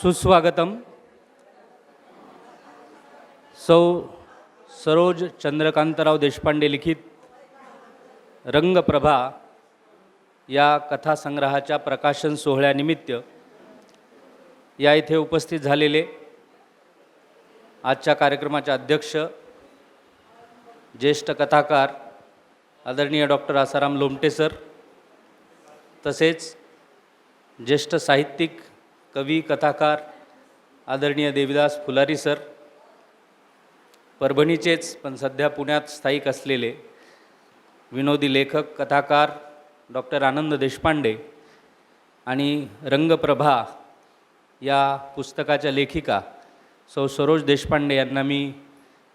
सुस्वागतम. सौ सरोज चंद्रकांतराव देशपांडे लिखित रंगप्रभा या कथासंग्रहाच्या प्रकाशन सोहळ्यानिमित्त या इथे उपस्थित झालेले आजच्या कार्यक्रमाचे अध्यक्ष ज्येष्ठ कथाकार आदरणीय डॉक्टर आसाराम लोमटे सर, तसेच ज्येष्ठ साहित्यिक कवी कथाकार आदरणीय देविदास फुलारी सर, परभणीचेच पण सध्या पुण्यात स्थायिक असलेले विनोदी लेखक कथाकार डॉक्टर आनंद देशपांडे आणि रंगप्रभा या पुस्तकाच्या लेखिका सौ सरोज देशपांडे यांना मी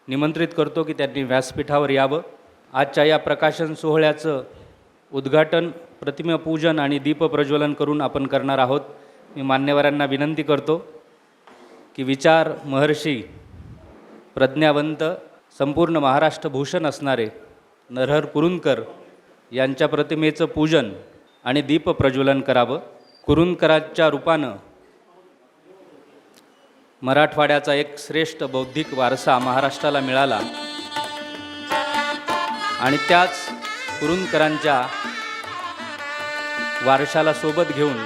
निमंत्रित करतो की त्यांनी व्यासपीठावर यावं. आजच्या या प्रकाशन सोहळ्याचं उद्घाटन, प्रतिमापूजन आणि दीपप्रज्वलन करून आपण करणार आहोत. मी मान्यवरांना विनंती करतो की विचार महर्षी, प्रज्ञावंत, संपूर्ण महाराष्ट्रभूषण असणारे नरहर कुरुंदकर यांच्या प्रतिमेचं पूजन आणि दीपप्रज्वलन करावं. कुरुंदकरांच्या रूपानं मराठवाड्याचा एक श्रेष्ठ बौद्धिक वारसा महाराष्ट्राला मिळाला आणि त्याच कुरुंदकरांच्या वारशाला सोबत घेऊन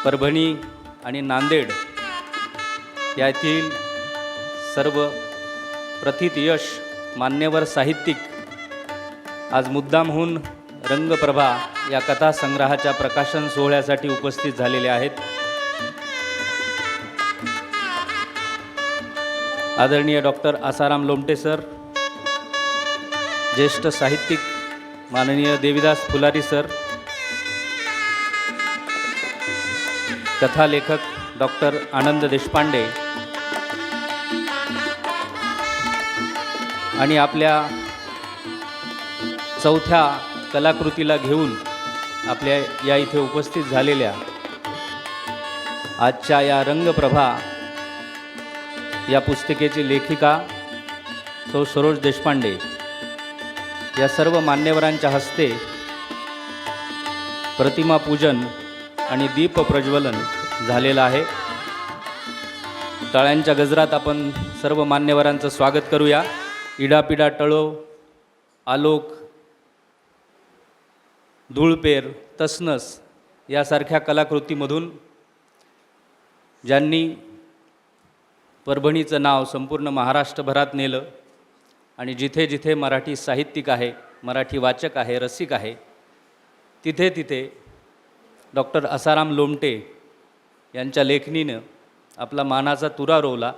परभणी आणि नांदेड यातील सर्व प्रथित यश मान्यवर साहित्यिक आज मुद्दामहून रंगप्रभा या कथासंग्रहाच्या प्रकाशन सोहळ्यासाठी उपस्थित झालेले आहेत. आदरणीय डॉक्टर आसाराम लोमटे सर, ज्येष्ठ साहित्यिक माननीय देविदास फुलारी सर, कथालेखक डॉक्टर आनंद देशपांडे आणि आपल्या चौथ्या कलाकृतीला घेऊन आपल्या या इथे उपस्थित झालेल्या आजच्या या रंगप्रभा या पुस्तिकेची लेखिका सौ सरोज देशपांडे या सर्व मान्यवरांच्या हस्ते प्रतिमापूजन आणि दीपप्रज्वलन झालेलं आहे. टाळ्यांच्या गजरात आपण सर्व मान्यवरांचं स्वागत करूया. इडापिडा टळो, आलोक, धूळपेर, तसनस यासारख्या कलाकृतीमधून ज्यांनी परभणीचं नाव संपूर्ण महाराष्ट्रभरात नेलं आणि जिथे जिथे मराठी साहित्यिक आहे, मराठी वाचक आहे, रसिक आहे, तिथे तिथे डॉक्टर आसाराम लोमटे यांच्या लेखणीनं आपला मानाचा तुरा रोवला.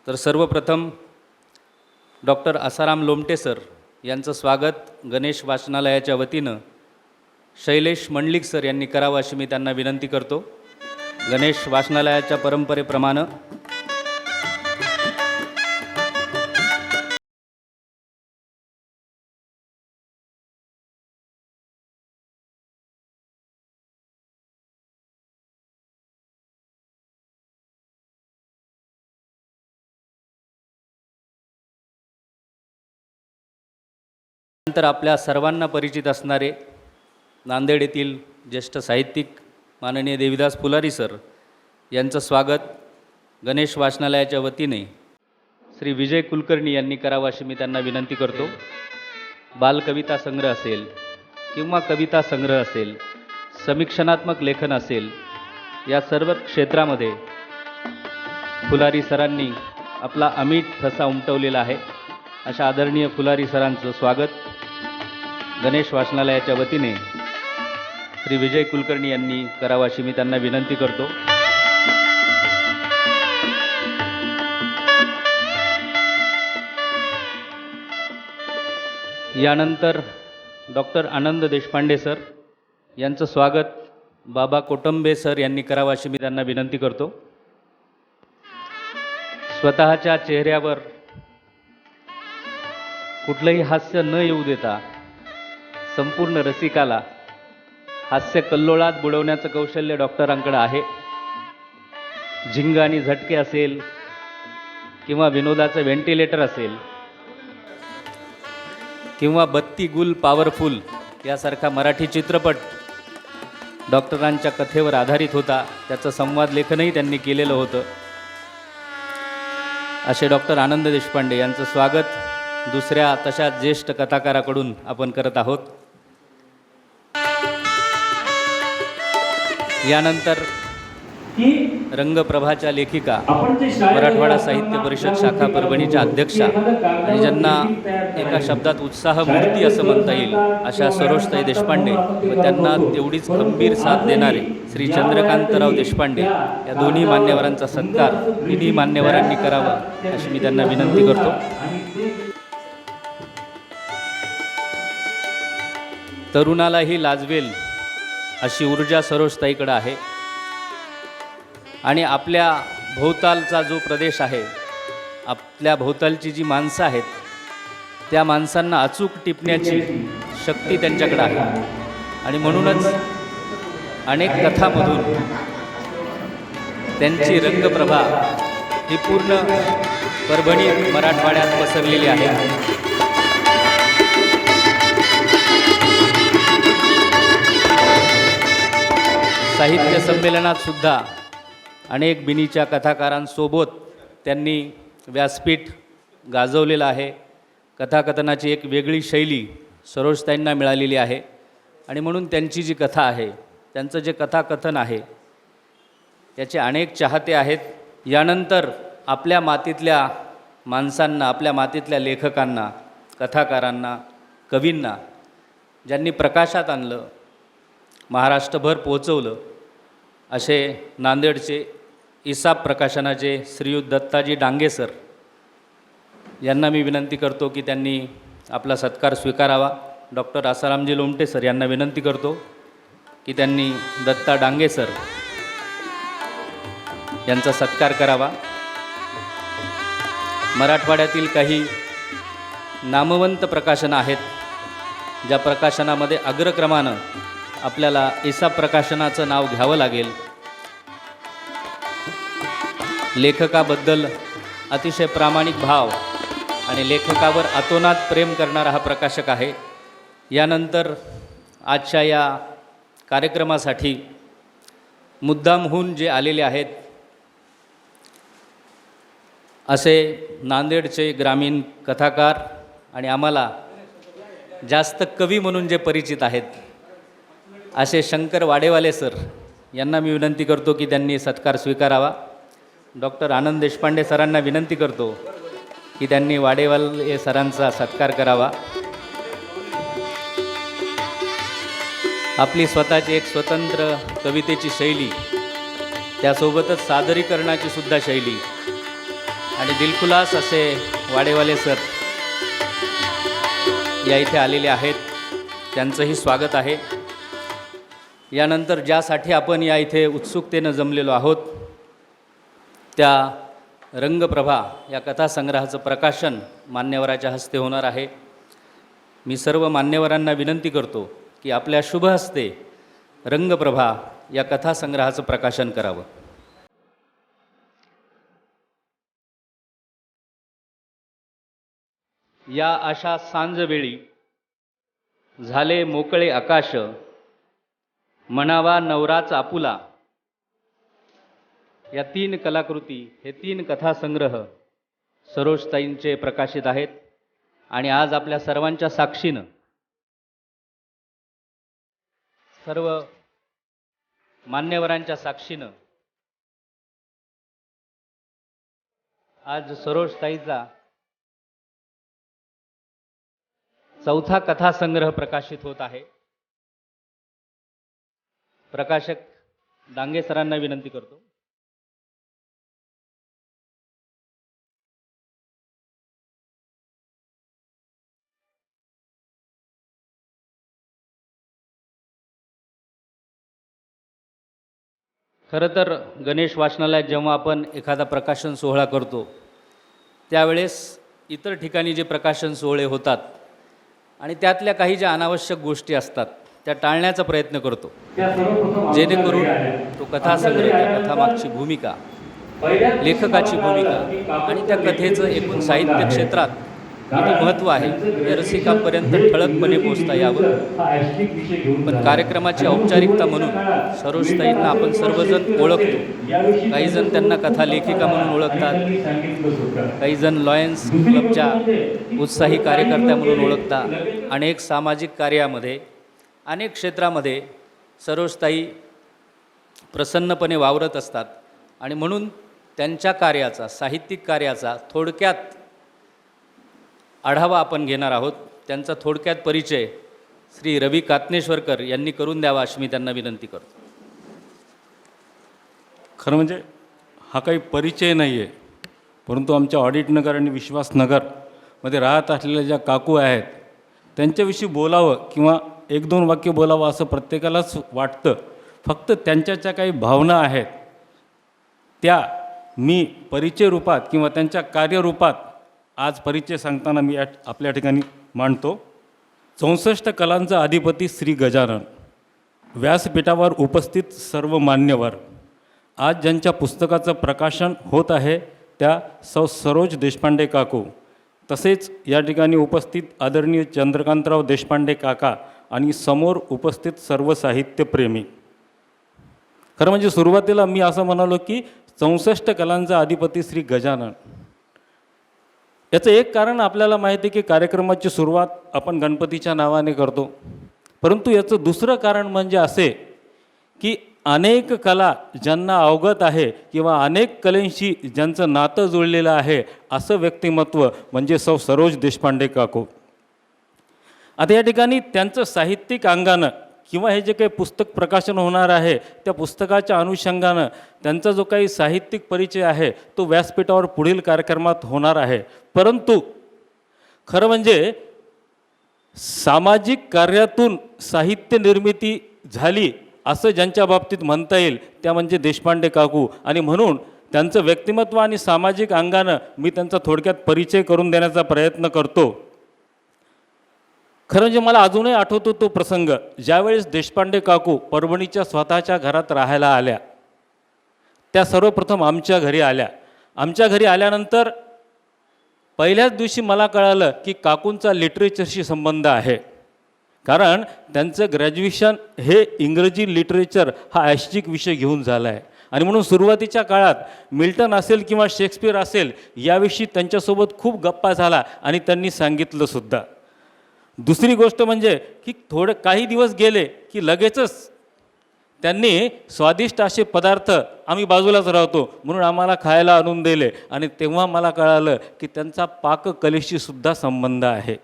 तर सर्वप्रथम डॉक्टर आसाराम लोमटे सर यांचं स्वागत गणेश वाचनालयाच्या वतीनं शैलेश मंडलिक सर यांनी करावं अशी मी त्यांना विनंती करतो. गणेश वाचनालयाच्या परंपरेप्रमाणे नंतर आपल्या सर्वांना परिचित असणारे नांदेड येथील ज्येष्ठ साहित्यिक माननीय देविदास फुलारी सर यांचं स्वागत गणेश वाचनालयाच्या वतीने श्री विजय कुलकर्णी यांनी करावं अशी मी त्यांना विनंती करतो. बालकविता संग्रह असेल किंवा कविता संग्रह असेल, समीक्षणात्मक लेखन असेल, या सर्व क्षेत्रामध्ये फुलारी सरांनी आपला अमिट ठसा उमटवलेला आहे. अशा आदरणीय फुलारी सरांचं स्वागत गणेश वाचनालयाच्या वतीने श्री विजय कुलकर्णी यांनी करावं अशी मी त्यांना विनंती करतो. यानंतर डॉक्टर आनंद देशपांडे सर यांचं स्वागत बाबा कोटंबे सर यांनी करावं अशी मी त्यांना विनंती करतो. स्वतःच्या चेहऱ्यावर कुठलंही हास्य न येऊ देता संपूर्ण रसिकाला हास्य कल्लोळात बुडवण्याचं कौशल्य डॉक्टरांकडे आहे. झिंग आणि झटके असेल किंवा विनोदाचं व्हेंटिलेटर असेल किंवा बत्ती गुल पॉवरफुल यासारखा मराठी चित्रपट डॉक्टरांच्या कथेवर आधारित होता. त्याचं संवाद लेखनही त्यांनी केलेलं होतं. असे डॉक्टर आनंद देशपांडे यांचं स्वागत दुसऱ्या तशाच ज्येष्ठ कथाकाराकडून आपण करत आहोत. यानंतर रंगप्रभाच्या लेखिका, मराठवाडा साहित्य परिषद शाखा परभणीच्या अध्यक्षा आणि ज्यांना एका शब्दात उत्साह मूर्ती असं म्हणता येईल अशा सरोजताई देशपांडे व त्यांना तेवढीच खंबीर साथ देणारे श्री चंद्रकांतराव देशपांडे या दोन्ही मान्यवरांचा सत्कार तिन्ही मान्यवरांनी करावा अशी मी त्यांना विनंती करतो. तरुणालाही लाजवेल अशी ऊर्जा सरोजताईकडे आहे आणि आपल्या भोवतालचा जो प्रदेश आहे, आपल्या भोवतालची जी माणसं आहेत त्या माणसांना अचूक टिपण्याची शक्ती त्यांच्याकडे आहे आणि म्हणूनच अनेक कथामधून त्यांची रंगप्रभा ही पूर्ण परभणी मराठवाड्यात पसरलेली आहे. साहित्य संमेलनात सुद्धा अनेक बिनीच्या कथाकारांसोबत त्यांनी व्यासपीठ गाजवलेलं आहे. कथाकथनाची एक वेगळी शैली सरोजताईंना मिळालेली आहे आणि म्हणून त्यांची जी कथा आहे, त्यांचं जे कथाकथन आहे त्याचे अनेक चाहते आहेत. यानंतर आपल्या मातीतल्या माणसांना, आपल्या मातीतल्या लेखकांना, कथाकारांना, कवींना ज्यांनी प्रकाशात आणलं, महाराष्ट्रभर पोहोचवलं, असे नांदेडचे इसाप प्रकाशनाचे श्रीयुत दत्ताजी डांगे सर यांना मी विनंती करतो की त्यांनी आपला सत्कार स्वीकारावा. डॉक्टर आसारामजी लोमटे सर यांना विनंती करतो की त्यांनी दत्ता डांगे सर यांचा सत्कार करावा. मराठवाड्यातील काही नामवंत प्रकाशनं आहेत ज्या प्रकाशनामध्ये अग्रक्रमानं आपल्याला इसाप प्रकाशनाचं नाव घ्यावं लागेल. लेखकाबद्दल अतिशय प्रामाणिक भाव आणि लेखकावर अतोनात प्रेम करणारा हा प्रकाशक आहे. यानंतर आजच्या या कार्यक्रमासाठी मुद्दामहून जे आलेले आहेत असे नांदेडचे ग्रामीण कथाकार आणि आम्हाला जास्त कवी म्हणून जे परिचित आहेत असे शंकर वाडेवाले सर यांना मी विनंती करतो की त्यांनी सत्कार स्वीकारावा. डॉक्टर आनंद देशपांडे सरांना विनंती करतो की त्यांनी वाडेवाले सरांचा सत्कार करावा. आपली स्वतःची एक स्वतंत्र कवितेची शैली, त्यासोबतच सादरीकरणाची सुद्धा शैली आणि दिलखुलास असे वाडेवाले सर या इथे आलेले आहेत. त्यांचंही स्वागत आहे. यानंतर ज्यासाठी आपण या इथे उत्सुकतेनं जमलेलो आहोत त्या रंगप्रभा या कथासंग्रहाचं प्रकाशन मान्यवराच्या हस्ते होणार आहे. मी सर्व मान्यवरांना विनंती करतो की आपल्या शुभ हस्ते रंगप्रभा या कथासंग्रहाचं प्रकाशन करावं. या अशा सांजवेळी झाले मोकळे आकाश, म्हणावा नवराच आपुला. या 3 कलाकृती, हे 3 कथासंग्रह सरोजताईंचे प्रकाशित आहेत आणि आज आपल्या सर्वांच्या साक्षीनं, सर्व मान्यवरांच्या साक्षीनं आज सरोजताईचा 4था कथासंग्रह प्रकाशित होत आहे. प्रकाशक डांगे सरांना विनंती करतो. खरं तर गणेश वाचनालयात जेव्हा आपण एखादा प्रकाशन सोहळा करतो त्यावेळेस इतर ठिकाणी जे प्रकाशन सोहळे होतात आणि त्यातल्या काही ज्या अनावश्यक गोष्टी असतात त्या टाळण्याचा प्रयत्न करतो, जेणेकरून तो कथासंग्रह, त्या कथामागची भूमिका, लेखकाची भूमिका आणि त्या कथेचं एकूण साहित्य क्षेत्रात किती महत्त्व आहे हे रसिकांपर्यंत ठळकपणे पोचता यावं. पण कार्यक्रमाची औपचारिकता म्हणून सरोजताईंना आपण सर्वजण ओळखतो. काही जण त्यांना कथालेखिका म्हणून ओळखतात, काही जण लॉयन्स क्लबच्या उत्साही कार्यकर्त्या म्हणून ओळखतात. अनेक सामाजिक कार्यामध्ये, अनेक क्षेत्रामध्ये सरोजताई प्रसन्नपणे वावरत असतात आणि म्हणून त्यांच्या कार्याचा, साहित्यिक कार्याचा थोडक्यात आढावा आपण घेणार आहोत. त्यांचा थोडक्यात परिचय श्री रवी कातनेश्वरकर यांनी करून द्यावा अशी मी त्यांना विनंती करतो. खरं म्हणजे हा काही परिचय नाही आहे, परंतु आमच्या ऑडिट नगर आणि विश्वासनगरमध्ये राहत असलेल्या ज्या काकू आहेत त्यांच्याविषयी बोलावं किंवा एक दोन वाक्य बोलावं असं प्रत्येकालाच वाटतं. फक्त त्यांच्या ज्या काही भावना आहेत त्या मी परिचय रूपात किंवा त्यांच्या कार्यरूपात आज परिचय सांगताना मी आपल्या ठिकाणी मांडतो. 64 कलांचा अधिपती श्री गजानन, व्यासपीठावर उपस्थित सर्व मान्यवर, आज ज्यांच्या पुस्तकाचं प्रकाशन होत आहे त्या सरोज देशपांडे काकू, तसेच या ठिकाणी उपस्थित आदरणीय चंद्रकांतराव देशपांडे काका आणि समोर उपस्थित सर्व साहित्यप्रेमी. खरं म्हणजे सुरुवातीला मी असं म्हणालो की 64 कलांचा अधिपती श्री गजानन. याचं एक कारण आपल्याला माहिती आहे की कार्यक्रमाची सुरुवात आपण गणपतीच्या नावाने करतो, परंतु याचं दुसरं कारण म्हणजे असे की अनेक कला ज्यांना अवगत आहे किंवा अनेक कलेंशी ज्यांचं नातं जुळलेलं आहे असं व्यक्तिमत्व म्हणजे सरोज देशपांडे काकू. आता या ठिकाणी त्यांचं साहित्यिक अंगानं किंवा हे जे काही पुस्तक प्रकाशन होणार आहे त्या पुस्तकाच्या अनुषंगानं त्यांचा जो काही साहित्यिक परिचय आहे तो व्यासपीठावर पुढील कार्यक्रमात होणार आहे. परंतु खरं म्हणजे सामाजिक कार्यातून साहित्य निर्मिती झाली असं ज्यांच्या बाबतीत म्हणता येईल त्या म्हणजे देशपांडे काकू. आणि म्हणून त्यांचं व्यक्तिमत्व आणि सामाजिक अंगानं मी त्यांचा थोडक्यात परिचय करून देण्याचा प्रयत्न करतो. खरं म्हणजे मला अजूनही आठवतो तो प्रसंग, ज्यावेळेस देशपांडे काकू परभणीच्या स्वतःच्या घरात राहायला आल्या. त्या सर्वप्रथम आमच्या घरी आल्या. आमच्या घरी आल्यानंतर पहिल्याच दिवशी मला कळालं की काकूंचा लिटरेचरशी संबंध आहे, कारण त्यांचं ग्रॅज्युएशन हे इंग्रजी लिटरेचर हा ऐच्छिक विषय घेऊन झाला आहे. आणि म्हणून सुरुवातीच्या काळात मिल्टन असेल किंवा शेक्सपियर असेल याविषयी त्यांच्यासोबत खूप गप्पा झाला आणि त्यांनी सांगितलंसुद्धा. दुसरी गोष्ट म्हणजे की काही दिवस गेले की लगेचच त्यांनी स्वादिष्ट असे पदार्थ, आम्ही बाजूलाच राहतो म्हणून आम्हाला खायला आणून दिले आणि तेव्हा मला कळालं की त्यांचा पाककलेशी सुद्धा संबंध आहे.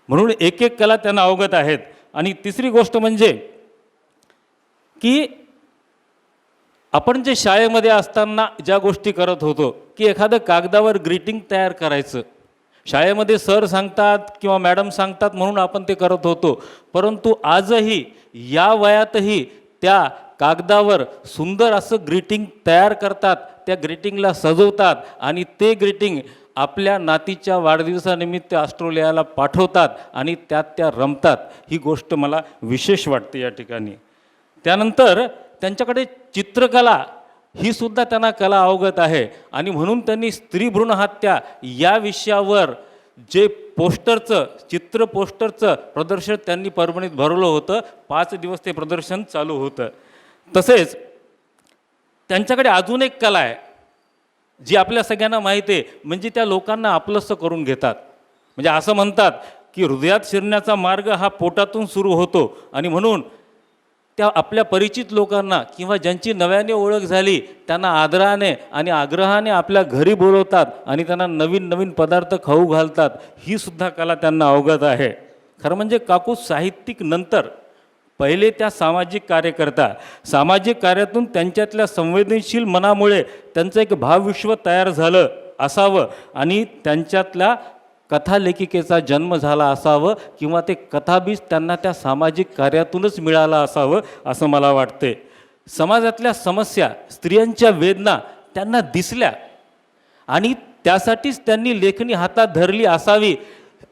म्हणून एक एक कला त्यांना अवगत आहेत. आणि तिसरी गोष्ट म्हणजे की आपण जे शाळेमध्ये असताना ज्या गोष्टी करत होतो की एखादं कागदावर ग्रीटिंग तयार करायचं, शाळेमध्ये सर सांगतात किंवा मॅडम सांगतात म्हणून आपण ते करत होतो, परंतु आजही या वयातही त्या कागदावर सुंदर असं ग्रीटिंग तयार करतात, त्या ग्रीटिंगला सजवतात आणि ते ग्रीटिंग आपल्या नातीच्या वाढदिवसानिमित्त ऑस्ट्रेलियाला पाठवतात आणि त्यात त्या रमतात. ही गोष्ट मला विशेष वाटते या ठिकाणी. त्यानंतर त्यांच्याकडे चित्रकला ही सुद्धा त्यांना कला अवगत आहे आणि म्हणून त्यांनी स्त्री भ्रूण हत्या या विषयावर जे चित्र पोस्टरचं प्रदर्शन त्यांनी परभणीत भरवलं होतं. 5 दिवस ते प्रदर्शन चालू होतं. तसेच त्यांच्याकडे अजून एक कला आहे जी आपल्या सगळ्यांना माहिती आहे, म्हणजे त्या लोकांना आपलंसं करून घेतात. म्हणजे असं म्हणतात की हृदयात शिरण्याचा मार्ग हा पोटातून सुरू होतो आणि म्हणून त्या आपल्या परिचित लोकांना किंवा ज्यांची नव्याने ओळख झाली त्यांना आदराने आणि आग्रहाने आपल्या घरी बोलवतात आणि त्यांना नवीन नवीन पदार्थ खाऊ घालतात. ही सुद्धा कला त्यांना अवगत आहे. खरं म्हणजे काकू साहित्यिक नंतर पहिले त्या सामाजिक कार्यकर्ता, सामाजिक कार्यातून त्यांच्यातल्या संवेदनशील मनामुळे त्यांचं एक भावविश्व तयार झालं असावं आणि त्यांच्यातल्या कथालेखिकेचा जन्म झाला असावं किंवा ते कथाबीज त्यांना त्या सामाजिक कार्यातूनच मिळालं असावं असं मला वाटते. समाजातल्या समस्या, स्त्रियांच्या वेदना त्यांना दिसल्या आणि त्यासाठीच त्यांनी लेखणी हातात धरली असावी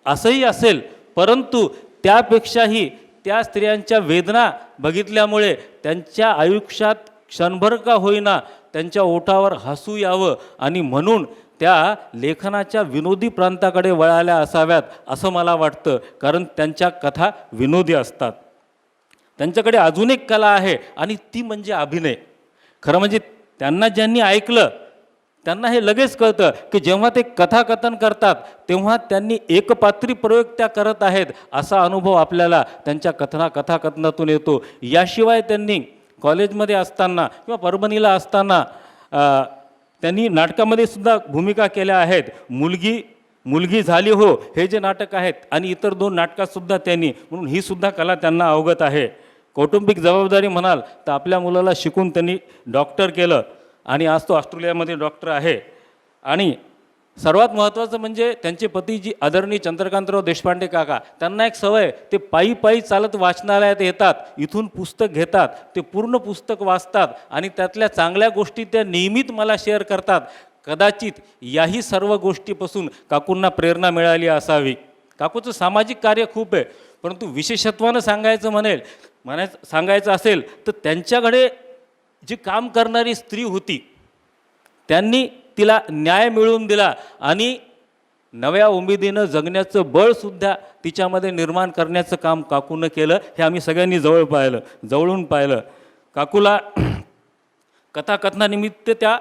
असंही असेल, परंतु त्यापेक्षाही त्या स्त्रियांच्या वेदना बघितल्यामुळे त्यांच्या आयुष्यात क्षणभर का होईना त्यांच्या ओठावर हसू यावं आणि म्हणून त्या लेखनाच्या विनोदी प्रांताकडे वळाल्या असाव्यात असं मला वाटतं, कारण त्यांच्या कथा विनोदी असतात. त्यांच्याकडे अजून एक कला आहे आणि ती म्हणजे अभिनय. खरं म्हणजे त्यांना ज्यांनी ऐकलं त्यांना हे लगेच कळतं की जेव्हा ते कथाकथन करतात तेव्हा त्यांनी एकपात्री प्रयोग त्या करत आहेत असा अनुभव आपल्याला त्यांच्या कथाकथनातून येतो. याशिवाय त्यांनी कॉलेजमध्ये असताना किंवा परभणीला असताना त्यांनी नाटकामध्ये सुद्धा भूमिका केल्या आहेत. मुलगी झाली हो हे जे नाटक आहेत आणि इतर 2 नाटकातसुद्धा त्यांनी, म्हणून ही सुद्धा कला त्यांना अवगत आहे. कौटुंबिक जबाबदारी म्हणाल तर आपल्या मुलाला शिकून त्यांनी डॉक्टर केलं आणि आज तो ऑस्ट्रेलियामध्ये डॉक्टर आहे. आणि सर्वात महत्त्वाचं म्हणजे त्यांचे पती जी आदरणीय चंद्रकांतराव देशपांडे काका, त्यांना एक सवय, ते पायी पायी चालत वाचनालयात येतात, इथून पुस्तक घेतात, ते पूर्ण पुस्तक वाचतात आणि त्यातल्या चांगल्या गोष्टी त्या नियमित मला शेअर करतात. कदाचित याही सर्व गोष्टीपासून काकूंना प्रेरणा मिळाली असावी. काकूचं सामाजिक कार्य खूप आहे, परंतु विशेषत्वानं सांगायचं असेल तर त्यांच्याकडे जी काम करणारी स्त्री होती त्यांनी तिला न्याय मिळवून दिला आणि नव्या उमेदीनं जगण्याचं बळसुद्धा तिच्यामध्ये निर्माण करण्याचं काम काकूनं केलं. हे आम्ही सगळ्यांनी जवळून पाहिलं. काकूला कथाकथनानिमित्त त्या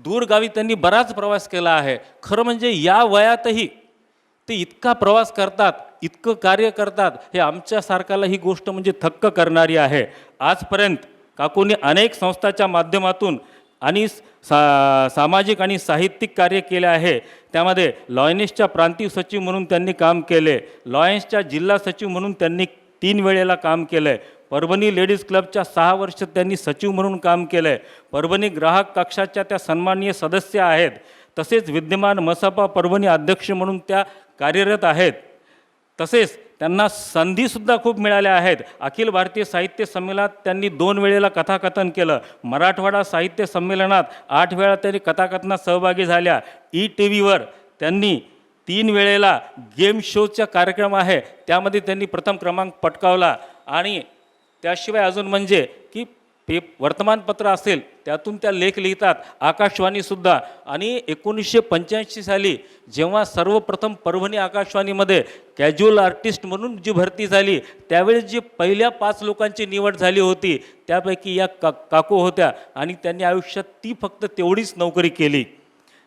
दूरगावी त्यांनी बराच प्रवास केला आहे. खरं म्हणजे या वयातही ते इतका प्रवास करतात, इतकं कार्य करतात, हे आमच्यासारख्याला ही गोष्ट म्हणजे थक्क करणारी आहे. आजपर्यंत काकूंनी अनेक संस्थाच्या माध्यमातून आणि सामाजिक आणि साहित्यिक कार्य केले आहे. त्यामध्ये लॉयन्सच्या प्रांतीय सचिव म्हणून त्यांनी काम केले, लॉयन्सच्या जिल्हा सचिव म्हणून त्यांनी 3 वेळेला काम केलं आहे, परभणी लेडीज क्लबच्या 6 वर्ष त्यांनी सचिव म्हणून काम केलं आहे, परभणी ग्राहक कक्षाच्या त्या सन्माननीय सदस्य आहेत, तसेच विद्यमान मसापा परभणी अध्यक्ष म्हणून त्या कार्यरत आहेत. तसेच त्यांना संधीसुद्धा खूप मिळाल्या आहेत. अखिल भारतीय साहित्य संमेलनात त्यांनी 2 वेळेला कथाकथन केलं, मराठवाडा साहित्य संमेलनात 8 वेळा त्यांनी कथाकथनात सहभागी झाल्या, ETVवर त्यांनी 3 वेळेला गेम शोचा कार्यक्रम आहे त्यामध्ये त्यांनी प्रथम क्रमांक पटकावला. आणि त्याशिवाय अजून म्हणजे की वर्तमानपत्र असेल त्यातून त्या लेख लिहितात, आकाशवाणीसुद्धा. आणि 1985 साली जेव्हा सर्वप्रथम परभणी आकाशवाणीमध्ये कॅज्युअल आर्टिस्ट म्हणून जी भरती झाली त्यावेळेस जी पहिल्या 5 लोकांची निवड झाली होती त्यापैकी या काकू होत्या आणि त्यांनी आयुष्यात ती फक्त तेवढीच नोकरी केली.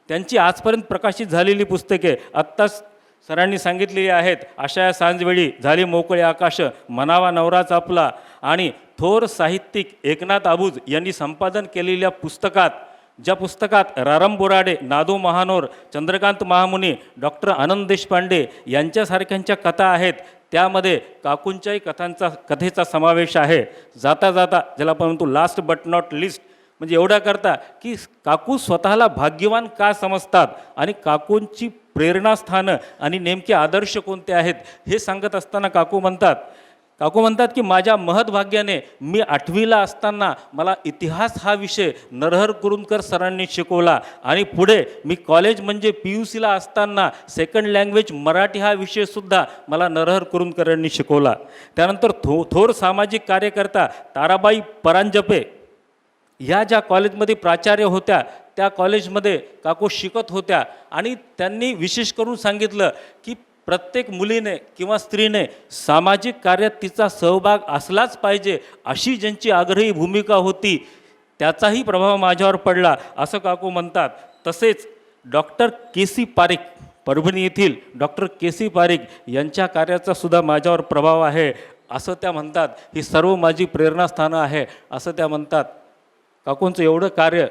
त्यांची आजपर्यंत प्रकाशित झालेली पुस्तके आत्ताच सरांनी सांगितलेली आहेत. अशा या सांजवेळी झाली मोकळे आकाश, म्हणावा नवराच आपला, आणि थोर साहित्यिक एकनाथ आबूज यांनी संपादन केलेल्या पुस्तकात, ज्या पुस्तकात रारम बोराडे, नादू महानोर, चंद्रकांत महामुनी, डॉक्टर आनंद देशपांडे यांच्यासारख्यांच्या कथा आहेत, त्यामध्ये काकूंच्याही कथेचा समावेश आहे. जाता जाता ज्याला आपण म्हणतो लास्ट बट नॉट लिस्ट, म्हणजे एवढा करता की काकू स्वतःला भाग्यवान का समजतात आणि काकूंची प्रेरणास्थानं आणि नेमके आदर्श कोणते आहेत हे सांगत असताना काकू म्हणतात की माझ्या महत्भाग्याने मी 8वीला असताना मला इतिहास हा विषय नरहर कुरुंदकर सरांनी शिकवला आणि पुढे मी कॉलेज म्हणजे PUCला असताना सेकंड लँग्वेज मराठी हा विषयसुद्धा मला नरहर कुरुंदकरांनी शिकवला. त्यानंतर थोर सामाजिक कार्यकर्ता ताराबाई परांजपे ह्या ज्या कॉलेजमध्ये प्राचार्य होत्या त्या कॉलेजमध्ये काकू शिकत होत्या आणि त्यांनी विशेष करून सांगितलं की प्रत्येक मुलीने किंवा स्त्रीने सामाजिक कार्यात तिचा सहभाग असलाच पाहिजे, अशी ज्यांची आग्रही भूमिका होती त्याचाही प्रभाव माझ्यावर पडला असं काकू म्हणतात. तसेच डॉक्टर KC पारिख, परभणी येथील डॉक्टर KC पारिख यांच्या कार्याचा सुद्धा माझ्यावर प्रभाव आहे असं त्या म्हणतात. ही सर्व माझी प्रेरणास्थानं आहे असं त्या म्हणतात. काकूंचं एवढं कार्य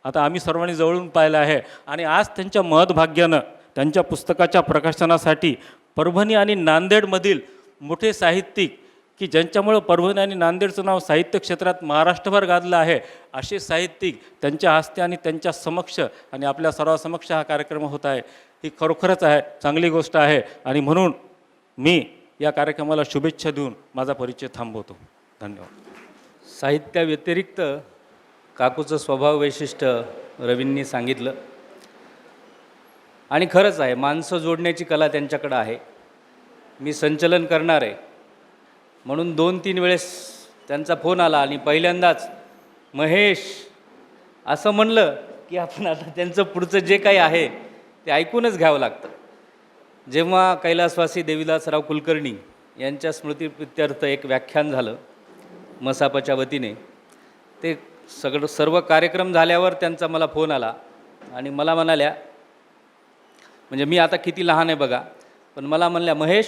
आता आम्ही सर्वांनी जवळून पाहिलं आहे आणि आज त्यांच्या महत्भाग्यानं त्यांच्या पुस्तकाच्या प्रकाशनासाठी परभणी आणि नांदेडमधील मोठे साहित्यिक की ज्यांच्यामुळं परभणी आणि नांदेडचं नाव साहित्य क्षेत्रात महाराष्ट्रभर गाजलं आहे, असे साहित्यिक त्यांच्या हस्ते आणि त्यांच्या समक्ष आणि आपल्या सर्वांसमक्ष हा कार्यक्रम होत आहे. ही खरोखरच आहे चांगली गोष्ट आहे आणि म्हणून मी या कार्यक्रमाला शुभेच्छा देऊन माझा परिचय थांबवतो. धन्यवाद. साहित्याव्यतिरिक्त काकूचं स्वभाव वैशिष्ट्य रवींनी सांगितलं आणि खरंच आहे, माणसं जोडण्याची कला त्यांच्याकडं आहे. मी संचलन करणार आहे म्हणून 2-3 वेळेस त्यांचा फोन आला आणि पहिल्यांदाच महेश असं म्हणलं की आपण आता त्यांचं पुढचं जे काही आहे ते ऐकूनच घ्यावं लागतं. जेव्हा कैलासवासी देवीदासराव कुलकर्णी यांच्या स्मृतीप्रित्यर्थ एक व्याख्यान झालं मसापच्या वतीने, ते सर्व कार्यक्रम झाल्यावर त्यांचा मला फोन आला आणि मला म्हणाल्या, म्हणजे मी आता किती लहान आहे बघा, पण मला म्हणल्या, महेश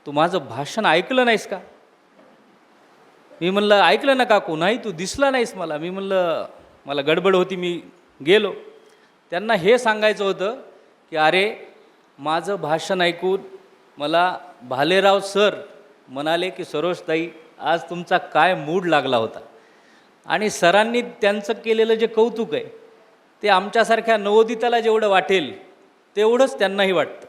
तू माझं भाषण ऐकलं नाहीस का? मी म्हणलं ऐकलं ना काकू. नाही तू दिसला नाहीस मला. मी म्हणलं मला गडबड होती, मी गेलो. त्यांना हे सांगायचं होतं की अरे माझं भाषण ऐकून मला भालेराव सर म्हणाले की सरोजताई आज तुमचा काय मूड लागला होता. आणि सरांनी त्यांचं केलेलं जे कौतुक आहे ते आमच्यासारख्या नवोदिताला जेवढं वाटेल तेवढंच त्यांनाही वाटतं.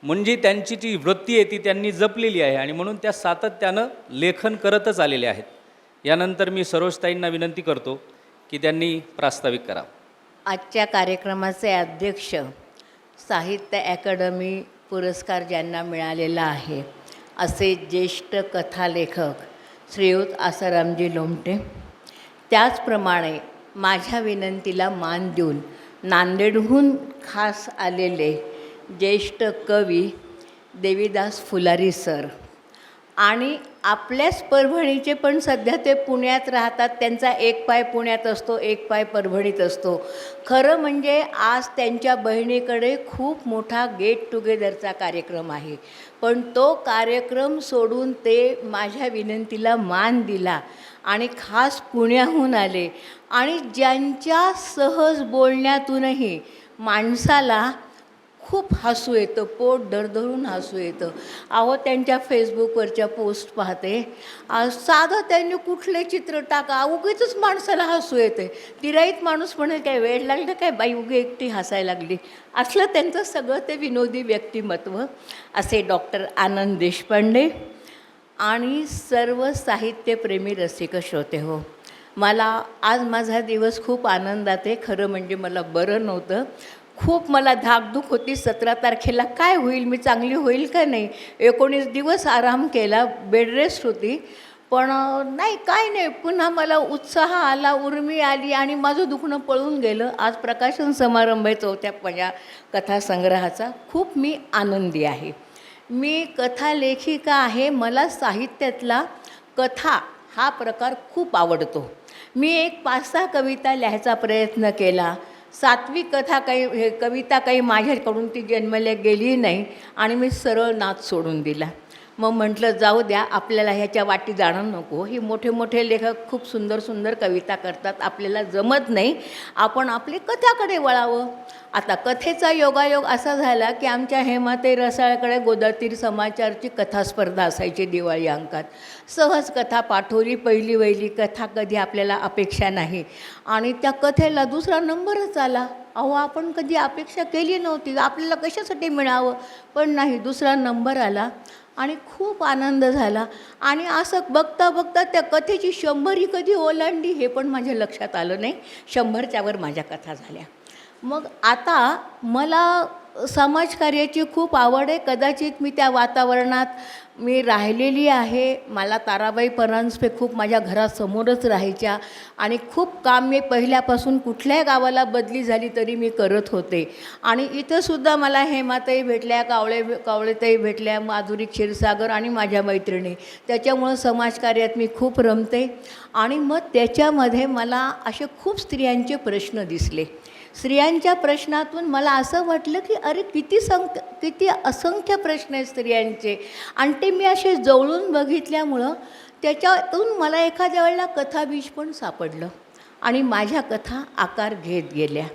म्हणजे त्यांची जी वृत्ती आहे ती त्यांनी जपलेली आहे आणि म्हणून त्या सातत्यानं लेखन करतच आलेले आहेत. यानंतर मी सरोजताईंना विनंती करतो की त्यांनी प्रास्ताविक करावं. आजच्या कार्यक्रमाचे अध्यक्ष, साहित्य अकादमी पुरस्कार ज्यांना मिळालेला आहे असे ज्येष्ठ कथालेखक श्रीयुत आसारामजी लोमटे, त्याचप्रमाणे माझ्या विनंतीला मान देऊन नांदेडहून खास आलेले ज्येष्ठ कवी देवीदास फुलारी सर, आणि आपल्याच परभणीचे पण सध्या ते पुण्यात राहतात. त्यांचा एक पाय पुण्यात असतो, एक पाय परभणीत असतो. खरं म्हणजे आज त्यांच्या बहिणीकडे खूप मोठा गेट टुगेदरचा कार्यक्रम आहे, पण तो कार्यक्रम सोडून ते माझ्या विनंतीला मान दिला आणि खास पुण्याहून आले. आणि ज्यांच्या सहज बोलण्यातूनही माणसाला खूप हसू येतं, पोट धरधरून हसू येतं. अहो त्यांच्या फेसबुकवरच्या पोस्ट पाहते, साधं त्यांनी कुठले चित्र टाका उगीच माणसाला हसू येते. तिराईत माणूस म्हणे काय वेळ लागलं काय बाई उगी एकटी हसायला लागली. असलं त्यांचं सगळं ते विनोदी व्यक्तिमत्व. असे डॉक्टर आनंद देशपांडे आणि सर्व साहित्यप्रेमी रसिक श्रोते हो, मला आज माझा दिवस खूप आनंदात आहे. खरं म्हणजे मला बरं नव्हतं, खूप मला धाकधूक होती. 17 तारखेला काय होईल, मी चांगली होईल का नाही. 19 दिवस आराम केला, बेड रेस्ट होती, पण नाही काय नाही. पुन्हा मला उत्साह आला, उर्मी आली आणि माझं दुखणं पळून गेलं. आज प्रकाशन समारंभ आहे 4थ्या माझ्या कथासंग्रहाचा. खूप मी आनंदी आहे. मी कथालेखिका आहे. मला साहित्यातला कथा हा प्रकार खूप आवडतो. मी एक 5-6 कविता लिहायचा प्रयत्न केला. 7वी कथा काही कविता काही माझ्याकडून ती जन्मल्या गेली नाही आणि मी सरळ नाच सोडून दिला. मग म्हटलं जाऊ द्या, आपल्याला ह्याच्या वाटी जाणं नको. ही मोठे मोठे लेखक खूप सुंदर सुंदर कविता करतात, आपल्याला जमत नाही, आपण आपली कथाकडे वळावं. आता कथेचा योगायोग असा झाला की आमच्या हेमाताई रसाळकडे गोदातीर समाचारची कथा स्पर्धा असायची दिवाळी अंकात. सहज कथा पाठवली, पहिली वहिली कथा, कधी आपल्याला अपेक्षा नाही आणि त्या कथेला 2रा नंबरच आला. अहो आपण कधी अपेक्षा केली नव्हती, आपल्याला कशासाठी मिळावं, पण नाही 2रा नंबर आला आणि खूप आनंद झाला. आणि असं बघता बघता त्या कथेची 100 कधी ओलांडली हे पण माझ्या लक्षात आलं नाही. 100च्या वर माझ्या कथा झाल्या. मग आता मला समाजकार्याची खूप आवड आहे. कदाचित मी त्या वातावरणात मी राहिलेली आहे. मला ताराबाई परांजपे खूप माझ्या घरासमोरच राहायच्या आणि खूप काम मी पहिल्यापासून कुठल्याही गावाला बदली झाली तरी मी करत होते. आणि इथंसुद्धा मला हेमाताई भेटल्या, कावळेताई भेटल्या, माधुरी क्षीरसागर आणि माझ्या मैत्रिणी. त्याच्यामुळं समाजकार्यात मी खूप रमते. आणि मग त्याच्यामध्ये मला असे खूप स्त्रियांचे प्रश्न दिसले. स्त्रियांच्या प्रश्नातून मला असं वाटलं की अरे किती असंख्य प्रश्न आहेत स्त्रियांचे. आणि ते मी असे जवळून बघितल्यामुळं त्याच्यातून मला एखाद्या वेळेला कथाबीज पण सापडलं आणि माझ्या कथा आकार घेत गेल्या.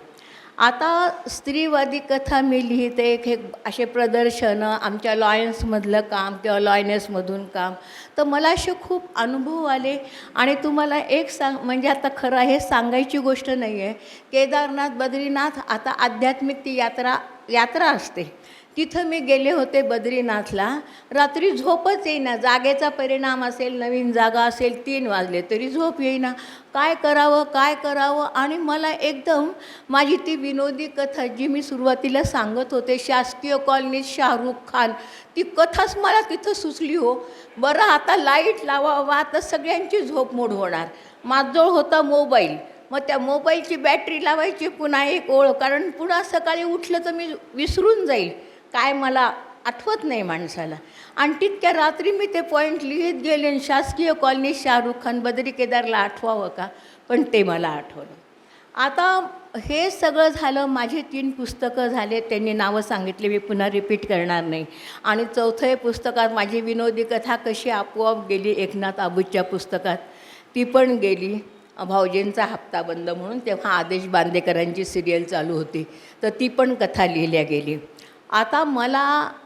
आता स्त्रीवादी कथा मी लिहिते. हे असे प्रदर्शनं, आमच्या लॉयन्समधलं काम किंवा लॉयनेसमधून काम, तर मला असे खूप अनुभव आले. आणि तुम्हाला एक म्हणजे आता खरं हे सांगायची गोष्ट नाही आहे. केदारनाथ, बद्रीनाथ, आता आध्यात्मिक ती यात्रा असते, तिथं मी गेले होते बद्रीनाथला. रात्री झोपच येईना, जागेचा परिणाम असेल, नवीन जागा असेल, 3 वाजले तरी झोप येईना. काय करावं. आणि मला एकदम माझी ती विनोदी कथा जी मी सुरुवातीला सांगत होते, शासकीय कॉलनीत शाहरुख खान, ती कथाच मला तिथं सुचली हो. बरं आता लाईट लावावा, आता सगळ्यांची झोप मोड होणार. माझजवळ होता मोबाईल, मग त्या मोबाईलची बॅटरी लावायची पुन्हा एक ओळ, कारण पुन्हा सकाळी उठलं तर मी विसरून जाईल, काय मला आठवत नाही माणसाला. आणि तितक्या रात्री मी ते पॉईंट लिहित गेले आणि शासकीय कॉलनी शाहरुख खान बद्री केदारला आठवावं का, पण ते मला आठवलं. आता हे सगळं झालं, माझे 3 पुस्तकं झाले, त्यांनी नावं सांगितले, मी पुन्हा रिपीट करणार नाही. आणि चौथं हे पुस्तकात माझी विनोदी कथा कशी आपोआप गेली एकनाथ आबूच्या पुस्तकात, ती पण गेली. भाऊजींचा हप्ता बंद म्हणून तेव्हा आदेश बांदेकरांची सिरियल चालू होती, तर ती पण कथा लिहिल्या गेली. आता मला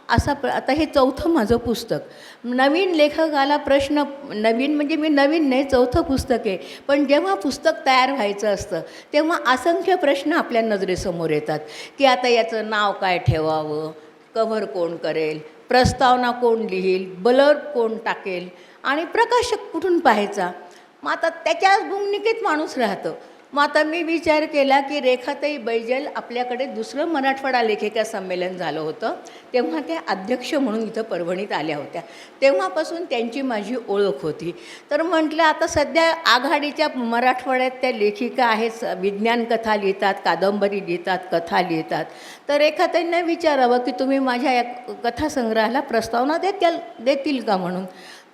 आता हे चौथं माझं पुस्तक. नवीन लेखकाला प्रश्न, नवीन म्हणजे मी नवीन नाही, चौथं पुस्तक आहे, पण जेव्हा पुस्तक तयार व्हायचं असतं तेव्हा असंख्य प्रश्न आपल्या नजरेसमोर येतात, की आता याचं नाव काय ठेवावं, कव्हर कोण करेल, प्रस्तावना कोण लिहील, ब्लर्ब कोण टाकेल आणि प्रकाशक कुठून पाहायचा. मग आता त्याच्याच भूमिकेत माणूस राहतं. मग आता मी विचार केला की रेखाताई बैजल आपल्याकडे दुसरं मराठवाडा लेखिका संमेलन झालं होतं, तेव्हा त्या अध्यक्ष म्हणून इथं परभणीत आल्या होत्या. तेव्हापासून त्यांची माझी ओळख होती. तर म्हटलं आता सध्या आघाडीच्या मराठवाड्यात त्या लेखिका आहेत, विज्ञान कथा लिहितात, कादंबरी लिहितात, कथा लिहितात. तर रेखाताईंना विचारावं की तुम्ही माझ्या या कथासंग्रहाला प्रस्तावना देतील का म्हणून.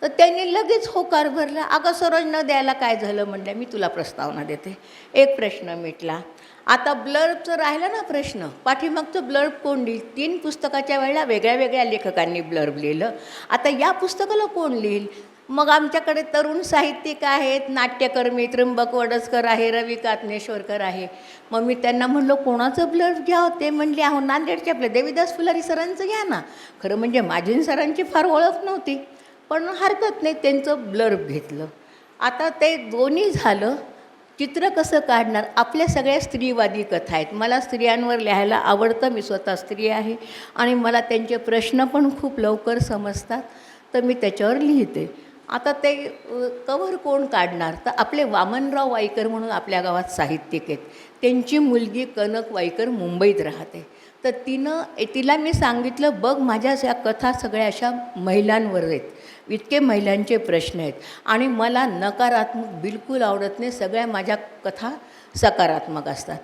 तर त्यांनी लगेच होकार भरला. अगं सरोज, न द्यायला काय झालं म्हणलं, मी तुला प्रस्तावना देते. एक प्रश्न मिटला. आता ब्लर्बचं राहिला ना प्रश्न, पाठीमागचं ब्लर्ब कोण लिहिल. 3 पुस्तकाच्या वेळेला वेगळ्या वेगळ्या लेखकांनी ब्लर्ब लिहिलं. आता या पुस्तकाला कोण लिहिल. मग आमच्याकडे तरुण साहित्यिक आहेत, नाट्यकर्मी त्र्यंबक वडसकर आहे, रवी कात्नेश्वरकर आहे. मग मी त्यांना म्हणलं कोणाचं ब्लर्ब घ्या. ते म्हणले अहो नांदेडचे आपले देवीदास फुलारी सरांचं घ्या ना. खरं म्हणजे माझीन सरांची फार ओळख नव्हती, पण हरकत नाही, त्यांचं ब्लर्ब घेतलं. आता ते दोन्ही झालं. चित्र कसं काढणार. आपल्या सगळ्या स्त्रीवादी कथा आहेत. मला स्त्रियांवर लिहायला आवडतं, मी स्वतः स्त्री आहे आणि मला त्यांचे प्रश्न पण खूप लवकर समजतात, तर मी त्याच्यावर लिहिते. आता ते कव्हर कोण काढणार. तर आपले वामनराव वाईकर म्हणून आपल्या गावात साहित्यिक आहेत, त्यांची मुलगी कनक वाईकर मुंबईत राहते. तर तिला मी सांगितलं बघ माझ्या या कथा सगळ्या अशा महिलांवर आहेत, इतके महिलांचे प्रश्न आहेत आणि मला नकारात्मक बिलकुल आवडत नाही, सगळ्या माझ्या कथा सकारात्मक असतात.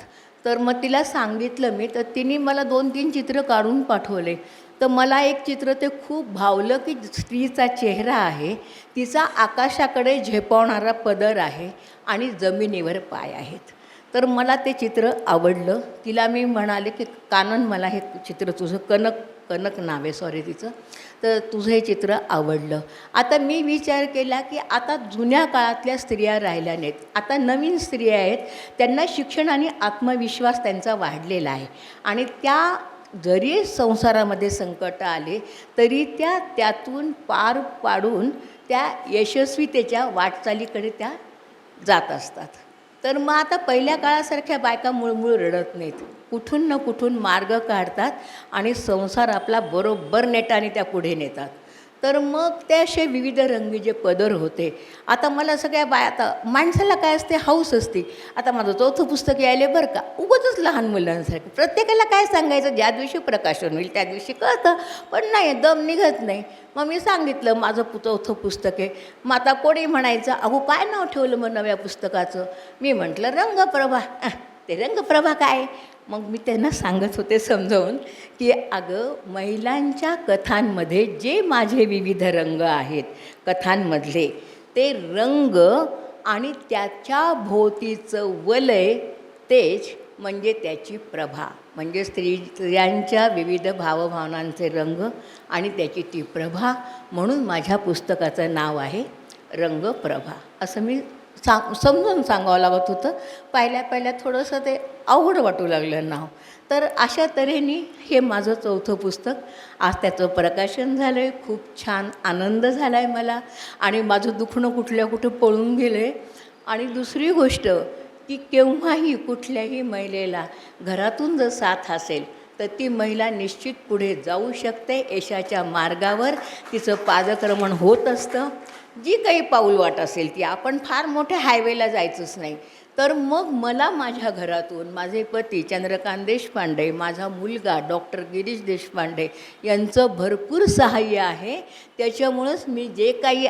तर मग तिला सांगितलं मी, तर तिने मला 2-3 चित्र काढून पाठवले. तर मला एक चित्र ते खूप भावलं की स्त्रीचा चेहरा आहे, तिचा आकाशाकडे झेपावणारा पदर आहे आणि जमिनीवर पाय आहेत. तर मला ते चित्र आवडलं. तिला मी म्हणाले की कानन मला हे चित्र तुझं, कनक नाव आहे सॉरी तिचं, तर तुझं हे चित्र आवडलं. आता मी विचार केला की आता जुन्या काळातल्या स्त्रिया राहिल्या नाहीत, आता नवीन स्त्रिया आहेत, त्यांना शिक्षण आणि आत्मविश्वास त्यांचा वाढलेला आहे आणि त्या जरी संसारामध्ये संकट आले तरी त्यातून पार पाडून त्या यशस्वीतेच्या वाटचालीकडे त्या जात असतात. तर मग आता पहिल्या काळासारख्या बायका मुळमुळ रडत नाहीत, कुठून ना कुठून मार्ग काढतात आणि संसार आपला बरोबर नेटाने त्या पुढे नेतात. तर मग ते असे विविध रंगी जे पदर होते. आता मला सगळ्या आता माणसाला काय असते, हौस असते. आता माझं 4थं पुस्तक यायले बरं का, उगाचच लहान मुलांसारखं प्रत्येकाला काय सांगायचं, ज्या दिवशी प्रकाशन होईल त्या दिवशी कळतं, पण नाही दम निघत नाही. मग मी सांगितलं माझं 4थं पुस्तक आहे. मग आता कोणी म्हणायचं अगो काय नाव ठेवलं मग नव्या पुस्तकाचं. मी म्हटलं रंगप्रभा. ते रंगप्रभा काय. मग मी त्यांना सांगत होते समजावून की अगं महिलांच्या कथांमध्ये जे माझे विविध रंग आहेत कथांमधले, ते रंग आणि त्याच्या भोवतीचं वलय तेज म्हणजे त्याची प्रभा, म्हणजे स्त्रियांच्या विविध भावभावनांचे रंग आणि त्याची ती प्रभा. म्हणून माझ्या पुस्तकाचं नाव आहे रंगप्रभा. असं मी समजून सांगावं लागत होतं. पहिल्या थोडंसं ते अवघड वाटू लागलं नाव. तर अशा तऱ्हेने हे माझं 4थं पुस्तक आज त्याचं प्रकाशन झालं आहे. खूप छान आनंद झाला आहे मला आणि माझं दुखणं कुठे पळून गेलं आहे. आणि दुसरी गोष्ट की केव्हाही कुठल्याही महिलेला घरातून जर साथ असेल तर ती महिला निश्चित पुढे जाऊ शकते. यशाच्या मार्गावर तिचं पादक्रमण होत असतं. जी काही पाऊल वाट असेल ती, आपण फार मोठ्या हायवेला जायचंच नाही. तर मग मला माझ्या घरातून माझे पती चंद्रकांत देशपांडे, माझा मुलगा डॉक्टर गिरीश देशपांडे यांचं भरपूर सहाय्य आहे. त्याच्यामुळंच मी जे काही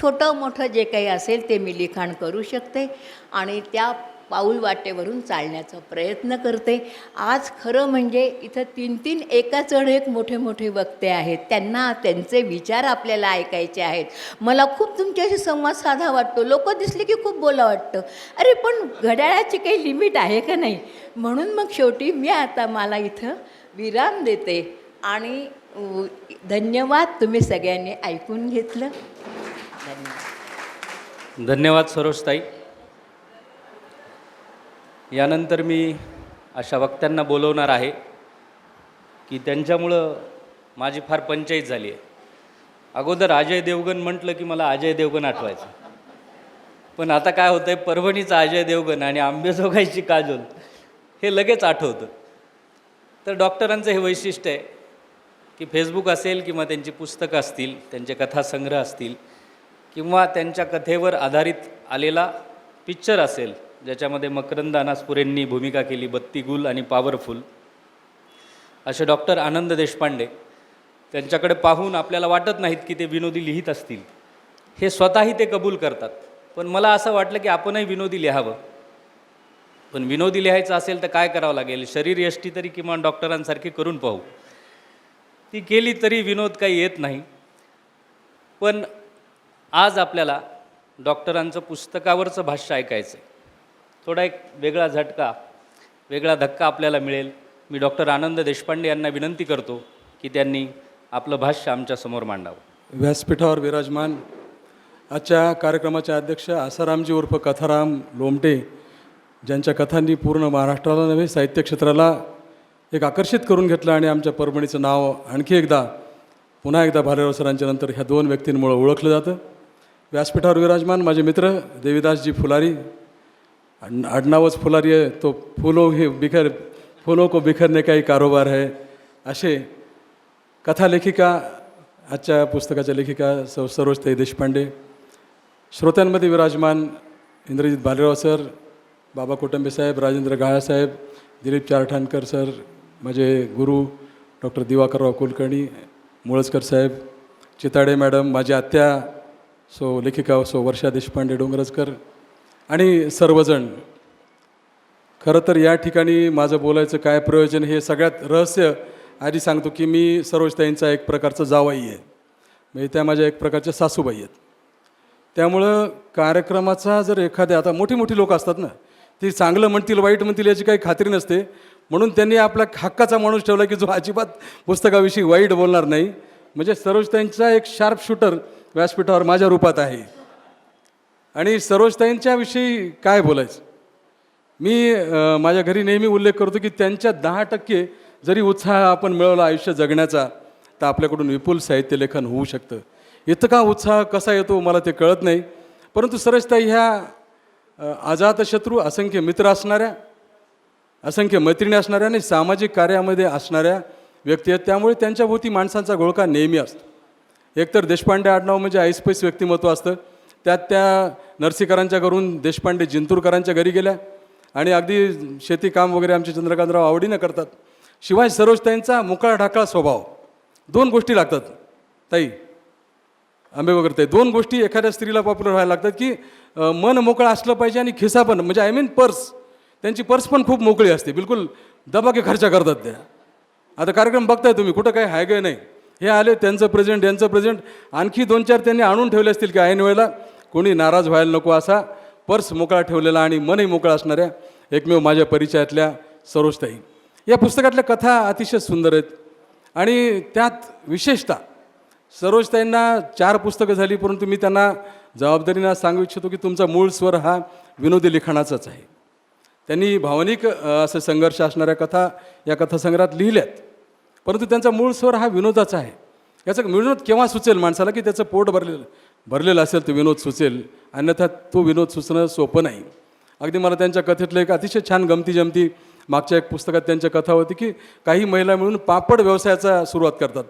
छोटं मोठं जे काही असेल ते मी लिखाण करू शकते आणि त्या पाऊल वाटेवरून चालण्याचा प्रयत्न करते. आज खरं म्हणजे इथं 3-3 एकाच एक मोठे मोठे वक्ते आहेत. त्यांना त्यांचे विचार आपल्याला ऐकायचे आहेत. मला खूप तुमच्याशी संवाद साधा वाटतो. लोक दिसले की खूप बोला वाटतं. अरे पण घड्याळाची काही लिमिट आहे का नाही? म्हणून मग शेवटी मी आता मला इथं विराम देते आणि धन्यवाद, तुम्ही सगळ्यांनी ऐकून घेतलं. धन्यवाद. धन्यवाद सरोजताई. यानंतर मी अशा वक्त्यांना बोलवणार आहे की त्यांच्यामुळं माझी फार पंचाईत झाली आहे. अगोदर अजय देवगण म्हटलं की मला अजय देवगण आठवायचं, पण आता काय होतं आहे, परभणीचा अजय देवगण आणि आंबेजोगाईची काजोल हे लगेच आठवतं. तर डॉक्टरांचं हे वैशिष्ट्य आहे की फेसबुक असेल किंवा त्यांची पुस्तकं असतील, त्यांचे कथासंग्रह असतील किंवा त्यांच्या कथेवर आधारित आलेला पिक्चर असेल ज्याच्यामध्ये मकरंद अनासपुरेंनी भूमिका केली, बत्ती गुल आणि पॉवरफुल, असे डॉक्टर आनंद देशपांडे, त्यांच्याकडे पाहून आपल्याला वाटत नाहीत की ते विनोदी लिहित असतील. हे स्वतःही ते कबूल करतात. पण मला असं वाटलं की आपणही विनोदी लिहावं. पण विनोदी लिहायचं असेल तर काय करावं लागेल? शरीरयष्टी तरी किमान डॉक्टरांसारखी करून पाहू. ती केली तरी विनोद काही येत नाही. पण आज आपल्याला डॉक्टरांचं पुस्तकावरचं भाष्य ऐकायचं आहे. थोडा एक वेगळा झटका, वेगळा धक्का आपल्याला मिळेल. मी डॉक्टर आनंद देशपांडे यांना विनंती करतो की त्यांनी आपलं भाष्य आमच्यासमोर मांडावं. व्यासपीठावर विराजमान आजच्या कार्यक्रमाचे अध्यक्ष आसारामजी उर्फ कथाराम लोमटे, ज्यांच्या कथांनी पूर्ण महाराष्ट्राला नव्हे साहित्य क्षेत्राला एक आकर्षित करून घेतलं आणि आमच्या परभणीचं नाव आणखी एकदा पुन्हा एकदा भालेराव सरांच्या नंतर ह्या दोन व्यक्तींमुळे ओळखलं जातं. व्यासपीठावर विराजमान माझे मित्र देवीदासजी फुलारी, आडनावच फुलारी आहे, तो फूलों को बिखरने का ही कारोबार है, असे कथालेखिका, आजच्या पुस्तकाच्या लेखिका सरोजताई देशपांडे. श्रोत्यांमध्ये विराजमान इंद्रजित भालेराव सर, बाबा कोटंबे साहेब, राजेंद्र गाळासाहेब, दिलीप चारठाणकर सर, माझे गुरु डॉक्टर दिवाकरराव कुलकर्णी, मुळजकर साहेब, चिताडे मॅडम, माझी आत्या सो लेखिका सो वर्षा देशपांडे डोंगरजकर आणि सर्वजण. खरं तर या ठिकाणी माझं बोलायचं काय प्रयोजन हे सगळ्यात रहस्य आधी सांगतो की मी सरोजताईंचा एक प्रकारचा जावाई आहे, म्हणजे त्या माझ्या एक प्रकारच्या सासूबाई आहेत. त्यामुळं कार्यक्रमाचा जर एखाद्या, आता मोठी मोठी लोक असतात ना, ती चांगलं म्हणतील वाईट म्हणतील याची काही खात्री नसते, म्हणून त्यांनी आपला हक्काचा माणूस ठेवला की जो अजिबात पुस्तकाविषयी वाईट बोलणार नाही. म्हणजे सरोजताईंचा एक शार्प शूटर व्यासपीठावर माझ्या रूपात आहे. आणि सरोजताईंच्या विषयी काय बोलायचं, मी माझ्या घरी नेहमी उल्लेख करतो की त्यांच्या 10% जरी उत्साह आपण मिळवला आयुष्य जगण्याचा तर आपल्याकडून विपुल साहित्य लेखन होऊ शकतं. इतका उत्साह कसा येतो मला ते कळत नाही. परंतु सरोजताई ह्या अजातशत्रू, असंख्य मित्र असणाऱ्या, असंख्य मैत्रिणी असणाऱ्या आणि सामाजिक कार्यामध्ये असणाऱ्या व्यक्ती आहेत. त्यामुळे त्यांच्याभोवती माणसांचा घोळका नेहमी असतो. एकतर देशपांडे आडनाव म्हणजे ऐसपैस व्यक्तिमत्व असतं. त्यात त्या नरसीकरांच्या घरून देशपांडे जिंतूरकरांच्या घरी गेल्या आणि अगदी शेती काम वगैरे आमचे चंद्रकांतराव आवडीनं करतात. शिवाय सरोजताईंचा मोकळा ढाकळा स्वभाव. 2 गोष्टी लागतात ताई, आंबे वगैरे ते 2 गोष्टी एखाद्या स्त्रीला पॉप्युलर व्हायला लागतात की मन मोकळं असलं पाहिजे आणि खिसा पण, म्हणजे आय मीन पर्स. त्यांची पर्स पण खूप मोकळी असते, बिलकुल दबाके खर्च करतात त्या. आता कार्यक्रम बघताय तुम्ही, कुठं काही हाय गे नाही, हे आले त्यांचं प्रेझेंट यांचं प्रेझेंट, आणखी 2-4 त्यांनी आणून ठेवले असतील की ऐन वेळेला कोणी नाराज व्हायला नको असा पर्स मोकळा ठेवलेला आणि मनही मोकळा असणाऱ्या एकमेव माझ्या परिचयातल्या सरोजताई. या पुस्तकातल्या कथा अतिशय सुंदर आहेत आणि त्यात विशेषतः सरोजताईंना 4 पुस्तकं झाली, परंतु मी त्यांना जबाबदारीनं सांगू इच्छितो की तुमचा मूळ स्वर हा विनोदी लिखाणाचाच आहे. त्यांनी भावनिक असे संघर्ष असणाऱ्या कथा या कथासंग्रहात लिहिल्यात, परंतु त्यांचा मूळ स्वर हा विनोदाचा आहे. याचा विनोद केव्हा सुचेल माणसाला की त्याचं पोट भरलेलं असेल तो विनोद सुचेल, अन्यथा तो विनोद सुचणं सोपं नाही. अगदी मला त्यांच्या कथेतलं एक अतिशय छान गमती जमती मागच्या एक पुस्तकात त्यांच्या कथा होती की काही महिला मिळून पापड व्यवसायाचा सुरुवात करतात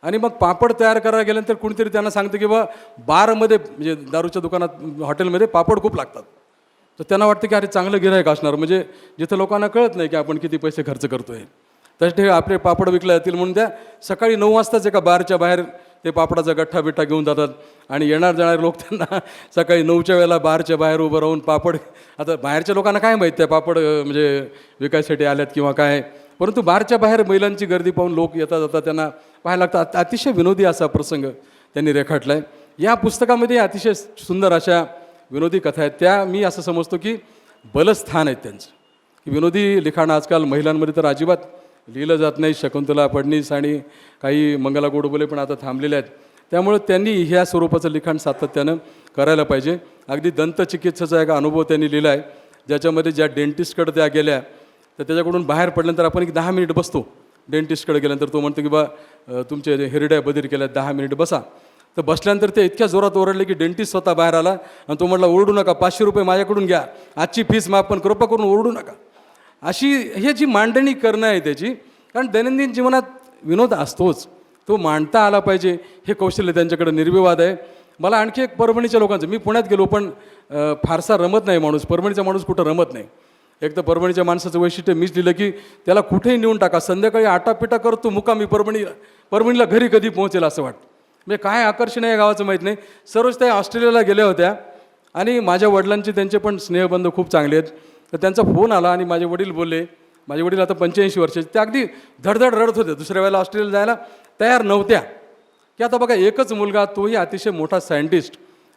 आणि मग पापड तयार करायला गेल्यानंतर कुणीतरी त्यांना सांगतं की बा बारमध्ये, म्हणजे दारूच्या दुकानात हॉटेलमध्ये पापड खूप लागतात. तर त्यांना वाटतं की अरे चांगलं गिऱ्हाईक असणार, म्हणजे जिथं लोकांना कळत नाही की आपण किती पैसे खर्च करतो आहे, तसे आपले पापड विकले जातील म्हणून त्या सकाळी 9 वाजताच एका बारच्या बाहेर ते पापडाचा गठ्ठा बिठ्ठा घेऊन जातात आणि येणार जाणारे लोक त्यांना सकाळी 9च्या वेळेला बारच्या बाहेर उभं राहून पापड, आता बाहेरच्या लोकांना काय माहीत त्या पापड म्हणजे विकायसाठी आल्यात किंवा काय, परंतु बारच्या बाहेर महिलांची गर्दी पाहून लोक येता जातात, त्यांना पाहायला लागतात. अतिशय विनोदी असा प्रसंग त्यांनी रेखाटला आहे. या पुस्तकामध्ये अतिशय सुंदर अशा विनोदी कथा आहेत. त्या मी असं समजतो की बलस्थान आहेत त्यांचं, की विनोदी लिखाण आजकाल महिलांमध्ये तर अजिबात लिहिलं जात नाही. शकुंतला फडणीस आणि काही मंगला गोडबोले पण आता थांबलेले आहेत. त्यामुळे त्यांनी ह्या स्वरूपाचं लिखाण सातत्यानं करायला पाहिजे. अगदी दंतचिकित्सेचा एक अनुभव त्यांनी लिहिला आहे, ज्याच्यामध्ये ज्या डेंटिस्टकडे त्या गेल्या तर त्याच्याकडून बाहेर पडल्यानंतर आपण एक 10 मिनिट बसतो. डेंटिस्टकडे गेल्यानंतर तो म्हणतो की बा तुमचे हिरड्या बधीर केल्या, 10 मिनिट बसा. तर बसल्यानंतर ते इतक्या जोरात ओरडले की डेंटिस्ट स्वतः बाहेर आला आणि तो म्हटला ओरडू नका, 500 रुपये माझ्याकडून घ्या, आजची फीस माफ, पण कृपा करून ओरडू नका. अशी हे जी मांडणी करणं आहे त्याची, कारण दैनंदिन जीवनात विनोद असतोच, तो मांडता आला पाहिजे, हे कौशल्य त्यांच्याकडे निर्विवाद आहे. मला आणखी एक परभणीच्या लोकांचं, मी पुण्यात गेलो पण फारसा रमत नाही माणूस, परभणीचा माणूस कुठं रमत नाही. एक तर परभणीच्या माणसाचं वैशिष्ट्य मीच लिहिलं की त्याला कुठेही नेऊन टाका, संध्याकाळी आटापिटा करतो मुकामी परभणीला घरी कधी पोहोचेल असं वाटतं. म्हणजे काय आकर्षण आहे या गावाचं माहीत नाही. सर्वच त्या ऑस्ट्रेलियाला गेल्या होत्या आणि माझ्या वडिलांचे त्यांचे पण स्नेहबंध खूप चांगले आहेत. तर त्यांचा फोन आला आणि माझे वडील बोलले, माझे वडील आता 85 वर्षाचे, ते अगदी धडधड रडत होते, दुसऱ्या वेळेला ऑस्ट्रेलियाला जायला तयार नव्हत्या, की आता बघा एकच मुलगा, तोही अतिशय मोठा सायंटिस्ट,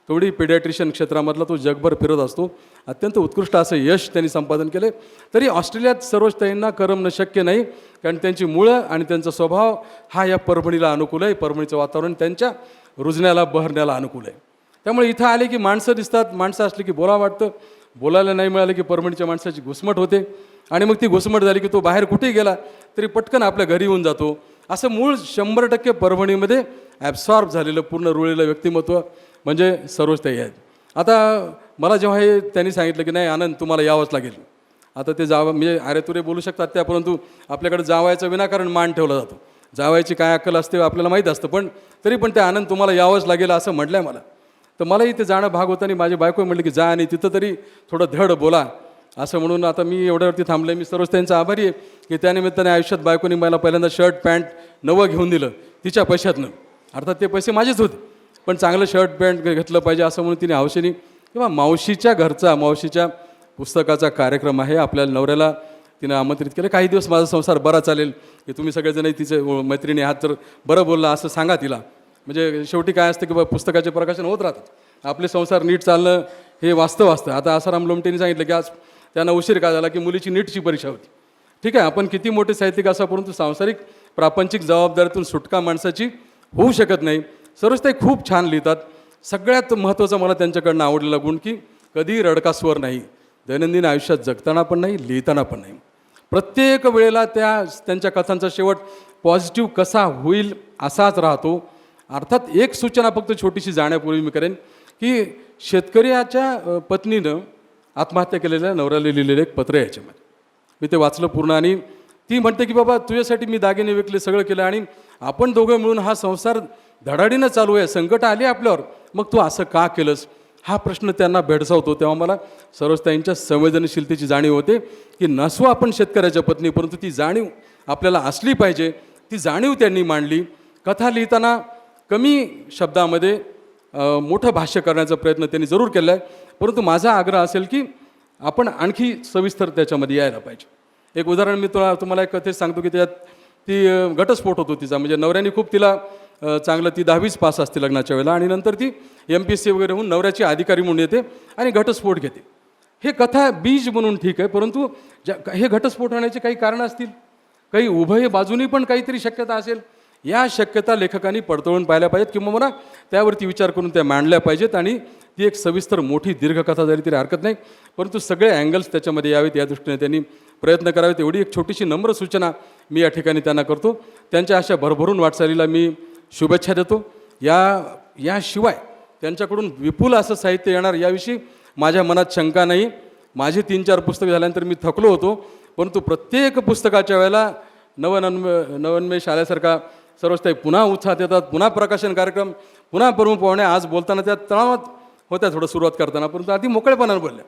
तेवढी पेडियाट्रिशियन क्षेत्रामधला तो जगभर फिरत असतो, अत्यंत उत्कृष्ट असं यश त्यांनी संपादन केले. तरी ऑस्ट्रेलियात सर्वच त्यांना करमणं शक्य नाही, कारण त्यांची मुळं आणि त्यांचा स्वभाव हा या परभणीला अनुकूल आहे. परभणीचं वातावरण त्यांच्या रुजण्याला बहरण्याला अनुकूल आहे. त्यामुळे इथं आले की माणसं दिसतात, माणसं असली की बोला वाटतं, बोलायला नाही मिळालं की परभणीच्या माणसाची घुसमट होते आणि मग ती घुसमट झाली की तो बाहेर कुठेही गेला तरी पटकन आपल्या घरी येऊन जातो. असं मूळ 100% परभणीमध्ये ॲब्सॉर्ब झालेलं पूर्ण रुळलेलं व्यक्तिमत्व म्हणजे सर्वच आहेत. आता मला जेव्हा हे त्यांनी सांगितलं की नाही आनंद तुम्हाला यावंच लागेल, आता ते जावं म्हणजे अरे तुरे बोलू शकतात त्या, परंतु आपल्याकडे जावायचं विनाकारण मान ठेवला जातो. जावायची काय अक्कल असते आपल्याला माहीत असतं, पण तरी पण ते आनंद तुम्हाला यावंच लागेल असं म्हटलं आहे मला. तर मलाही ते जाणं भाग होतं आणि माझी बायको म्हटली की जा आणि तिथं तरी थोडं धड बोला असं म्हणून आता मी एवढ्यावरती थांबलं आहे. मी सर्वच त्यांचा आभारी आहे की त्यानिमित्ताने आयुष्यात बायकोनी मला पहिल्यांदा शर्ट पॅन्ट नवं घेऊन दिलं तिच्या पैशातनं. अर्थात ते पैसे माझेच होते, पण चांगलं शर्ट पॅन्ट घेतलं पाहिजे असं म्हणून तिने हौशेनी, किंवा मावशीच्या घरचा, मावशीच्या पुस्तकाचा कार्यक्रम आहे, आपल्या नवऱ्याला तिनं आमंत्रित केलं. काही दिवस माझा संसार बरा चालेल की तुम्ही सगळेजण तिचे मैत्रिणी आहात तर बरं बोलला असं सांगा तिला. म्हणजे शेवटी काय असतं की पुस्तकाचे प्रकाशन होत राहतात, आपले संसार नीट चालणं हे वास्तव असतं. आता आसाराम लोमटेंनी सांगितलं की आज त्यांना उशीर का झाला की मुलीची नीटची परीक्षा होती. ठीक आहे, आपण किती मोठे साहित्यिक असा, परंतु सांसारिक प्रापंचिक जबाबदारीतून सुटका माणसाची होऊ शकत नाही. सर्वच ते खूप छान लिहितात. सगळ्यात महत्त्वाचं मला त्यांच्याकडनं आवडलेला गुण की कधी रडका स्वर नाही, दैनंदिन आयुष्यात जगताना पण नाही, लिहिताना पण नाही. प्रत्येक वेळेला त्यांच्या कथांचा शेवट पॉझिटिव्ह कसा होईल असाच राहतो. अर्थात एक सूचना फक्त छोटीशी जाण्यापूर्वी मी करेन की शेतकऱ्याच्या पत्नीनं आत्महत्या केलेल्या नवऱ्याला लिहिलेलं एक पत्र आहे याच्यामध्ये. मी ते वाचलं पूर्ण आणि ती म्हणते की बाबा तुझ्यासाठी मी दागिने विकले, सगळं केलं आणि आपण दोघं मिळून हा संसार धडाडीनं चालू आहे, संकट आली आपल्यावर, मग तू असं का केलंस हा प्रश्न त्यांना भेडसावतो. तेव्हा मला सर्वस्ताईंच्या संवेदनशीलतेची जाणीव होते की नसो आपण शेतकऱ्याच्या पत्नी, परंतु ती जाणीव आपल्याला असली पाहिजे. ती जाणीव त्यांनी मांडली. कथा लिहिताना कमी शब्दामध्ये मोठं भाष्य करण्याचा प्रयत्न त्यांनी जरूर केला आहे, परंतु माझा आग्रह असेल की आपण आणखी सविस्तर त्याच्यामध्ये यायला पाहिजे. एक उदाहरण मी तुम्हाला एक कथेत सांगतो की त्यात ती घटस्फोट होतो तिचा, म्हणजे नवऱ्याने खूप तिला चांगलं, ती 10वीच पास असते लग्नाच्या वेळेला आणि नंतर ती MPSC वगैरे होऊन नवऱ्याची अधिकारी म्हणून येते आणि घटस्फोट घेते. हे कथा बीज म्हणून ठीक आहे, परंतु हे घटस्फोट होण्याचे काही कारणं असतील, काही उभय बाजूनी पण काहीतरी शक्यता असेल. या शक्यता लेखकांनी पडताळून पाहिल्या पाहिजेत किंवा मला त्यावरती विचार करून त्या मांडल्या पाहिजेत आणि ती एक सविस्तर मोठी दीर्घकथा झाली तरी हरकत नाही, परंतु सगळे अँगल्स त्याच्यामध्ये यावेत या दृष्टीने त्यांनी प्रयत्न करावेत. एवढी एक छोटीशी नम्र सूचना मी या ठिकाणी त्यांना करतो. त्यांच्या अशा भरभरून वाटचालीला मी शुभेच्छा देतो. याशिवाय त्यांच्याकडून विपुल असं साहित्य येणार याविषयी माझ्या मनात शंका नाही. माझी 3-4 पुस्तकं झाल्यानंतर मी थकलो होतो, परंतु प्रत्येक पुस्तकाच्या वेळेला नवोन्मेष आल्यासारखा सर्वच पुन्हा उत्साहात येतात, पुन्हा प्रकाशन कार्यक्रम, पुन्हा प्रमुख पाहुणे. आज बोलताना त्या तणावात होत्या थोडं सुरुवात करताना, परंतु अगदी मोकळेपणानं बोलल्या,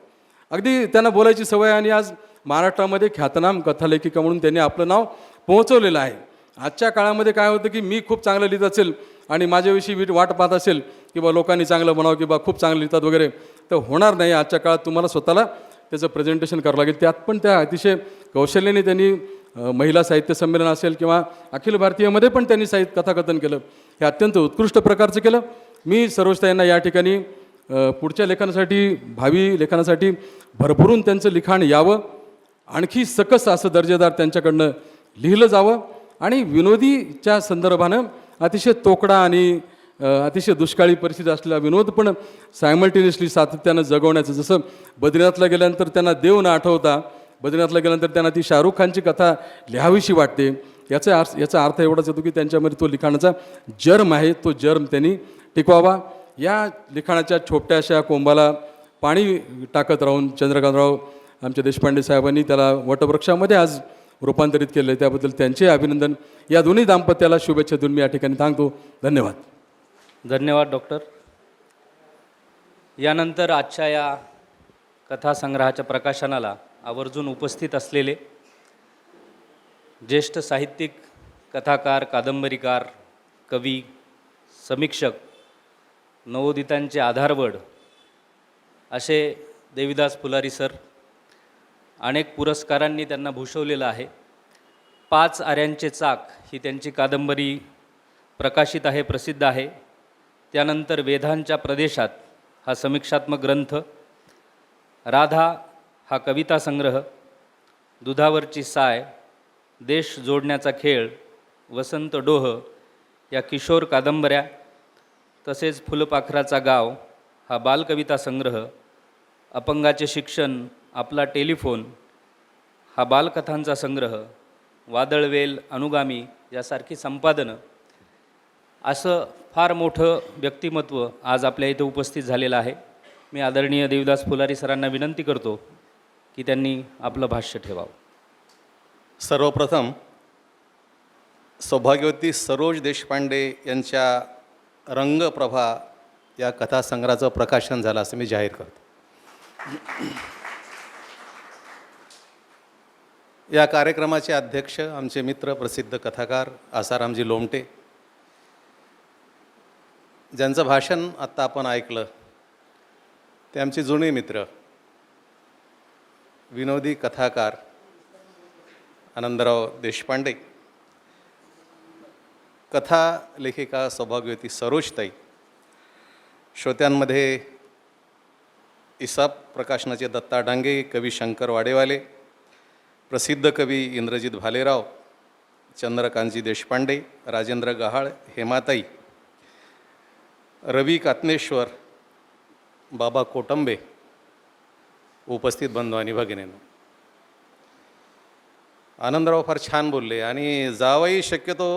अगदी त्यांना बोलायची सवय आणि आज महाराष्ट्रामध्ये ख्यातनाम कथालेखिका म्हणून त्यांनी आपलं नाव पोहोचवलेलं आहे. आजच्या काळामध्ये काय होतं की मी खूप चांगलं लिहित असेल आणि माझ्याविषयी वाट पाहत असेल की बा लोकांनी चांगलं म्हणावं की बा खूप चांगलं लिहितात वगैरे, तर होणार नाही. आजच्या काळात तुम्हाला स्वतःला त्याचं प्रेझेंटेशन करावं लागेल. त्यात पण त्या अतिशय कौशल्याने त्यांनी महिला साहित्य संमेलन असेल किंवा अखिल भारतीयमध्ये पण त्यांनी कथाकथन केलं. हे अत्यंत उत्कृष्ट प्रकारचं केलं. मी सरोजताईंना या ठिकाणी पुढच्या लेखनासाठी, भावी लेखनासाठी भरभरून त्यांचं लिखाण यावं, आणखी सकस असं दर्जेदार त्यांच्याकडनं लिहिलं जावं आणि विनोदीच्या संदर्भानं अतिशय तोकडा आणि अतिशय दुष्काळी परिस्थिती असलेला विनोद पण सायमल्टेनियसली सातत्यानं जगवण्याचं. जसं बद्रीनाथला गेल्यानंतर त्यांना देव न आठवता, बद्रीनाथला गेल्यानंतर त्यांना ती शाहरुख खानची कथा लिहावीशी वाटते. याचा अर्थ एवढाच येतो की त्यांच्यामध्ये तो लिखाणाचा जर्म आहे, तो जर्म त्यांनी टिकवावा. या लिखाणाच्या छोट्याशा कोंबाला पाणी टाकत राहून चंद्रकांतराव आमच्या देशपांडे साहेबांनी त्याला वटवृक्षामध्ये आज रूपांतरित केलं आहे. त्याबद्दल त्यांचे अभिनंदन. या दोन्ही दाम्पत्याला शुभेच्छा देऊन मी या ठिकाणी सांगतो. धन्यवाद. धन्यवाद डॉक्टर. यानंतर आजच्या या कथासंग्रहाच्या प्रकाशनाला आवर्जून उपस्थित असलेले ज्येष्ठ साहित्यिक, कथाकार, कादंबरीकार, कवी, समीक्षक, नवोदितांचे आधारवड असे देविदास फुलारी सर. अनेक पुरस्कारांनी त्यांना भूषवलेलं आहे. 5 आऱ्यांचे चाक ही त्यांची कादंबरी प्रकाशित आहे, प्रसिद्ध आहे. त्यानंतर वेदांच्या प्रदेशात हा समीक्षात्मक ग्रंथ, राधा हा कविता संग्रह, दुधावरची साय, देश जोडण्याचा खेळ, वसंत डोह या किशोर कादंबऱ्या, तसेच फुलपाखराचा गाव हा बालकविता संग्रह, अपंगाचे शिक्षण, आपला टेलिफोन हा बालकथांचा संग्रह, वादळवेल, अनुगामी यासारखी संपादनं. असं फार मोठं व्यक्तिमत्व आज आपल्या इथे उपस्थित झालेलं आहे. मी आदरणीय देविदास फुलारी सरांना विनंती करतो की त्यांनी आपलं भाष्य ठेवावं. सर्वप्रथम सौभाग्यवती सरोज देशपांडे यांच्या रंगप्रभा या कथासंग्रहाचं प्रकाशन झालं असं मी जाहीर करतो. या कार्यक्रमाचे अध्यक्ष आमचे मित्र, प्रसिद्ध कथाकार आसारामजी लोमटे, ज्यांचं भाषण आत्ता आपण ऐकलं ते आमचे जुने मित्र, विनोदी कथाकार आनंदराव देशपांडे, कथा लेखिका सौभाग्यवती सरोजताई, श्रोत्यांमध्ये इसाप प्रकाशनाचे दत्ता डांगे, कवी शंकर वाडेवाले, प्रसिद्ध कवी इंद्रजित भालेराव, चंद्रकांतजी देशपांडे, राजेंद्र गहाळ, हेमाताई, रवी कात्नेश्वर, बाबा कोटंबे, उपस्थित बंधू आणि भगिनींनो. आनंदराव फार छान बोलले आणि जावई शक्यतो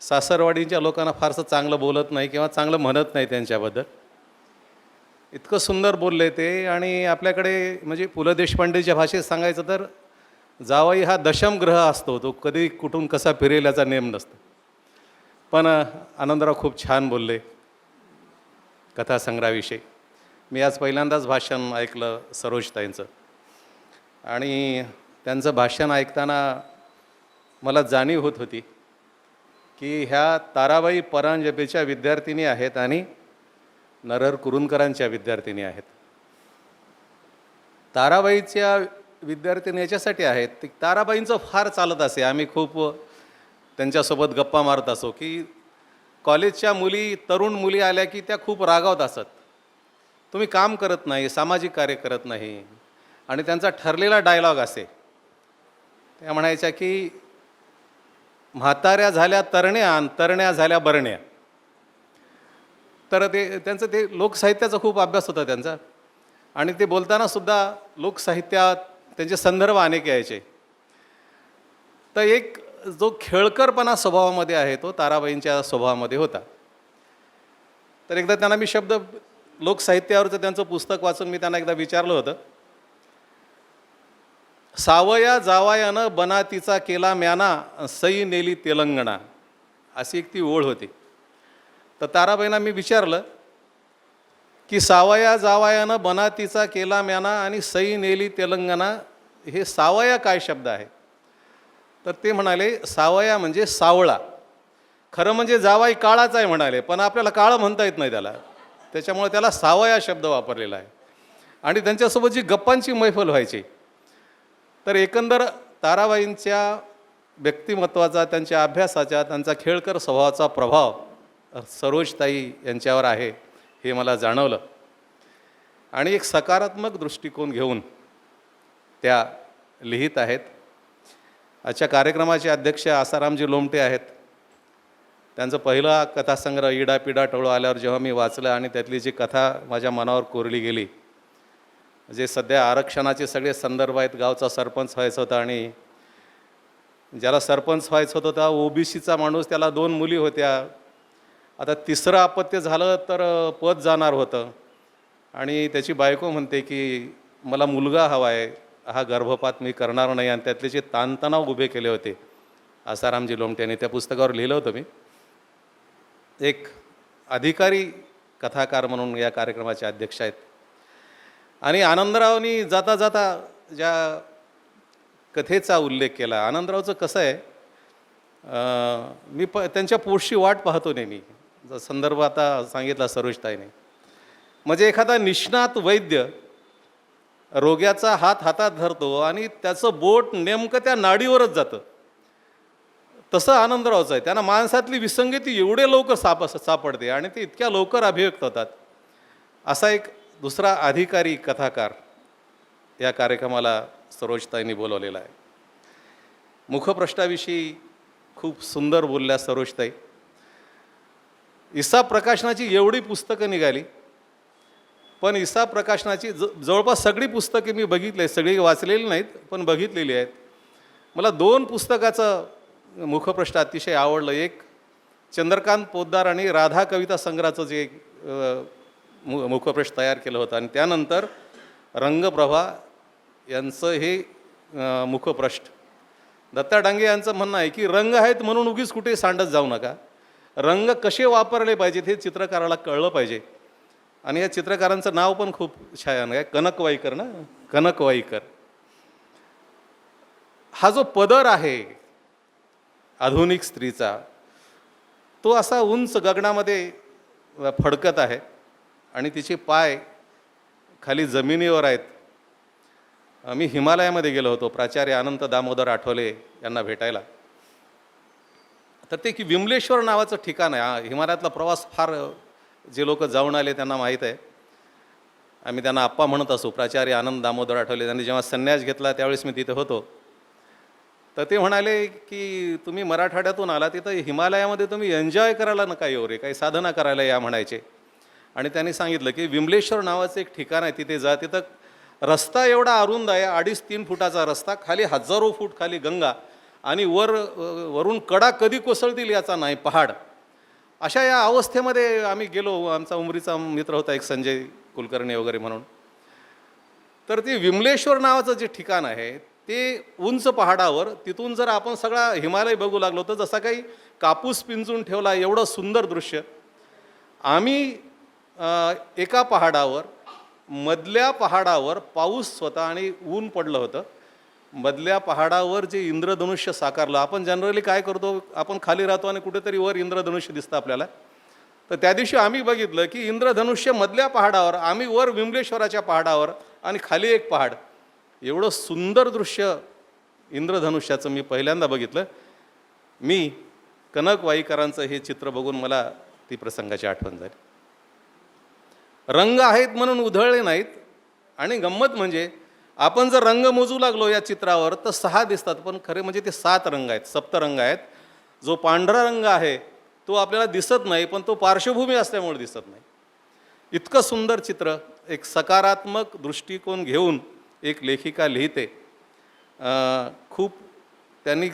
सासरवाडीच्या लोकांना फारसं चांगलं बोलत नाही किंवा चांगलं म्हणत नाही त्यांच्याबद्दल. इतकं सुंदर बोलले ते. आणि आपल्याकडे म्हणजे पु ल देशपांडेच्या भाषेत सांगायचं तर जावई हा दशमग्रह असतो, तो कधी कुठून कसा फिरेल याचा नेम नसतो. पण आनंदराव खूप छान बोलले कथासंग्रहाविषयी. मी आज पहिल्यांदाच भाषण ऐकलं सरोजताईंचं आणि त्यांचं भाषण ऐकताना मला जाणीव होत होती की ह्या ताराबाई परांजपेच्या विद्यार्थिनी आहेत आणि नरहर कुरुंदकरांच्या विद्यार्थिनी आहेत. ताराबाईच्या विद्यार्थिनी याच्यासाठी आहेत, ती ताराबाईंचं फार चालत असे. आम्ही खूप त्यांच्यासोबत गप्पा मारत असो की कॉलेजच्या मुली, तरुण मुली आल्या की त्या खूप रागावत असत, तुम्ही काम करत नाही, सामाजिक कार्य करत नाही. आणि त्यांचा ठरलेला डायलॉग असे, त्या म्हणायच्या की म्हाताऱ्या झाल्या तरण्या आणि तरण्या झाल्या बरण्या. तर त्यांचं ते लोकसाहित्याचा खूप अभ्यास होता त्यांचा आणि ते बोलताना सुद्धा लोकसाहित्यात त्यांचे संदर्भ अनेक यायचे. तर एक जो खेळकरपणा स्वभावामध्ये आहे तो ताराबाईंच्या स्वभावामध्ये होता. तर एकदा त्यांना मी शब्द लोकसाहित्यावरचं त्यांचं पुस्तक वाचून मी त्यांना एकदा विचारलं होतं, सावया जावायानं बनातीचा केला म्याना, सई नेली तेलंगणा, अशी एक ती ओळ होती. तर ताराबाईंना मी विचारलं की सावया जावायानं बनातीचा केला म्याना आणि सई नेली तेलंगणा, हे सावया काय शब्द आहे? तर ते म्हणाले सावया म्हणजे सावळा. खरं म्हणजे जावाई काळाच आहे म्हणाले, पण आपल्याला काळं म्हणता येत नाही त्याला, त्याच्यामुळे त्याला सावया हा शब्द वापरलेला आहे. आणि त्यांच्यासोबत जी गप्पांची मैफल व्हायची, तर एकंदर ताराबाईंच्या व्यक्तिमत्वाचा, त्यांच्या अभ्यासाचा, त्यांचा खेळकर स्वभावाचा प्रभाव सरोजताई यांच्यावर आहे हे मला जाणवलं. आणि एक सकारात्मक दृष्टिकोन घेऊन त्या लिहित आहेत. आजच्या कार्यक्रमाचे अध्यक्ष आसारामजी लोमटे आहेत. त्यांचं पहिला कथासंग्रह इडा पिडा टोळू आल्यावर जेव्हा मी वाचलं आणि त्यातली जी कथा माझ्या मनावर कोरली गेली, जे सध्या आरक्षणाचे सगळे संदर्भ आहेत, गावचा सरपंच व्हायचं होता आणि ज्याला सरपंच व्हायचं होतं त्या ओबीसीचा माणूस, त्याला 2 मुली होत्या, आता तिसरं अपत्य झालं तर पद जाणार होतं आणि त्याची बायको म्हणते की मला मुलगा हवा आहे, हा गर्भपात मी करणार नाही. आणि त्यातले जे ताणतणाव उभे केले होते आसारामजी लोमटे यांनी, त्या पुस्तकावर लिहिलं होतं मी. एक अधिकारी कथाकार म्हणून या कार्यक्रमाचे अध्यक्ष आहेत. आणि आनंदरावनी जाता जाता ज्या कथेचा उल्लेख केला, आनंदरावचं कसं आहे, मी त्यांच्या पोटची वाट पाहतो नेहमी. संदर्भ आता सांगितला सरोजताईने. म्हणजे एखादा निष्णात वैद्य रोग्याचा हात हातात धरतो आणि त्याचं बोट नेमकं त्या नाडीवरच जातं, तसं आनंदरावचं आहे. त्यांना माणसातली विसंगती एवढे लवकर सापडते आणि ते इतक्या लवकर अभिव्यक्त होतात. असा एक दुसरा अधिकारी कथाकार या कार्यक्रमाला सरोजताईंनी बोलवलेला आहे. मुखप्रष्ठाविषयी खूप सुंदर बोलल्या सरोजताई. इसाप प्रकाशनाची एवढी पुस्तकं निघाली, पण इसाप प्रकाशनाची जवळपास सगळी पुस्तके मी बघितली, सगळी वाचलेली नाहीत पण बघितलेली आहेत. मला 2 पुस्तकाचं मुखपृष्ठ अतिशय आवडलं. एक चंद्रकांत पोद्दार आणि राधा कविता संग्रहाचं जे मुखपृष्ठ तयार केलं होतं, आणि त्यानंतर रंगप्रभा यांचं हे मुखपृष्ठ. दत्ता डांगे यांचं म्हणणं आहे की रंग आहेत म्हणून उगीच कुठे सांडत जाऊ नका, रंग कसे वापरले पाहिजेत हे चित्रकाराला कळलं पाहिजे. आणि या चित्रकारांचं नाव पण खूप छान आहे, कनक वाईकर ना, कनक वाईकर. हा जो पदर आहे आधुनिक स्त्रीचा, तो असा उंच गगनामध्ये फडकत आहे आणि तिचे पाय खाली जमिनीवर आहेत. मी हिमालयामध्ये गेलो होतो प्राचार्य अनंत दामोदर आठवले यांना भेटायला. तर ते की विमलेश्वर नावाचं ठिकाण आहे. हिमालयातला प्रवास फार जे लोक जाऊन आले त्यांना माहीत आहे. आम्ही त्यांना आप्पा म्हणत असू. प्राचार्य आनंद दामोदर आठवले त्यांनी जेव्हा संन्यास घेतला त्यावेळेस मी तिथे होतो. तर ते म्हणाले की तुम्ही मराठवाड्यातून आला, तिथं हिमालयामध्ये तुम्ही एन्जॉय करायला नका येऊ रे, काही साधना करायला या म्हणायचे. आणि त्यांनी सांगितलं की विमलेश्वर नावाचं एक ठिकाण आहे, तिथे जा. तिथं रस्ता एवढा अरुंद आहे, 2.5-3 फुटाचा रस्ता, खाली हजारो फूट खाली गंगा, आणि वरून कडा कधी कोसळतील याचा नाही पहाड. अशा या अवस्थेमध्ये आम्ही गेलो. आमचा उमरीचा मित्र होता एक संजय कुलकर्णी वगैरे म्हणून. तर ते विमलेश्वर नावाचं जे ठिकाण आहे ते उंच पहाडावर, तिथून जर आपण सगळा हिमालय बघू लागलो तर जसा काही कापूस पिंजून ठेवला एवढं सुंदर दृश्य. आम्ही एका पहाडावर, मधल्या पहाडावर पाऊस होता आणि ऊन पडलं होतं. मधल्या पहाडावर जे इंद्रधनुष्य साकारलं. आपण जनरली काय करतो, आपण खाली राहतो आणि कुठेतरी वर इंद्रधनुष्य दिसतं आपल्याला. तर त्या दिवशी आम्ही बघितलं की इंद्रधनुष्य मधल्या पहाडावर, आम्ही वर विमलेश्वराच्या पहाडावर आणि खाली एक पहाड. एवढं सुंदर दृश्य इंद्रधनुष्याचं मी पहिल्यांदा बघितलं. मी कनक वाईकरांचं हे चित्र बघून मला ती प्रसंगाची आठवण झाली. रंग आहेत म्हणून उधळले नाहीत. आणि गंमत म्हणजे आपण जर रंग मोजू लागलो या चित्रावर तर 6 दिसतात, पण खरे म्हणजे ते 7 रंग आहेत, सप्तरंग आहेत. जो पांढरा रंग आहे तो आपल्याला दिसत नाही, पण तो पार्श्वभूमी असल्यामुळे दिसत नाही. इतकं सुंदर चित्र, एक सकारात्मक दृष्टिकोन घेऊन एक लेखिका लिहिते. खूप त्यांनी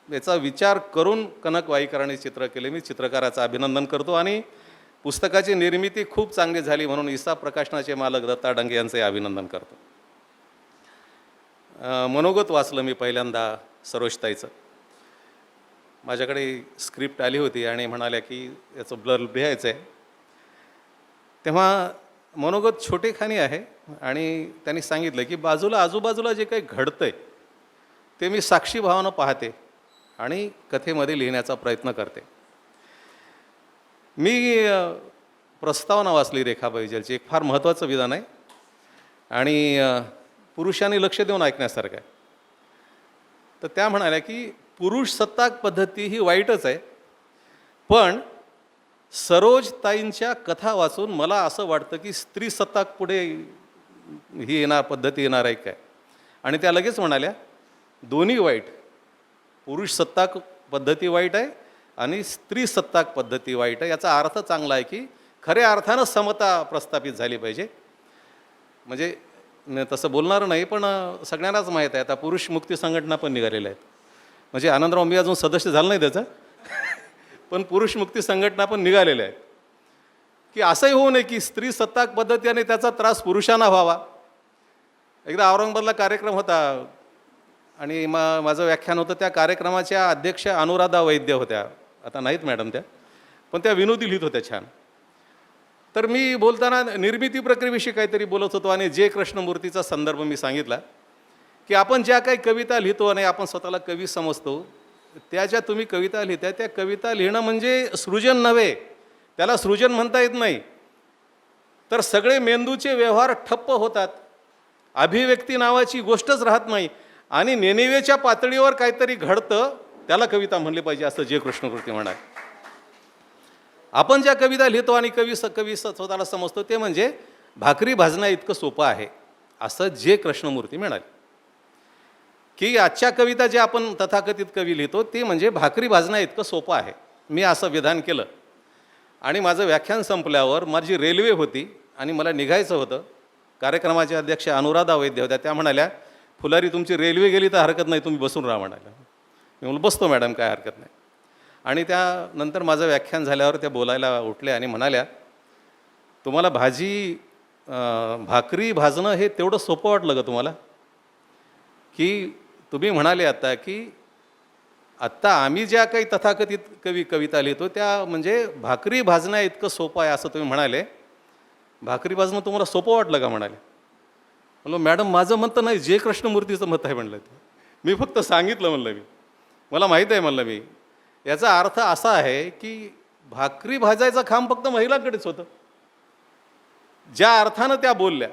याचा विचार करून कनक वाईकरांनी चित्र केले. मी चित्रकाराचं अभिनंदन करतो. आणि पुस्तकाची निर्मिती खूप चांगली झाली म्हणून इसाप प्रकाशनाचे मालक दत्ता डांगे यांचे अभिनंदन करतो. मनोगत वाचलं मी पहिल्यांदा सरोजताईचं. माझ्याकडे स्क्रिप्ट आली होती आणि म्हणाल्या की याचं ब्लर्ब लिहायचं आहे. तेव्हा मनोगत छोटेखानी आहे आणि त्यांनी सांगितलं की आजूबाजूला जे काही घडतंय ते मी साक्षी भावानं पाहते आणि कथेमध्ये लिहिण्याचा प्रयत्न करते. मी प्रस्तावना वाचली रेखा बैजलची. एक फार महत्त्वाचं विधान आहे आणि पुरुषांनी लक्ष देऊन ऐकण्यासारखं आहे. तर त्या म्हणाल्या की पुरुष सत्ताक पद्धती ही वाईटच आहे, पण सरोजताईंच्या कथा वाचून मला असं वाटतं की स्त्री सत्ताक पुढे ही पद्धती येणार आहे काय. आणि त्या लगेच म्हणाल्या दोन्ही वाईट, पुरुष सत्ताक पद्धती वाईट आहे आणि स्त्री सत्ताक पद्धती वाईट आहे. याचा अर्थ चांगला आहे की खऱ्या अर्थानं समता प्रस्थापित झाली पाहिजे. म्हणजे तसं बोलणार नाही, पण सगळ्यांनाच माहीत आहे आता पुरुष मुक्ती संघटना पण निघालेल्या आहेत. म्हणजे आनंदराव मी अजून सदस्य झालं नाही त्याचं पण पुरुष मुक्ती संघटना पण निघालेल्या आहेत की असंही होऊ नये की स्त्री सत्ताक पद्धती आणि त्याचा त्रास पुरुषांना व्हावा. एकदा औरंगाबादला कार्यक्रम होता आणि माझं व्याख्यान होतं. त्या कार्यक्रमाच्या अध्यक्ष अनुराधा वैद्य होत्या, आता नाहीत मॅडम त्या, पण त्या विनोदी लिहित होत्या छान. तर मी बोलताना निर्मिती प्रक्रियेविषयी काहीतरी बोलत होतो आणि जे कृष्णमूर्तीचा संदर्भ मी सांगितला की आपण ज्या काही कविता लिहितो आणि आपण स्वतःला कवी समजतो, त्या ज्या तुम्ही कविता लिहिता त्या कविता लिहिणं म्हणजे सृजन नव्हे, त्याला सृजन म्हणता येत नाही. तर सगळे मेंदूचे व्यवहार ठप्प होतात, अभिव्यक्ती नावाची गोष्टच राहत नाही आणि नेनिवेच्या पातळीवर काहीतरी घडतं, त्याला कविता म्हणली पाहिजे असं जे कृष्णमूर्ती म्हणाले. आपण ज्या कविता लिहितो आणि कवी स्वतःला समजतो ते म्हणजे भाकरी भाजण्या इतकं सोपं आहे असं जे कृष्णमूर्ती म्हणाले. की आजच्या कविता ज्या आपण तथाकथित कवी लिहितो ते म्हणजे भाकरी भाजण्या इतकं सोपं आहे. मी असं विधान केलं आणि माझं व्याख्यान संपल्यावर माझी रेल्वे होती आणि मला निघायचं होतं. कार्यक्रमाचे अध्यक्ष अनुराधा वैद्य होत्या. त्या म्हणाल्या फुलारी तुमची रेल्वे गेली तर हरकत नाही, तुम्ही बसून राहा म्हणाल्या. मी म्हणलं बसतो मॅडम, काय हरकत नाही. आणि त्यानंतर माझं व्याख्यान झाल्यावर त्या बोलायला उठल्या आणि म्हणाल्या तुम्हाला भाकरी भाजणं हे तेवढं सोपं वाटलं का तुम्हाला, की तुम्ही म्हणाले आता की आत्ता आम्ही ज्या काही तथाकथित कविता लिहितो त्या म्हणजे भाकरी भाजण्या इतकं सोपं आहे असं तुम्ही म्हणाले. भाकरी भाजणं तुम्हाला सोपं वाटलं का म्हणाले. म्हणलं मॅडम माझं मत नाही, जे कृष्णमूर्तीचं मत आहे म्हणलं. ते मी फक्त सांगितलं म्हणलं, मला माहीत आहे म्हणलं. मी याचा अर्थ असा आहे की भाकरी भाजायचं काम फक्त महिलांकडेच होतं. ज्या अर्थानं त्या बोलल्या,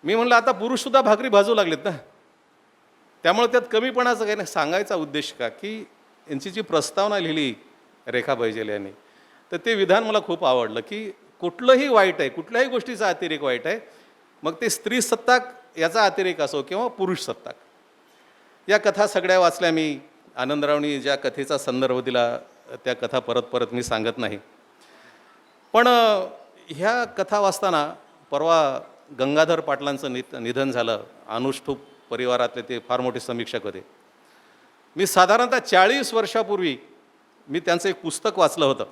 मी म्हणलं आता पुरुषसुद्धा भाकरी भाजू लागलेत ना, त्यामुळे त्यात कमीपणाचं काही नाही. सांगायचा उद्देश का की यांची जी प्रस्तावना लिहिली रेखा बैजल यांनी, तर ते विधान मला खूप आवडलं की कुठलंही वाईट आहे, कुठल्याही गोष्टीचा अतिरेक वाईट आहे, मग ते स्त्री सत्ताक याचा अतिरेक असो किंवा पुरुष सत्ताक. या कथा सगळ्या वाचल्या मी. आनंदरावनी ज्या कथेचा संदर्भ दिला त्या कथा परत परत मी सांगत नाही. पण ह्या कथा वाचताना परवा गंगाधर पाटलांचं निधन झालं. अनुष्ठूप परिवारातले ते फार मोठे समीक्षक होते. मी साधारणतः 40 वर्षापूर्वी मी त्यांचं एक पुस्तक वाचलं होतं.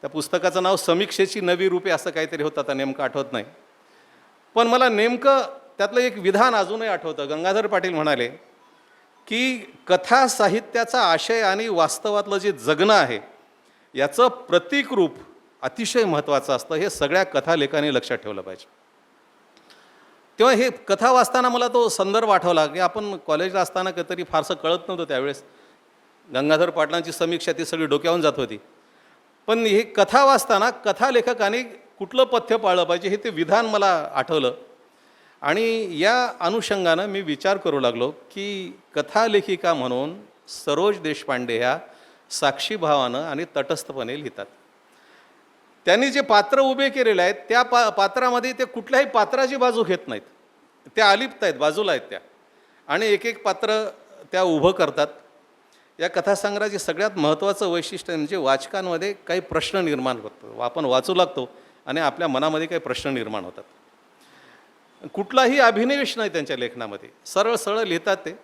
त्या पुस्तकाचं नाव समीक्षेची नवी रूपे असं काहीतरी होतं, आता नेमकं आठवत नाही. पण मला नेमकं त्यातलं एक विधान अजूनही आठवतं. गंगाधर पाटील म्हणाले की कथा साहित्याचा आशय आणि वास्तवातलं जे जगणं आहे याचं प्रतीक रूप अतिशय महत्त्वाचं असतं. हे सगळ्या कथालेखांनी लक्षात ठेवलं पाहिजे. तेव्हा हे कथा वाचताना मला तो संदर्भ आठवला की आपण कॉलेजला असताना कधीतरी फारसं कळत नव्हतं त्यावेळेस. गंगाधर पाटलांची समीक्षा ती सगळी डोक्यावरून जात होती. पण हे कथा वाचताना कथालेखकाने कुठलं पथ्य पाळलं पाहिजे हे ते विधान मला आठवलं. आणि या अनुषंगानं मी विचार करू लागलो की कथालेखिका म्हणून सरोज देशपांडे ह्या साक्षीभावानं आणि तटस्थपणे लिहितात. त्यांनी जे पात्र उभे केलेले आहेत त्या पात्रामध्ये ते कुठल्याही पात्राची बाजू घेत नाहीत. त्या अलिप्त आहेत, बाजूला आहेत त्या, आणि एक एक पात्र त्या उभं करतात. या कथासंग्रहाचे सगळ्यात महत्त्वाचं वैशिष्ट्य म्हणजे वाचकांमध्ये काही प्रश्न निर्माण होतो. आपण वाचू लागतो आणि आपल्या मनामध्ये काही प्रश्न निर्माण होतात. कुठलाही अभिनिवेश नाही त्यांच्या लेखनामध्ये, सरळ सरळ लिहितात ते.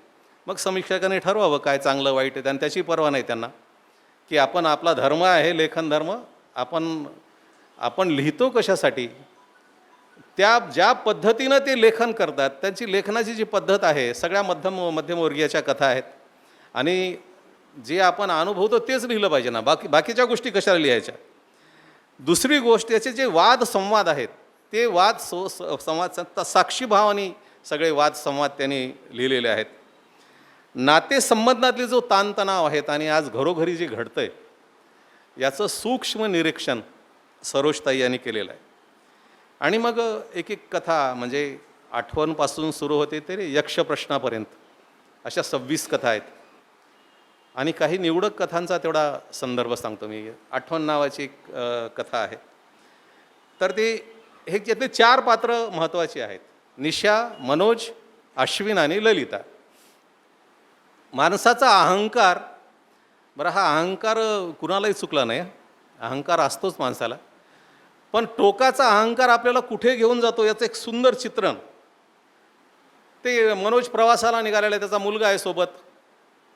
मग समीक्षकांनी ठरवावं काय चांगलं वाईट आहे, आणि त्याची पर्वा नाही त्यांना की आपण आपला धर्म आहे लेखन धर्म, आपण लिहितो कशासाठी. त्या ज्या पद्धतीनं ते लेखन करतात त्यांची लेखनाची जी पद्धत आहे सगळ्या मध्यमवर्गीयाच्या कथा आहेत आणि जे आपण अनुभवतो तेच लिहिलं पाहिजे ना, बाकीच्या गोष्टी कशाला लिहायच्या. दुसरी गोष्ट याचे जे वाद संवाद आहेत ते वाद संवाद साक्षीभावानी सगळे वाद संवाद त्यांनी लिहिलेले आहेत. नातेसंबंधातले जो ताणतणाव आहेत आणि आज घरोघरी जे घडतं आहे याचं सूक्ष्म निरीक्षण सरोजताई यांनी केलेलं आहे. आणि मग एक एक कथा म्हणजे आठवणपासून सुरू होते तरी यक्षप्रश्नापर्यंत अशा 26 कथा आहेत. आणि काही निवडक कथांचा तेवढा संदर्भ सांगतो मी. आठवण नावाची एक कथा आहे. तर ते हे त्यातले 4 पात्र महत्त्वाची आहेत. निशा, मनोज, अश्विन आणि ललिता. माणसाचा अहंकार, बरं हा अहंकार कुणालाही चुकला नाही, अहंकार असतोच माणसाला, पण टोकाचा अहंकार आपल्याला कुठे घेऊन जातो याचं एक सुंदर चित्रण. ते मनोज प्रवासाला निघालेला आहे, त्याचा मुलगा आहे सोबत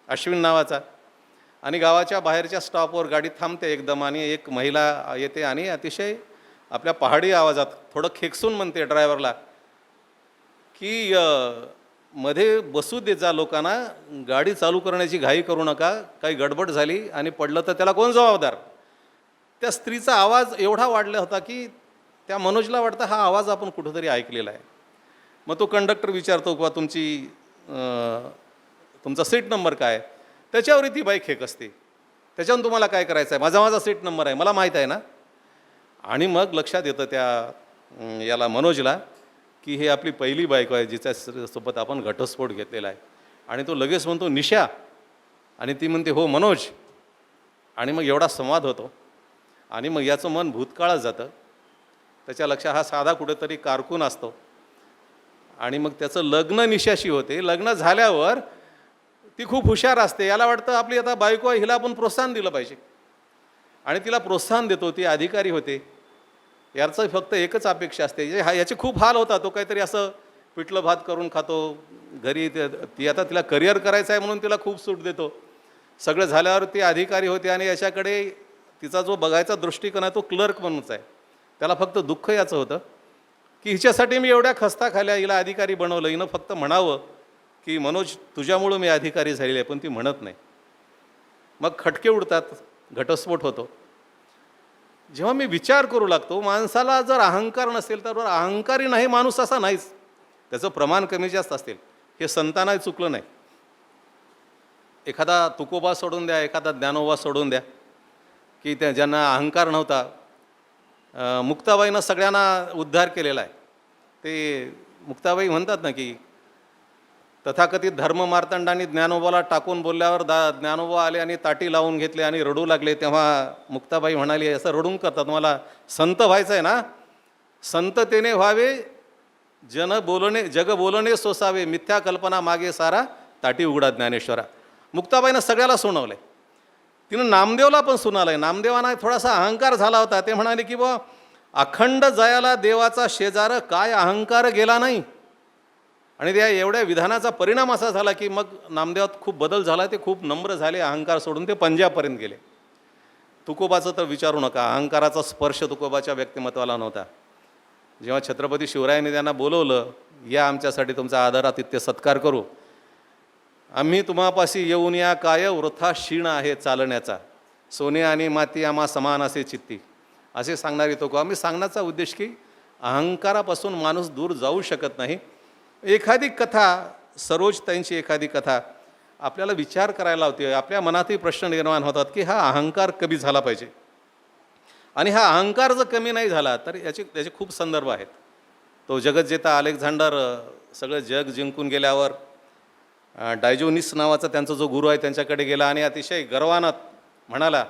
अश्विन नावाचा, आणि गावाच्या बाहेरच्या स्टॉपवर गाडी थांबते एकदम, आणि एक महिला येते आणि अतिशय आपल्या पहाडी आवाजात थोडं खेकसून म्हणते ड्रायव्हरला की मध्ये बसू दे जा लोकांना, गाडी चालू करण्याची घाई करू नका, काही गडबड झाली आणि पडलं तर त्याला कोण जबाबदार. त्या स्त्रीचा आवाज एवढा वाढला होता की त्या मनोजला वाटतं हा आवाज आपण कुठंतरी ऐकलेला आहे. मग तो कंडक्टर विचारतो किंवा तुमचा सीट नंबर काय, त्याच्यावरही ती बाई खेक असते. त्याच्यावरून तुम्हाला काय करायचं आहे, माझा सीट नंबर आहे, मला माहीत आहे ना. आणि मग लक्षात येतं त्या याला मनोजला की हे आपली पहिली बायको आहे जिच्यासोबत आपण घटस्फोट घेतलेला आहे. आणि तो लगेच म्हणतो निशा, आणि ती म्हणते हो मनोज. आणि मग एवढा संवाद होतो. आणि मग याचं मन भूतकाळात जातं. त्याच्या लक्षात हा साधा कुठेतरी कारकून असतो. आणि मग त्याचं लग्न निशाशी होते. लग्न झाल्यावर ती खूप हुशार असते. याला वाटतं आपली आता बायको आहे, हिला आपण प्रोत्साहन दिलं पाहिजे, आणि तिला प्रोत्साहन देतो. ती अधिकारी होते. याचं फक्त एकच अपेक्षा असते, याचे खूप हाल होता. तो काहीतरी असं पिठलं भात करून खातो घरी. ती आता तिला करिअर करायचं आहे म्हणून तिला खूप सूट देतो. सगळं झाल्यावर ती अधिकारी होती, आणि याच्याकडे तिचा जो बघायचा दृष्टिकोन आहे तो क्लर्क म्हणूनच आहे. त्याला फक्त दुःख याचं होतं की हिच्यासाठी मी एवढ्या खस्ता खाल्या, हिला अधिकारी बनवलं. हिनं फक्त म्हणावं की मनोज तुझ्यामुळं मी अधिकारी झालेली आहे, पण ती म्हणत नाही. मग खटके उडतात, घटस्फोट होतो. जेव्हा मी विचार करू लागतो, माणसाला जर अहंकार नसेल तर अहंकारी नाही माणूस असा नाहीच. त्याचं प्रमाण कमी जास्त असेल. हे संतांनाही चुकलं नाही. एखादा तुकोबा सोडून द्या, एखादा ज्ञानोबा सोडून द्या की त्या ज्यांना अहंकार नव्हता. मुक्ताबाईनं सगळ्यांना उद्धार केलेला आहे. ते मुक्ताबाई म्हणतात ना की तथाकथित धर्म मार्तंडांनी ज्ञानोबाला टाकून बोलल्यावर ज्ञानोबा आले आणि ताटी लावून घेतले आणि रडू लागले. तेव्हा मुक्ताबाई म्हणाली असं रडून करतात, मला संत व्हायचं आहे ना, संततेने व्हावे, जग बोलणे सोसावे, मिथ्या कल्पना मागे सारा, ताटी उघडा ज्ञानेश्वरा. मुक्ताबाईनं सगळ्याला सुनावलं आहे. तिनं नामदेवला पण सुनावलं आहे. नामदेवांना थोडासा अहंकार झाला होता. ते म्हणाले की बा अखंड जयाला देवाचा शेजार, काय अहंकार गेला नाही. आणि त्या एवढ्या विधानाचा परिणाम असा झाला की मग नामदेवात खूप बदल झाला. ते खूप नम्र झाले, अहंकार सोडून ते पंजाबपर्यंत गेले. तुकोबाचं तर विचारू नका, अहंकाराचा स्पर्श तुकोबाच्या व्यक्तिमत्वाला नव्हता. जेव्हा छत्रपती शिवरायांनी त्यांना बोलवलं, या आमच्यासाठी तुमचा आदरातिथ्य सत्कार करू, आम्ही तुम्हापाशी येऊन या, काय वृथा क्षीण आहे चालण्याचा, सोने आणि माती आम्हा समान असे चित्ती, असे सांगणारी तुकोबा. आम्ही सांगण्याचा उद्देश की अहंकारापासून माणूस दूर जाऊ शकत नाही. एखादी कथा, सरोजताईंची एखादी कथा आपल्याला विचार करायला लावते. आपल्या मनातही प्रश्न निर्माण होतात की हा अहंकार कमी झाला पाहिजे. आणि हा अहंकार जर कमी नाही झाला तर त्याचे खूप संदर्भ आहेत. तो जगज्जेता अलेक्झांडर सगळं जग जिंकून गेल्यावर डायजोनिस नावाचा त्यांचा जो गुरु आहे त्यांच्याकडे गेला आणि अतिशय गर्वानं म्हणाला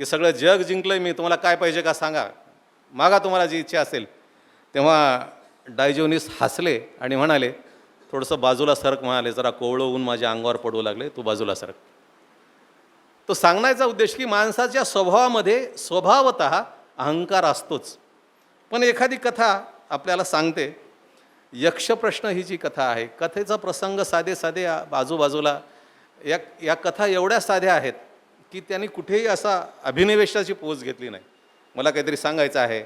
की सगळं जग जिंकलं मी, तुम्हाला काय पाहिजे का सांगा, मागा तुम्हाला जी इच्छा असेल. तेव्हा डायजोनिस हसले आणि म्हणाले, थोडंसं बाजूला सरक, म्हणाले जरा कोवळं ऊन माझ्या अंगावर पडू लागले, तू बाजूला सरक. तो सांगण्याचा उद्देश की माणसाच्या स्वभावामध्ये स्वभावतः अहंकार असतोच. पण एखादी कथा आपल्याला सांगते. यक्षप्रश्न ही जी कथा आहे, कथेचा प्रसंग साधे साधे आजूबाजूला, या कथा एवढ्या साध्या आहेत की त्यांनी कुठेही असा अभिनिवेशाची पोच घेतली नाही. मला काहीतरी सांगायचं आहे.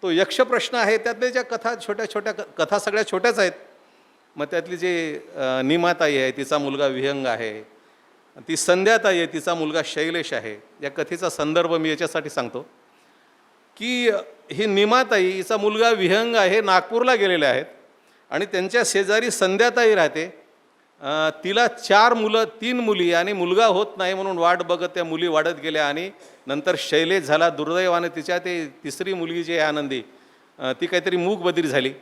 तो यक्षप्रश्न आहे, त्यातले ज्या कथा छोट्या छोट्या कथा सगळ्या छोट्याच आहेत. मग त्यातली जे निमाताई आहे, तिचा मुलगा विहंग आहे, ती संध्याताई आहे, तिचा मुलगा शैलेश आहे. या कथेचा संदर्भ मी याच्यासाठी सांगतो की ही निमाताई, हिचा मुलगा विहंग आहे, नागपूरला गेलेले आहेत आणि त्यांच्या शेजारी संध्याताई राहते. तिला 4 मुलं 3 मुली आणि मुलगा होत नाही म्हणून वाट बघत त्या मुली वाढत गेल्या आणि नंतर शैलेश झाला. दुर्दैवाने तिच्या ते तिसरी मुलगी जी आहे आनंदी, ती काहीतरी मूकबधीर झाली.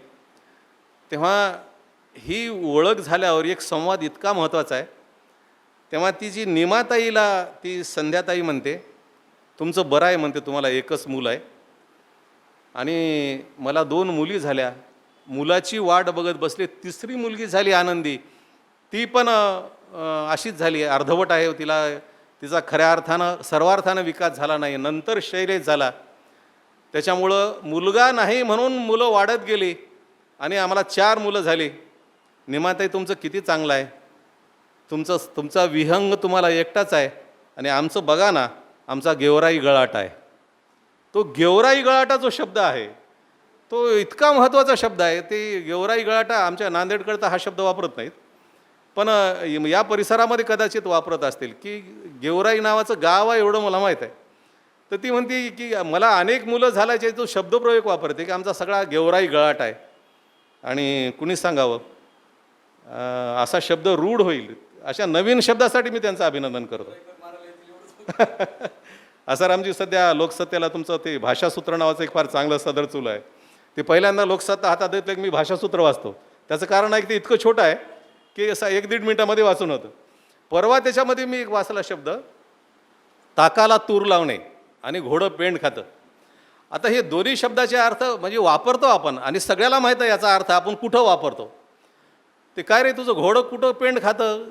तेव्हा ही ओळख झाल्यावर एक संवाद इतका महत्त्वाचा आहे. तेव्हा ती जी निमाताईला ती संध्याताई म्हणते, तुमचं बरं आहे म्हणते, तुम्हाला एकच मूल आहे आणि मला 2 मुली झाल्या, मुलाची वाट बघत बसले. तिसरी मुलगी झाली आनंदी, ती पण अशीच झाली, अर्धवट आहे. तिचा खऱ्या अर्थानं सर्वार्थानं विकास झाला नाही. नंतर शैलेश झाला. त्याच्यामुळं मुलगा नाही म्हणून मुलं वाढत गेली आणि आम्हाला 4 मुलं झाली. निमाताई तुमचं किती चांगलं आहे, तुमचा विहंग तुम्हाला एकटाच आहे आणि आमचं बघा ना, आमचा गेवराई गळाट आहे. तो गेवराई गळाटा जो शब्द आहे तो इतका महत्त्वाचा शब्द आहे. ते गेवराई गळाटा आमच्या नांदेडकडचा हा शब्द वापरत नाहीत, पण या परिसरामध्ये कदाचित वापरत असतील की गेवराई नावाचं गाव आहे एवढं मला माहीत आहे. तर ती म्हणते की मला अनेक मुलं झाल्याचे जो शब्दप्रयोग वापरते की आमचा सगळा गेवराई गळाट आहे. आणि कुणी सांगावं असा शब्द रूढ होईल, अशा नवीन शब्दासाठी मी त्यांचं अभिनंदन करतो. आसारामजी सध्या लोकसत्तेला तुमचं ते भाषासूत्र नावाचं एक फार चांगलं सदर चालू आहे. ते पहिल्यांदा लोकसत्ता हातात घेतलं की मी भाषासूत्र वाचतो. त्याचं कारण आहे की ते इतकं छोटं आहे की असं 1-1.5 मिनिटामध्ये वाचून होतं. परवा त्याच्यामध्ये मी एक वाचला शब्द, ताकाला तूर लावणे आणि घोडं पेंड खातं. आता हे दोन्ही शब्दाचे अर्थ म्हणजे वापरतो आपण आणि सगळ्याला माहीत आहे याचा अर्थ आपण कुठं वापरतो. ते काय रे तुझं घोडं कुठं पेंड खातं,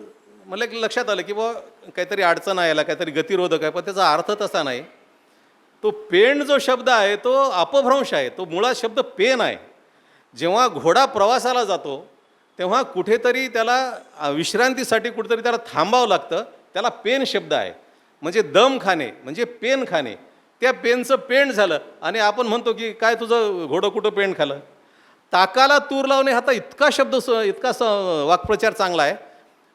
मला एक लक्षात आलं की बाबा काहीतरी अडचण आहे, याला काहीतरी गतिरोधक आहे, पण त्याचा अर्थ तसा नाही. तो पेंड जो शब्द आहे तो अपभ्रंश आहे. तो मुळात शब्द पेन आहे. जेव्हा घोडा प्रवासाला जातो तेव्हा कुठेतरी त्याला विश्रांतीसाठी कुठेतरी त्याला थांबावं लागतं, त्याला पेन शब्द आहे. म्हणजे दम खाणे म्हणजे पेन खाणे. त्या पेनचं पेंड झालं आणि आपण म्हणतो की काय तुझं घोडं कुठं पेंड खाल्लं. ताकाला तूर लावणे हा तर इतका शब्द इतका वाक्प्रचार चांगला आहे.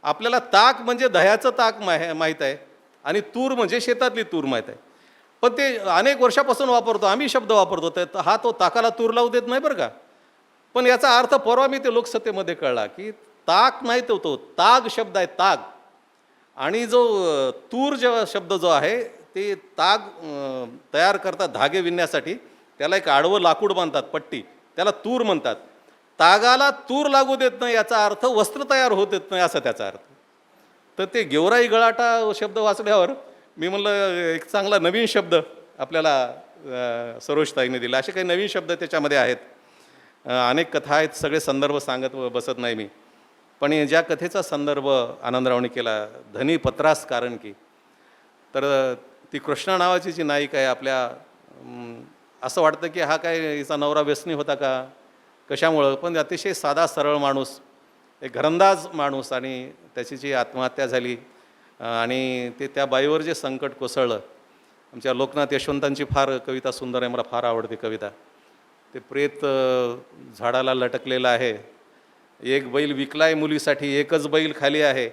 आपल्याला ताक म्हणजे दह्याचं ताक माहीत आहे आणि तूर म्हणजे शेतातली तूर माहीत आहे, पण ते अनेक वर्षापासून वापरतो आम्ही शब्द वापरतो. तर हा तो ताकाला तूर लावू देत नाही बरं का. पण याचा अर्थ परवा मी ते लोकसत्तेमध्ये कळला की ताक नाही तो ताग शब्द आहे, ताग. आणि जो तूर शब्द जो आहे ते ताग तयार करतात धागे विणण्यासाठी, त्याला एक आडवं लाकूड बांधतात पट्टी, त्याला तूर म्हणतात. तागाला तूर लागू देत नाही याचा अर्थ वस्त्र तयार होत देत नाही असा त्याचा अर्थ. तर ते गेवराई गळाटा शब्द वाचल्यावर मी म्हणलं एक चांगला नवीन शब्द आपल्याला सरोजताईने दिला. असे काही नवीन शब्द त्याच्यामध्ये आहेत. अनेक कथा आहेत, सगळे संदर्भ सांगत बसत नाही मी, पण ज्या कथेचा संदर्भ आनंदरावने केला, धनी पत्रास कारण की, तर ती कृष्णा नावाची जी नायिका आहे आपल्या, असं वाटतं की हा काय हिचा नवरा व्यसनी होता का कशामुळं, पण अतिशय साधा सरळ माणूस, एक घरंदाज माणूस, आणि त्याची जी आत्महत्या झाली आणि ते त्या बाईवर जे संकट कोसळलं. आमच्या लोकनाथ यशवंतांची फार कविता सुंदर आहे, मला फार आवडते कविता. ते प्रेत झाडाला लटकलेलं आहे, एक बैल विकलाय मुलीसाठी, एकच बैल खाली आहे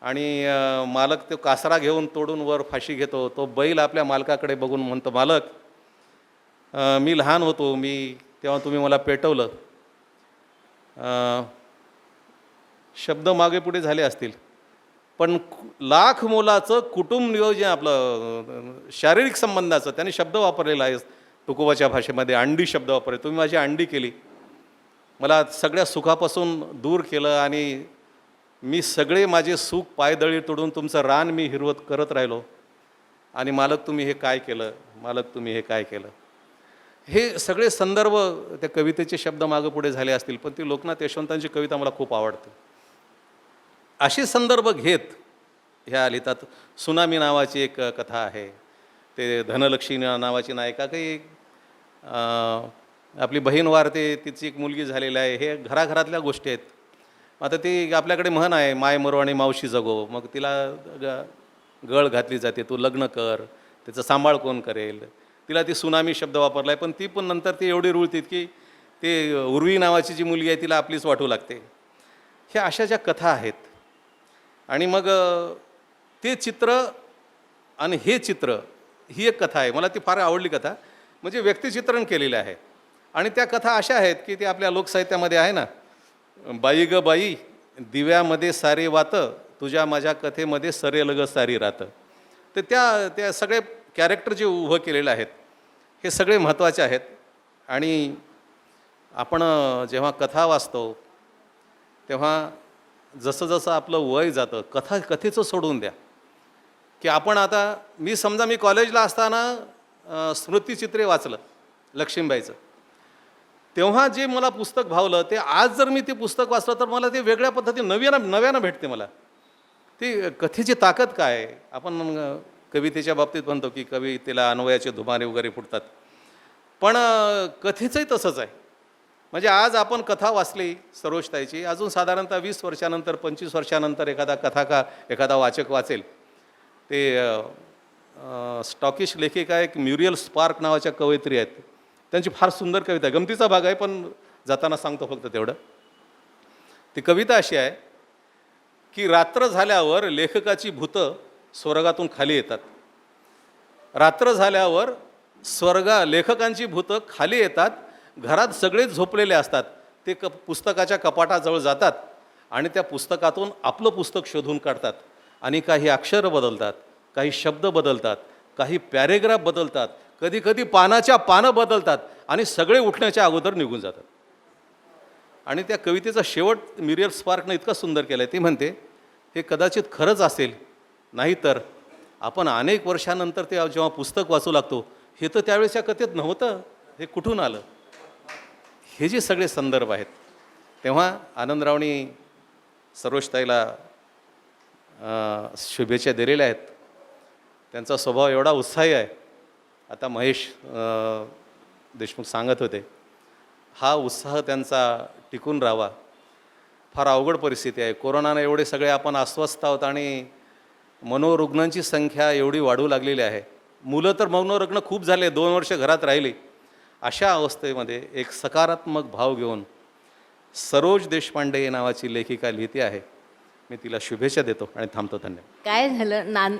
आणि मालक तो कासरा घेऊन तोडून वर फाशी घेतो. तो बैल आपल्या मालकाकडे बघून म्हणतो, मालक मी लहान होतो, तेव्हा तुम्ही मला पेटवलं. शब्द मागे पुढे झाले असतील, पण लाख मोलाचं कुटुंब नियोजन आपलं शारीरिक संबंधाचं त्याने शब्द वापरलेला आहे. तुकोबाच्या भाषेमध्ये अंडी शब्द वापरले. तुम्ही माझी अंडी केली, मला सगळ्या सुखापासून दूर केलं आणि मी सगळे माझे सुख पायदळी तोडून तुमचं रान मी हिरवत करत राहिलो आणि मालक तुम्ही हे काय केलं, मालक तुम्ही हे काय केलं. हे सगळे संदर्भ त्या कवितेचे शब्द मागं पुढे झाले असतील, पण ती लोकनाथ यशवंतांची कविता मला खूप आवडते. असे संदर्भ घेत ह्या लिहितात. सुनामी नावाची एक कथा आहे. ते धनलक्ष्मी नावाची नायिका काही आपली बहीण वारते, तिची एक मुलगी झालेली आहे. हे घराघरातल्या गोष्टी आहेत. आता ती आपल्याकडे म्हण आहे, माय मरो आणि मावशी जगो. मग तिला गळ घातली जाते, तू लग्न कर, त्याचं सांभाळ कोण करेल. तिला ती सुनामी शब्द वापरला आहे, पण ती पण नंतर ती एवढी रुळतीत की ते उर्वी नावाची जी मुलगी आहे तिला आपलीच वाटू लागते. ह्या अशा ज्या कथा आहेत. आणि मग ते चित्र आणि हे चित्र, ही एक कथा आहे, मला ती फार आवडली कथा. म्हणजे व्यक्तिचित्रण केलेलं आहे आणि त्या कथा अशा आहेत की ते आपल्या लोकसाहित्यामध्ये आहे ना. बाई ग बाई दिव्यामध्ये सारी वातं, तुझ्या माझ्या कथेमध्ये सरेल ग सारी रातं. तर त्या सगळे कॅरेक्टर जे उभं केलेले आहेत हे सगळे महत्त्वाचे आहेत. आणि आपण जेव्हा कथा वाचतो तेव्हा जसं जसं आपलं वय जातं, कथेचं सोडून द्या, की आपण आता मी कॉलेजला असताना स्मृतिचित्रे वाचलं लक्ष्मीबाईचं. तेव्हा जे मला पुस्तक भावलं ते आज जर मी ते पुस्तक वाचलं तर मला ते वेगळ्या पद्धतीने नव्यानं भेटते. मला ती कथेची ताकद काय आहे. आपण कवितेच्या बाबतीत म्हणतो की कवितेला अन्वयाचे धुमारे वगैरे फुटतात, पण कथेचंही तसंच आहे. म्हणजे आज आपण कथा वाचली सरोजताईची, अजून साधारणतः 20 वर्षानंतर 25 वर्षानंतर एखादा वाचक वाचेल ते स्टॉकिश लेखिका एक म्युरियल स्पार्क नावाच्या कवयित्री आहेत. त्यांची फार सुंदर कविता आहे, गमतीचा भाग आहे पण जाताना सांगतो फक्त तेवढं. ती कविता अशी आहे की रात्र झाल्यावर लेखकाची भूतं स्वर्गातून खाली येतात. रात्र झाल्यावर लेखकांची भूतं खाली येतात. घरात सगळेच झोपलेले असतात. ते पुस्तकाच्या कपाटाजवळ जातात आणि त्या पुस्तकातून आपलं पुस्तक शोधून काढतात आणि काही अक्षरं बदलतात, काही शब्द बदलतात, काही पॅरेग्राफ बदलतात, कधी पानाच्या पानं बदलतात आणि सगळे उठण्याच्या अगोदर निघून जातात. आणि त्या कवितेचा शेवट म्युरियल स्पार्कनं इतका सुंदर केला आहे. ती म्हणते हे कदाचित खरंच असेल, नाहीतर आपण अनेक वर्षानंतर ते जेव्हा पुस्तक वाचू लागतो हे तर त्यावेळेच्या कथेत नव्हतं, हे कुठून आलं. हे जे सगळे संदर्भ आहेत तेव्हा आनंदरावनी सरोजताईला शुभेच्छा दिलेल्या आहेत. त्यांचा स्वभाव एवढा उत्साही आहे. आता महेश देशमुख सांगत होते, हा उत्साह त्यांचा टिकून राहावा. फार अवघड परिस्थिती आहे. कोरोनानं एवढे सगळे आपण अस्वस्थ आहोत आणि मनोरुग्णांची संख्या एवढी वाढू लागलेली आहे. मुलं तर मनोरुग्ण खूप झाले, 2 वर्ष घरात राहिली. अशा अवस्थेमध्ये एक सकारात्मक भाव घेऊन सरोज देशपांडे नावाची लेखिका लिहिते आहे. मी तिला शुभेच्छा देतो आणि थांबतो. धन्यवाद. काय झालं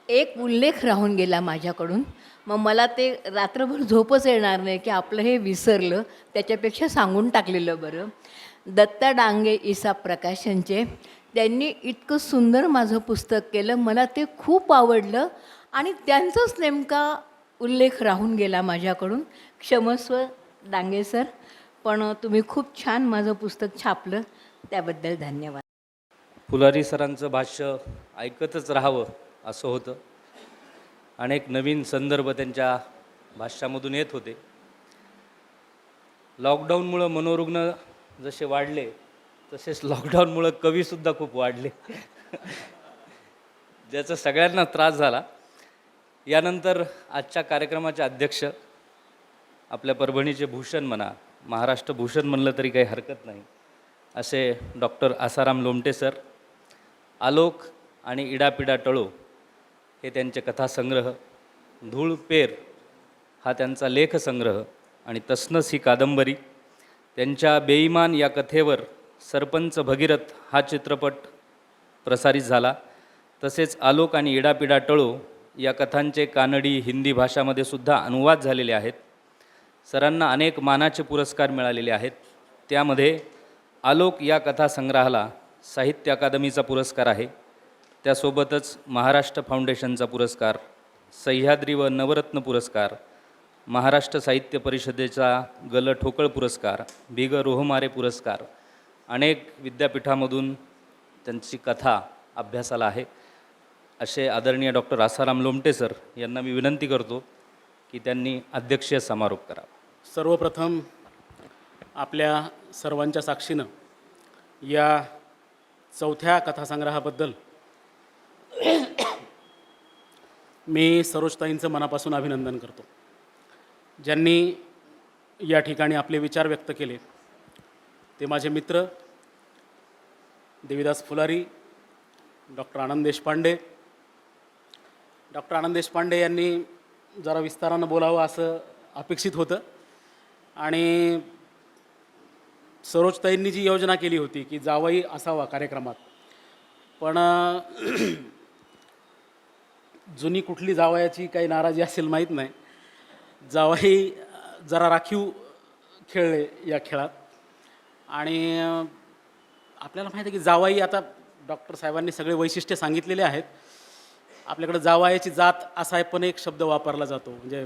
एक उल्लेख राहून गेला माझ्याकडून, मग मला ते रात्रभर झोपच येणार नाही की आपलं हे विसरलं, त्याच्यापेक्षा सांगून टाकलेलं बरं. दत्ता डांगे ईसा प्रकाशनचे त्यांनी इतकं सुंदर माझं पुस्तक केलं, मला ते खूप आवडलं आणि त्यांचाच नेमका उल्लेख राहून गेला माझ्याकडून. क्षमस्व डांगे सर, पण तुम्ही खूप छान माझं पुस्तक छापलं, त्याबद्दल धन्यवाद. फुलारी सरांचं भाष्य ऐकतच राहावं असं होतं. अनेक नवीन संदर्भ त्यांच्या भाष्यामधून येत होते. लॉकडाऊनमुळं मनोरुग्ण जसे वाढले तसेच लॉकडाऊनमुळं कवीसुद्धा खूप वाढले ज्याचा सगळ्यांना त्रास झाला. यानंतर आजच्या कार्यक्रमाचे अध्यक्ष आपल्या परभणीचे भूषण म्हणा, महाराष्ट्र भूषण म्हणलं तरी काही हरकत नाही, असे डॉक्टर आसाराम लोमटे सर. आलोक आणि इडापिडा टळो हे त्यांचे कथासंग्रह, धूळ पेर हा त्यांचा लेखसंग्रह आणि तसनस ही कादंबरी. त्यांच्या बेईमान या कथेवर सरपंच भगीरथ हा चित्रपट प्रसारित झाला. तसेच आलोक आणि इडापिडा टळो या कथांचे कानडी, हिंदी भाषामध्ये सुद्धा अनुवाद झालेले आहेत. सरांना अनेक मानाचे पुरस्कार मिळालेले आहेत. त्यामध्ये आलोक या कथासंग्रहाला साहित्य अकादमीचा पुरस्कार आहे. त्यासोबतच महाराष्ट्र फाउंडेशनचा पुरस्कार, सह्याद्री व नवरत्न पुरस्कार, महाराष्ट्र साहित्य परिषदेचा गल ठोकळ पुरस्कार, भिग रोहमारे पुरस्कार, अनेक विद्यापीठामधून त्यांची कथा अभ्यासाला आहे. असे आदरणीय डॉक्टर आसाराम लोमटे सर यांना मी विनंती करतो की त्यांनी अध्यक्षीय समारोप करावा. सर्वप्रथम आपल्या सर्वांच्या साक्षीनं या चौथ्या कथासंग्रहाबद्दल मी सरोजताईंचं मनापासून अभिनंदन करतो. ज्यांनी या ठिकाणी आपले विचार व्यक्त केले ते माझे मित्र देवीदास फुलारी, डॉक्टर आनंद देशपांडे. डॉक्टर आनंद देशपांडे यांनी जरा विस्तारानं बोलावं असं अपेक्षित होतं आणि सरोजताईंनी जी योजना केली होती की जावई असावा कार्यक्रमात, पण जुनी कुठली जावयाची काही नाराजी असेल माहीत नाही, जावई जरा राखीव खेळले या खेळात आणि आपल्याला माहिती आहे की जावाई, आता डॉक्टर साहेबांनी सगळे वैशिष्ट्य सांगितलेले आहेत. आपल्याकडे जावयाची जात असा पण एक शब्द वापरला जातो. म्हणजे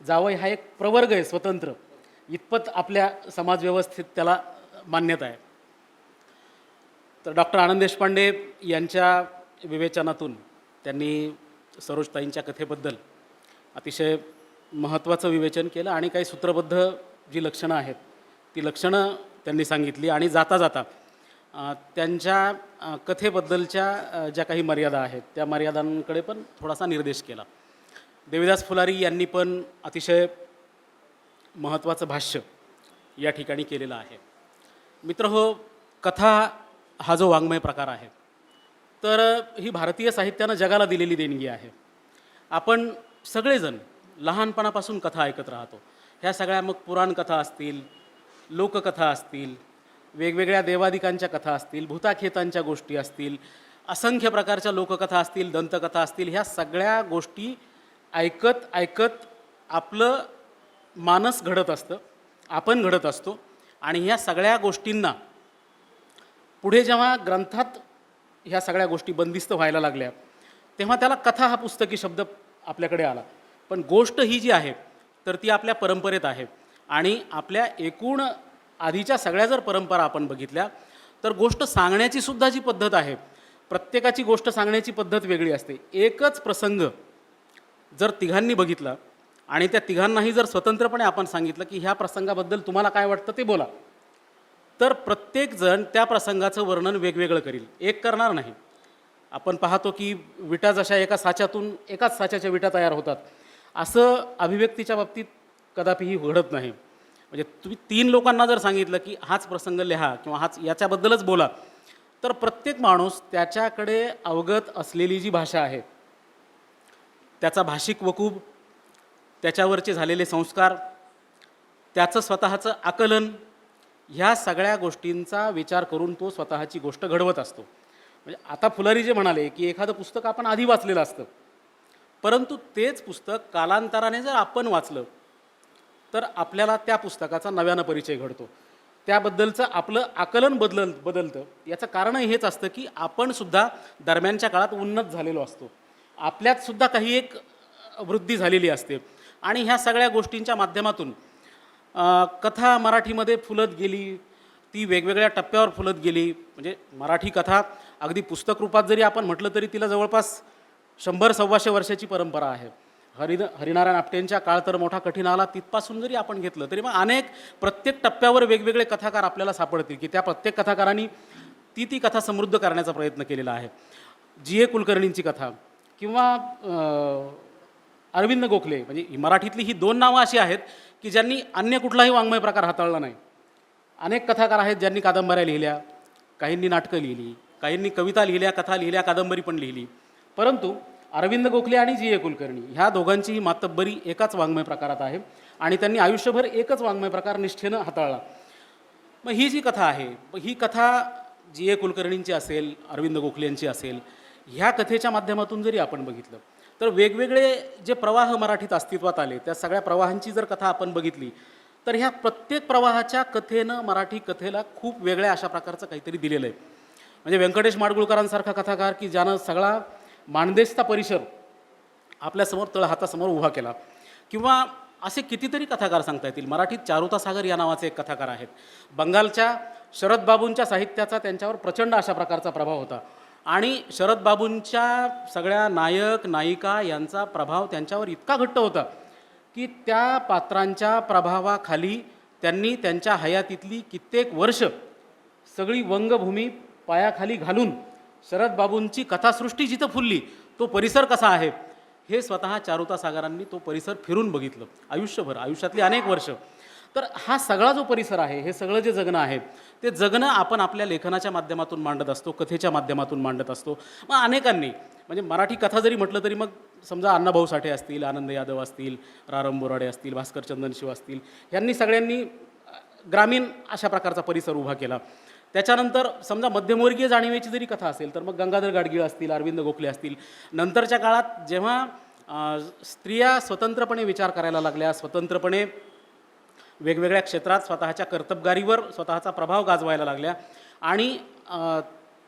जावई हा एक प्रवर्ग आहे स्वतंत्र, इतपत आपल्या समाजव्यवस्थेत त्याला मान्यता आहे. तर डॉक्टर आनंद देशपांडे यांच्या विवेचनातून त्यांनी सरोजताईंच्या कथेबद्दल अतिशय महत्त्वाचं विवेचन केलं आणि काही सूत्रबद्ध जी लक्षणं आहेत ती लक्षणं त्यांनी सांगितली आणि जाता जाता त्यांच्या कथेबद्दलच्या ज्या काही मर्यादा आहेत त्या मर्यादांकडे पण थोडासा निर्देश केला. देवीदास फुलारी यांनी पण अतिशय महत्त्वाचं भाष्य या ठिकाणी केलेलं आहे. मित्रहो, कथा हा जो वाङ्मय प्रकार आहे तर ही भारतीय साहित्यानं जगाला दिलेली देणगी आहे. आपण सगळेजण लहानपणापासून कथा ऐकत राहतो. ह्या सगळ्या मग पुराणकथा असतील, लोककथा असतील, वेगवेगळ्या देवादिकांच्या कथा असतील, भूताखेतांच्या गोष्टी असतील, असंख्य प्रकारच्या लोककथा असतील, दंतकथा असतील, ह्या सगळ्या गोष्टी ऐकत ऐकत आपलं मानस घडत असतं, आपण घडत असतो. आणि ह्या सगळ्या गोष्टींना पुढे जेव्हा ग्रंथात ह्या सगळ्या गोष्टी बंदिस्त व्हायला लागल्या तेव्हा त्याला कथा हा पुस्तकी शब्द आपल्याकडे आला. पण गोष्ट ही जी आहे तर ती आपल्या परंपरेत आहे आणि आपल्या एकूण आधीच्या सगळ्या जर परंपरा आपण बघितल्या तर गोष्ट सांगण्याची सुद्धा जी पद्धत आहे, प्रत्येकाची गोष्ट सांगण्याची पद्धत वेगळी असते. एकच प्रसंग जर तिघांनी बघितला आणि त्या तिघांनाही जर स्वतंत्रपणे आपण सांगितलं की ह्या प्रसंगाबद्दल तुम्हाला काय वाटतं ते बोला, तर प्रत्येकजण त्या प्रसंगाचं वर्णन वेगवेगळं करील, एक करणार नाही. आपण पाहतो की विटा जशा एका साच्यातून एकाच साच्याच्या विटा तयार होतात, असं अभिव्यक्तीच्या बाबतीत कदापिही घडत नाही. म्हणजे तुम्ही 3 लोकांना जर सांगितलं की हाच प्रसंग लिहा किंवा हाच याच्याबद्दलच बोला, तर प्रत्येक माणूस त्याच्याकडे अवगत असलेली जी भाषा आहे, त्याचा भाषिक वकूब, त्याच्यावरचे झालेले संस्कार, त्याचं स्वतःचं आकलन, ह्या सगळ्या गोष्टींचा विचार करून तो स्वतःची गोष्ट घडवत असतो. म्हणजे आता फुलारी जे म्हणाले की एखादं पुस्तक आपण आधी वाचलेलं असतं, परंतु तेच पुस्तक कालांतराने जर आपण वाचलं तर आपल्याला त्या पुस्तकाचा नव्यानं परिचय घडतो, त्याबद्दलचं आपलं आकलन बदलतं. याचं कारणही हेच असतं की आपणसुद्धा दरम्यानच्या काळात उन्नत झालेलो असतो, आपल्यातसुद्धा काही एक वृद्धी झालेली असते. आणि ह्या सगळ्या गोष्टींच्या माध्यमातून कथा मराठीमध्ये फुलत गेली, ती वेगवेगळ्या टप्प्यावर फुलत गेली. म्हणजे मराठी कथा अगदी पुस्तक रूपात जरी आपण म्हटलं तरी तिला जवळपास 100-125 वर्षाची परंपरा आहे. हरिनारायण आपटेंच्या काळ तर मोठा कठीण आला तिथपासून जरी आपण घेतलं तरी मग प्रत्येक टप्प्यावर वेगवेगळे कथाकार आपल्याला सापडतील की त्या प्रत्येक कथाकारांनी ती कथा समृद्ध करण्याचा प्रयत्न केलेला आहे. G.A. कुलकर्णींची कथा किंवा अरविंद गोखले, म्हणजे मराठीतली ही 2 नावं अशी आहेत की ज्यांनी अन्य कुठलाही वाङ्मय प्रकार हाताळला नाही. अनेक कथाकार आहेत ज्यांनी कादंबऱ्या लिहिल्या, काहींनी नाटकं लिहिली, काहींनी कविता लिहिल्या, कथा लिहिल्या, कादंबरी पण लिहिली. परंतु अरविंद गोखले आणि G.A. कुलकर्णी ह्या दोघांचीही मातब्बरी एकाच वाङ्मय प्रकारात आहे आणि त्यांनी आयुष्यभर एकच वाङ्मय प्रकार निष्ठेनं हाताळला. मग ही जी कथा आहे, ही कथा G.A. कुलकर्णींची असेल, अरविंद गोखले यांची असेल, ह्या कथेच्या माध्यमातून जरी आपण बघितलं तर वेगवेगळे जे प्रवाह मराठीत अस्तित्वात आले त्या सगळ्या प्रवाहांची जर कथा आपण बघितली तर ह्या प्रत्येक प्रवाहाच्या कथेनं मराठी कथेला खूप वेगळ्या अशा प्रकारचं काहीतरी दिलेलं आहे. म्हणजे व्यंकटेश माडगुळकरांसारखा कथाकार की ज्यानं सगळा माणदेशचा परिसर आपल्यासमोर तळहातासमोर उभा केला, किंवा असे कितीतरी कथाकार सांगता येतील. मराठीत चारुता सागर या नावाचे एक कथाकार आहेत. बंगालच्या शरद बाबूंच्या साहित्याचा त्यांच्यावर प्रचंड अशा प्रकारचा प्रभाव होता आणि शरद बाबूंच्या सगळ्या नायक नायिका यांचा प्रभाव त्यांच्यावर इतका घट्ट होता की त्या पात्रांच्या प्रभावाखाली त्यांनी त्यांच्या हयातीतली कित्येक वर्ष सगळी वंगभूमी पायाखाली घालून शरद बाबूंची कथासृष्टी जिथं फुलली तो परिसर कसा आहे हे स्वतः चारुता सागरांनी तो परिसर फिरून बघितलं आयुष्यभर, आयुष्यातली अनेक वर्ष. तर हा सगळा जो परिसर आहे, हे सगळं जे जगणं आहे ते जगणं आपण आपल्या लेखनाच्या माध्यमातून मांडत असतो, कथेच्या माध्यमातून मांडत असतो. मग अनेकांनी, म्हणजे मराठी कथा जरी म्हटलं तरी मग समजा अण्णाभाऊ साठे असतील, आनंद यादव असतील, रारम बोराडे असतील, भास्कर चंदनशिव असतील, यांनी सगळ्यांनी ग्रामीण अशा प्रकारचा परिसर उभा केला. त्याच्यानंतर समजा मध्यमवर्गीय जाणीवेची जरी कथा असेल तर मग गंगाधर गाडगीळ असतील, अरविंद गोखले असतील. नंतरच्या काळात जेव्हा स्त्रिया स्वतंत्रपणे विचार करायला लागल्या, स्वतंत्रपणे वेगवेगळ्या क्षेत्रात स्वतःच्या कर्तबगारीवर स्वतःचा प्रभाव गाजवायला लागल्या आणि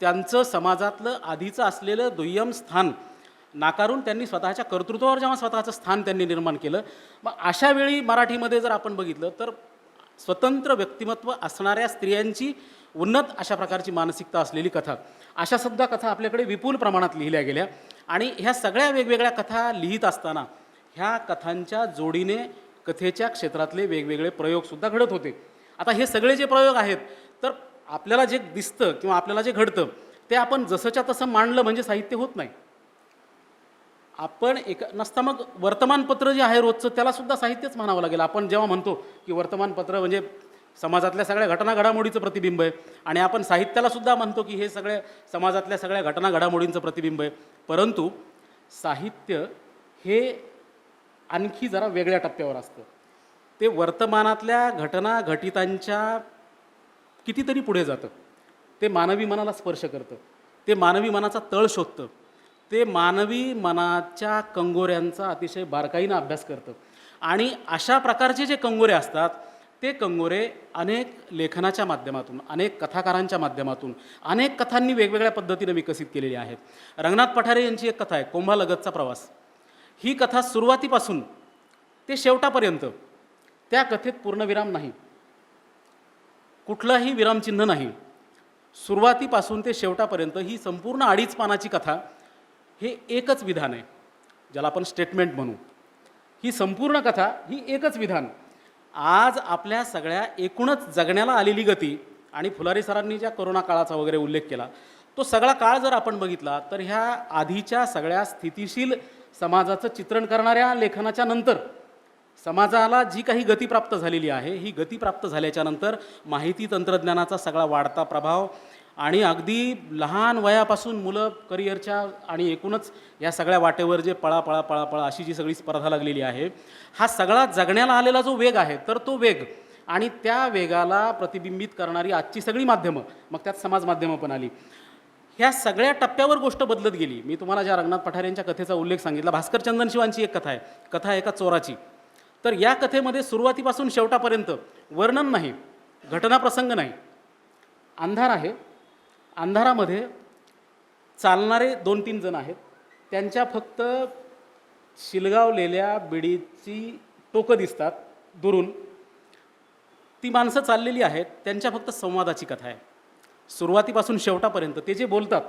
त्यांचं समाजातलं आधीचं असलेलं दुय्यम स्थान नाकारून त्यांनी स्वतःच्या कर्तृत्वावर जेव्हा स्वतःचं स्थान त्यांनी निर्माण केलं, मग अशा वेळी मराठीमध्ये जर आपण बघितलं तर स्वतंत्र व्यक्तिमत्व असणाऱ्या स्त्रियांची उन्नत अशा प्रकारची मानसिकता असलेली कथा, अशा सुद्धा कथा आपल्याकडे विपुल प्रमाणात लिहिल्या गेल्या. आणि ह्या सगळ्या वेगवेगळ्या कथा लिहित असताना ह्या कथांच्या जोडीने कथेच्या क्षेत्रातले वेगवेगळे प्रयोगसुद्धा घडत होते. आता हे सगळे जे प्रयोग आहेत, तर आपल्याला जे दिसतं किंवा आपल्याला जे घडतं ते आपण जसंच्या तसं मांडलं म्हणजे साहित्य होत नाही. आपण नसता मग वर्तमानपत्र जे आहे रोजचं त्यालासुद्धा साहित्यच म्हणावं लागेल. आपण जेव्हा म्हणतो की वर्तमानपत्र म्हणजे समाजातल्या सगळ्या घटना घडामोडीचं प्रतिबिंब आहे, आणि आपण साहित्यालासुद्धा म्हणतो की हे सगळ्या समाजातल्या सगळ्या घटना घडामोडींचं प्रतिबिंब आहे, परंतु साहित्य हे आणखी जरा वेगळ्या टप्प्यावर असतं. ते वर्तमानातल्या घटना घटितांच्या कितीतरी पुढे जातं. ते मानवी मनाला स्पर्श करतं, ते मानवी मनाचा तळ शोधतं, ते मानवी मनाच्या कंगोऱ्यांचा अतिशय बारकाईनं अभ्यास करतं. आणि अशा प्रकारचे जे कंगोरे असतात ते कंगोरे अनेक लेखनाच्या माध्यमातून, अनेक कथाकारांच्या माध्यमातून, अनेक कथांनी वेगवेगळ्या पद्धतीनं विकसित केलेली आहेत. रंगनाथ पठारे यांची एक कथा आहे, कोंभालगतचा प्रवास. ही कथा सुरुवातीपासून ते शेवटापर्यंत त्या कथेत पूर्णविराम नाही, कुठलाही विरामचिन्ह नाही. सुरुवातीपासून ते शेवटापर्यंत ही संपूर्ण 2.5 पानाची कथा, हे एकच विधान आहे, ज्याला आपण स्टेटमेंट म्हणू. ही संपूर्ण कथा ही एकच विधान. आज आपल्या सगळ्या एकूणच जगण्याला आलेली गती, आणि फुलारी सरांनी ज्या कोरोना काळाचा वगैरे उल्लेख केला, तो सगळा काळ जर आपण बघितला तर ह्या आधीच्या सगळ्या स्थितिशील समाजाचं चित्रण करणाऱ्या लेखनाच्या नंतर समाजाला जी काही गती प्राप्त झालेली आहे, ही गती प्राप्त झाल्याच्या नंतर माहिती तंत्रज्ञानाचा सगळा वाढता प्रभाव, आणि अगदी लहान वयापासून मुलं करिअरच्या आणि एकूणच या सगळ्या वाटेवर जे पळा अशी जी सगळी स्पर्धा लागलेली आहे, हा सगळा जगण्याला आलेला जो वेग आहे, तर तो वेग आणि त्या वेगाला प्रतिबिंबित करणारी आजची सगळी माध्यमं, मग त्यात समाज माध्यमं पण आली, ह्या सगळ्या टप्प्यावर गोष्ट बदलत गेली. मी तुम्हाला ज्या रंगनाथ पठारे यांच्या कथेचा उल्लेख सांगितला, भास्कर चंदनशिवांची एक कथा आहे, कथा एका चोराची. तर या कथेमध्ये सुरुवातीपासून शेवटापर्यंत वर्णन नाही, घटनाप्रसंग नाही, अंधार आहे. अंधारामध्ये चालणारे 2-3 जण आहेत, त्यांच्या फक्त शिलगावलेल्या बिडीची टोकं दिसतात दुरून. ती माणसं चाललेली आहेत, त्यांच्या फक्त संवादाची कथा आहे. सुरुवातीपासून शेवटापर्यंत ते जे बोलतात,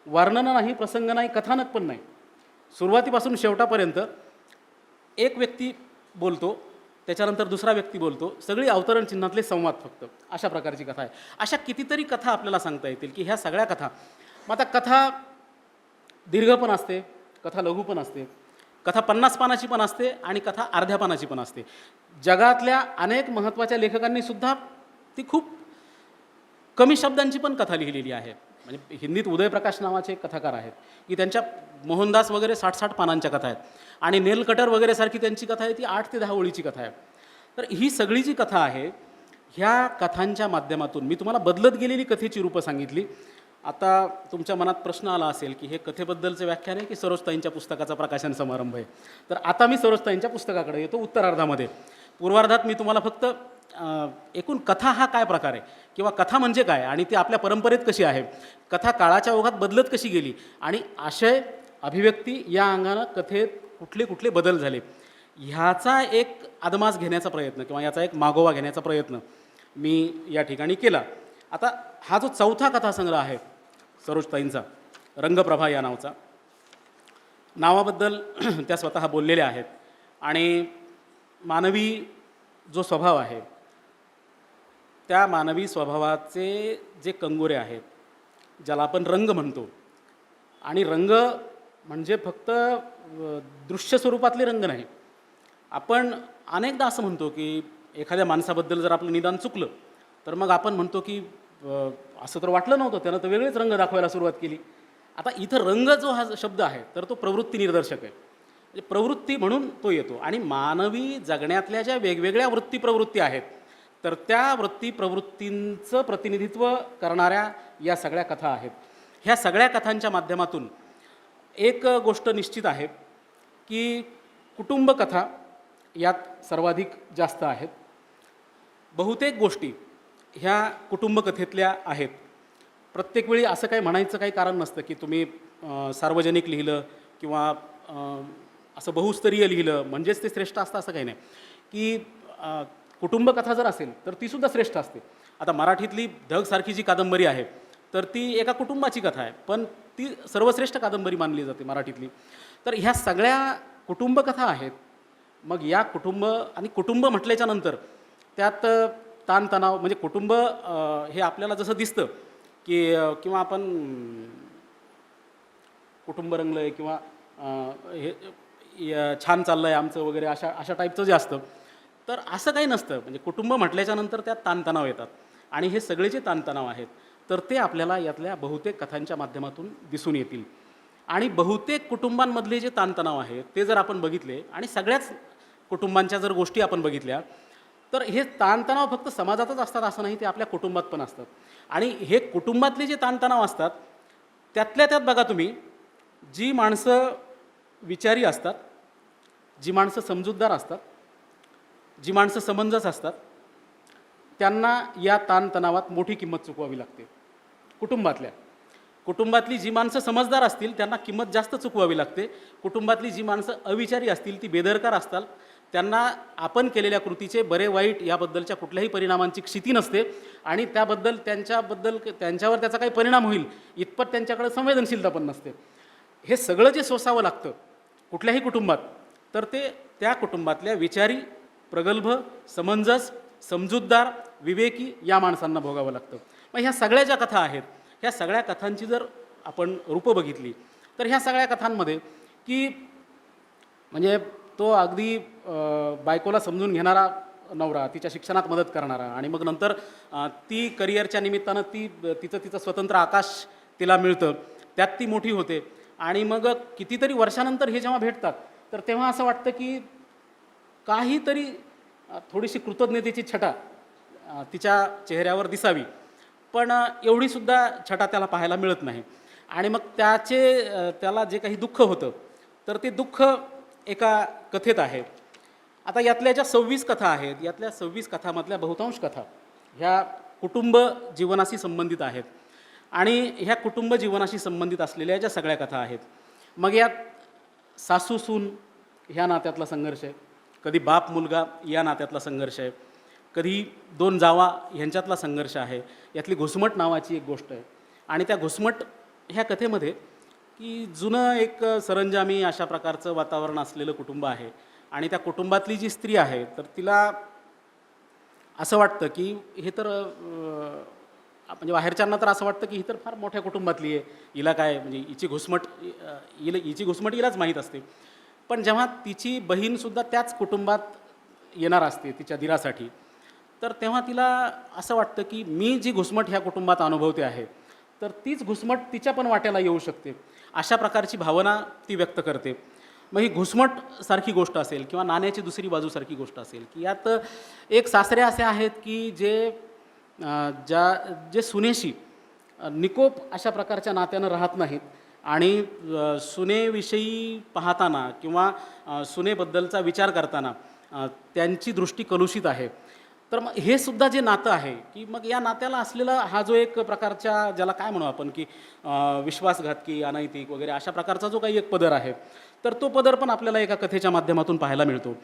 वर्णन नाही, प्रसंग नाही, कथानक पण नाही. सुरुवातीपासून शेवटापर्यंत एक व्यक्ती बोलतो, त्याच्यानंतर दुसरा व्यक्ती बोलतो, सगळी अवतरण चिन्हातले संवाद फक्त, अशा प्रकारची कथा आहे. अशा कितीतरी कथा आपल्याला सांगता येतील की ह्या सगळ्या कथा. मग आता कथा दीर्घ पण असते, कथा लघु पण असते, कथा 50 पानाची पण असते आणि कथा अर्ध्या पानाची पण असते. जगातल्या अनेक महत्त्वाच्या लेखकांनी सुद्धा ती खूप कमी शब्दांची पण कथा लिहिलेली आहे. म्हणजे हिंदीत उदयप्रकाश नावाचे एक कथाकार आहेत की त्यांच्या मोहनदास वगैरे 60-60 पानांच्या कथा आहेत, आणि नेलकटर वगैरे सारखी त्यांची कथा आहे ती 8 ते 10 ओळीची कथा आहे. तर ही सगळी जी कथा आहे, ह्या कथांच्या माध्यमातून मी तुम्हाला बदलत गेलेली कथेची रूपं सांगितली. आता तुमच्या मनात प्रश्न आला असेल की हे कथेबद्दलचं व्याख्यान आहे की सरोजताईंच्या पुस्तकाचा प्रकाशन समारंभ आहे. तर आता मी सरोजताईंच्या पुस्तकाकडे येतो उत्तरार्धामध्ये. पूर्वार्धात मी तुम्हाला फक्त एकूण कथा हा काय प्रकार आहे किंवा कथा म्हणजे काय आणि ती आपल्या परंपरेत कशी आहे, कथा काळाच्या ओघात बदलत कशी गेली, आणि आशय अभिव्यक्ती या अंगानं कथेत कुठले कुठले बदल झाले, ह्याचा एक अदमास घेण्याचा प्रयत्न किंवा याचा एक मागोवा घेण्याचा प्रयत्न मी या ठिकाणी केला. आता हा जो चौथा कथासंग्रह आहे सरोजताईंचा, रंगप्रभा या नावाचा, नावाबद्दल त्या स्वतः बोललेल्या आहेत. आणि मानवी जो स्वभाव आहे, त्या मानवी स्वभावाचे जे कंगोरे आहेत, ज्याला आपण रंग म्हणतो, आणि रंग म्हणजे फक्त दृश्य स्वरूपातले रंग नाही. आपण अनेकदा असं म्हणतो की एखाद्या माणसाबद्दल जर आपलं निदान चुकलं तर मग आपण म्हणतो की असं तर वाटलं नव्हतं, त्यानं तर वेगळेच रंग दाखवायला सुरुवात केली. आता इथं रंग जो हा शब्द आहे तर तो प्रवृत्ती निर्देशक आहे, म्हणजे प्रवृत्ती म्हणून तो येतो. आणि मानवी जगण्यातल्या ज्या वेगवेगळ्या वृत्ती प्रवृत्ती आहेत, तर त्या वृत्ती प्रवृत्तींचं प्रतिनिधित्व करणाऱ्या या सगळ्या कथा आहेत. ह्या सगळ्या कथांच्या माध्यमातून एक गोष्ट निश्चित आहे की कुटुंब कथा यात सर्वाधिक जास्त आहेत. बहुतेक गोष्टी ह्या कुटुंब कथेतल्या आहेत. प्रत्येक वेळी असं काही म्हणायचं काही कारण नसतं की तुम्ही सार्वजनिक लिहिलं किंवा असं बहुस्तरीय लिहिलं म्हणजेच ते श्रेष्ठ असतं असं काही नाही की कुटुंबकथा जर असेल तर तीसुद्धा श्रेष्ठ असते. आता मराठीतली ढगसारखी जी कादंबरी आहे तर ती एका कुटुंबाची कथा आहे, पण ती सर्वश्रेष्ठ कादंबरी मानली जाते मराठीतली. तर ह्या सगळ्या कुटुंबकथा आहेत. मग या कुटुंब म्हटल्याच्या नंतर त्यात ताणतणाव म्हणजे कुटुंब हे आपल्याला जसं दिसतं की किंवा आपण कुटुंब रंगलं आहे किंवा छान चाललं आहे आमचं वगैरे अशा टाईपचं जे असतं, तर असं काही नसतं. म्हणजे कुटुंब म्हटल्याच्या नंतर त्यात ताणतणाव येतात आणि हे सगळे जे ताणतणाव आहेत तर ते आपल्याला यातल्या बहुतेक कथांच्या माध्यमातून दिसून येतील. आणि बहुतेक कुटुंबांमधले जे ताणतणाव आहेत ते जर आपण बघितले आणि सगळ्याच कुटुंबांच्या जर गोष्टी आपण बघितल्या तर हे ताणतणाव फक्त समाजातच असतात असं नाही, ते आपल्या कुटुंबात पण असतात. आणि हे कुटुंबातले जे ताणतणाव असतात त्यातल्या त्यात बघा तुम्ही, जी माणसं विचारी असतात, जी माणसं समजूतदार असतात, जी माणसं समंजस असतात, त्यांना या ताणतणावात मोठी किंमत चुकवावी लागते. कुटुंबातली जी माणसं समजदार असतील त्यांना किंमत जास्त चुकवावी लागते. कुटुंबातली जी माणसं अविचारी असतील, ती बेदरकार असतात, त्यांना आपण केलेल्या कृतीचे बरे वाईट याबद्दलच्या कुठल्याही परिणामांची क्षिती नसते आणि त्यांच्यावर त्याचा काही परिणाम होईल इतपत त्यांच्याकडे संवेदनशीलता पण नसते. हे सगळं जे सोसावं लागतं कुठल्याही कुटुंबात, तर ते त्या कुटुंबातल्या विचारी, प्रगल्भ, समंजस, समजूतदार, विवेकी या माणसांना भोगावं लागतं. मग ह्या सगळ्या ज्या कथा आहेत, ह्या सगळ्या कथांची जर आपण रूपं बघितली तर ह्या सगळ्या कथांमध्ये की म्हणजे तो अगदी बायकोला समजून घेणारा नवरा, तिच्या शिक्षणात मदत करणारा आणि मग नंतर ती करिअरच्या निमित्तानं तिचं स्वतंत्र आकाश तिला मिळतं, त्यात ती मोठी होते आणि मग कितीतरी वर्षानंतर हे जेव्हा भेटतात तर तेव्हा असं वाटतं की काहीतरी थोडीशी कृतज्ञतेची छटा तिच्या चेहऱ्यावर दिसावी, पण एवढीसुद्धा छटा त्याला पाहायला मिळत नाही. आणि मग त्याला जे काही दुःख होतं तर ते दुःख एका कथेत आहे. आता यातल्या ज्या 26 कथा आहेत, यातल्या 26 कथामधल्या बहुतांश कथा ह्या कुटुंब जीवनाशी संबंधित आहेत. आणि ह्या कुटुंब जीवनाशी संबंधित असलेल्या ज्या सगळ्या कथा आहेत, मग यात सासू सून ह्या नात्यातला संघर्ष आहे, कधी बाप मुलगा या नात्यातला संघर्ष आहे, कधी दोन जावा ह्यांच्यातला संघर्ष आहे. यातली घुसमट नावाची एक गोष्ट आहे आणि त्या घुसमट ह्या कथेमध्ये की जुनं एक सरंजामी अशा प्रकारचं वातावरण असलेलं कुटुंब आहे आणि त्या कुटुंबातली जी स्त्री आहे तर तिला असं वाटतं की हे तर म्हणजे बाहेरच्यांना तर असं वाटतं की ही तर फार मोठ्या कुटुंबातली आहे, हिला काय म्हणजे हिची घुसमट हिलाच माहीत असते. पण जेव्हा तिची बहीणसुद्धा त्याच कुटुंबात येणार असते तिच्या दिरासाठी, तर तेव्हा तिला असं वाटतं की मी जी घुसमट ह्या कुटुंबात अनुभवते आहे तर तीच घुसमट तिच्या पण वाट्याला येऊ शकते, अशा प्रकारची भावना ती व्यक्त करते. मग ही घुसमटसारखी गोष्ट असेल किंवा नाण्याची दुसरी बाजूसारखी गोष्ट असेल की यात एक सासरे असे आहेत की जे सुनेशी निकोप अशा प्रकारच्या नात्यानं राहत नाहीत आणि सुनेविषयी पाहताना किंवा सुनेबद्दलचा विचार करताना त्यांची दृष्टी कलुषित आहे. तर मग हे सुद्धा जे नातं आहे की मग या नात्याला असलेला हा जो एक प्रकारच्या ज्याला काय म्हणू आपण की विश्वासघातकी, अनैतिक वगैरे अशा प्रकारचा जो काही एक पदर आहे तर तो पदर पण आपल्याला एका कथेच्या माध्यमातून पाहायला मिळतो.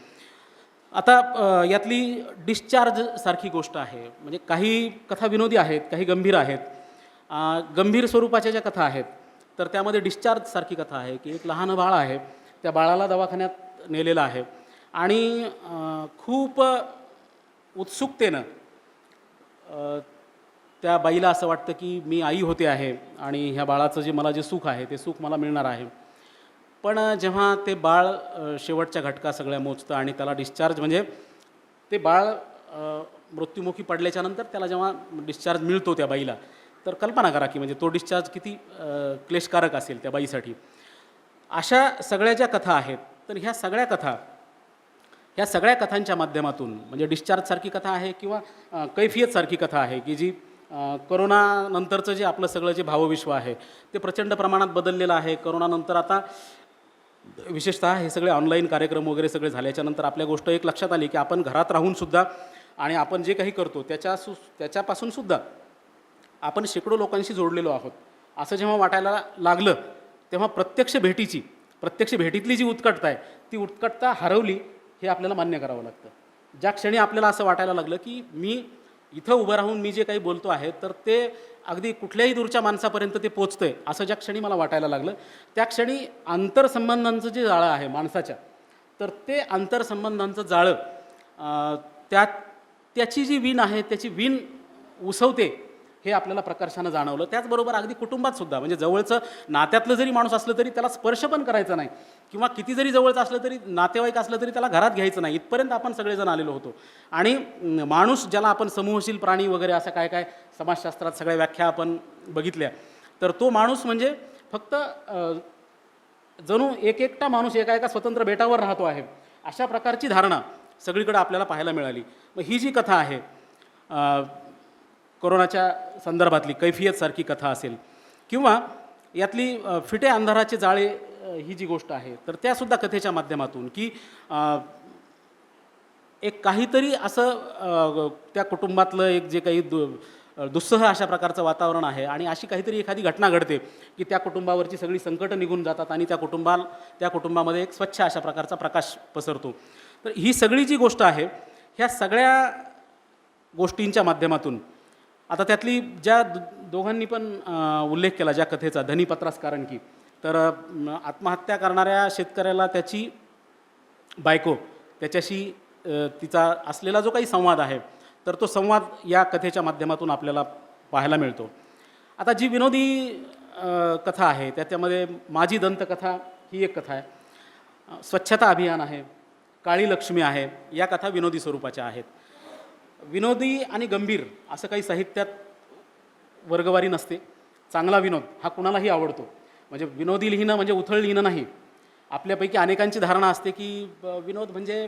आता यातली डिस्चार्ज सारखी गोष्ट आहे. म्हणजे काही कथा विनोदी आहेत, काही गंभीर आहेत. गंभीर स्वरूपाच्या ज्या कथा आहेत तर त्यामध्ये डिस्चार्ज सारखी कथा आहे की एक लहान बाळ आहे, त्या बाळाला दवाखान्यात नेलेलं आहे आणि खूप उत्सुकतेनं त्या बाईला असं वाटतं की मी आई होते आहे आणि ह्या बाळाचं मला जे सुख आहे ते सुख मला मिळणार आहे. पण जेव्हा ते बाळ शेवटच्या घटका सगळ्या मोजतं आणि त्याला डिस्चार्ज म्हणजे ते बाळ मृत्युमुखी पडल्याच्या नंतर त्याला जेव्हा डिस्चार्ज मिळतो त्या बाईला, तर कल्पना करा की म्हणजे तो डिस्चार्ज किती क्लेशकारक असेल त्या बाईसाठी. अशा सगळ्या ज्या कथा आहेत तर ह्या सगळ्या कथांच्या माध्यमातून म्हणजे डिस्चार्जसारखी कथा आहे किंवा कैफियतसारखी कथा आहे की जी करोनानंतरचं जे आपलं सगळं जे भावविश्व आहे ते प्रचंड प्रमाणात बदललेलं आहे. करोनानंतर आता विशेषतः हे सगळे ऑनलाईन कार्यक्रम वगैरे सगळे झाल्याच्यानंतर आपल्या गोष्ट एक लक्षात आली की आपण घरात राहूनसुद्धा आणि आपण जे काही करतो त्याच्यापासूनसुद्धा आपण शेकडो लोकांशी जोडलेलो आहोत असं जेव्हा वाटायला लागलं, तेव्हा प्रत्यक्ष भेटीतली जी उत्कटता आहे ती उत्कटता हरवली हे आपल्याला मान्य करावं लागतं. ज्या क्षणी आपल्याला असं वाटायला लागलं की मी इथं उभं राहून मी जे काही बोलतो आहे तर ते अगदी कुठल्याही दूरच्या माणसापर्यंत ते पोचतंय असं ज्या क्षणी मला वाटायला लागलं, त्या क्षणी आंतरसंबंधांचं जे जाळं आहे माणसाच्या, तर ते आंतरसंबंधांचं जाळं त्याची जी वीण आहे त्याची वीण उसवते हे आपल्याला प्रकर्षानं जाणवलं. त्याचबरोबर अगदी कुटुंबात सुद्धा, म्हणजे जवळचं नात्यातलं जरी माणूस असलं तरी त्याला स्पर्श पण करायचा नाही, किंवा किती जरी जवळचं असलं तरी नातेवाईक असलं तरी त्याला घरात घ्यायचं नाही, इथपर्यंत आपण सगळेजण आलेलो होतो. आणि माणूस ज्याला आपण समूहशील प्राणी वगैरे असं काय काय समाजशास्त्रात सगळ्या व्याख्या आपण बघितल्या, तर तो माणूस म्हणजे फक्त जणू एकटा माणूस एका स्वतंत्र बेटावर राहतो आहे अशा प्रकारची धारणा सगळीकडे आपल्याला पाहायला मिळाली. मग ही जी कथा आहे, कोरोनाच्या संदर्भातली कैफियतसारखी कथा असेल, किंवा यातली फिटे अंधाराचे जाळे ही जी गोष्ट आहे, तर त्यासुद्धा कथेच्या माध्यमातून की एक काहीतरी असं त्या कुटुंबातलं एक जे काही दुस्सह अशा प्रकारचं वातावरण आहे आणि अशी काहीतरी एखादी घटना घडते की त्या कुटुंबावरची सगळी संकटं निघून जातात आणि त्या कुटुंबामध्ये एक स्वच्छ अशा प्रकारचा प्रकाश पसरतो. तर ही सगळी जी गोष्ट आहे, ह्या सगळ्या गोष्टींच्या माध्यमातून आता त्यातली ज्या दोघांनी पण उल्लेख केला ज्या कथेचा, धनीपत्रास कारण की, तर आत्महत्या करणाऱ्या शेतकऱ्याला त्याची बायको, त्याच्याशी तिचा असलेला जो काही संवाद आहे, तर तो संवाद या कथेच्या माध्यमातून आपल्याला पाहायला मिळतो. आता जी विनोदी कथा आहे त्याच्यामध्ये माझी दंतकथा ही एक कथा आहे, स्वच्छता अभियान आहे, काळी लक्ष्मी आहे, या कथा विनोदी स्वरूपाच्या आहेत. विनोदी आणि गंभीर असं काही साहित्यात वर्गवारी नसते. चांगला विनोद हा कुणालाही आवडतो. म्हणजे विनोदी लिहिणं म्हणजे उथळ लिहिणं नाही. आपल्यापैकी अनेकांची धारणा असते की विनोद म्हणजे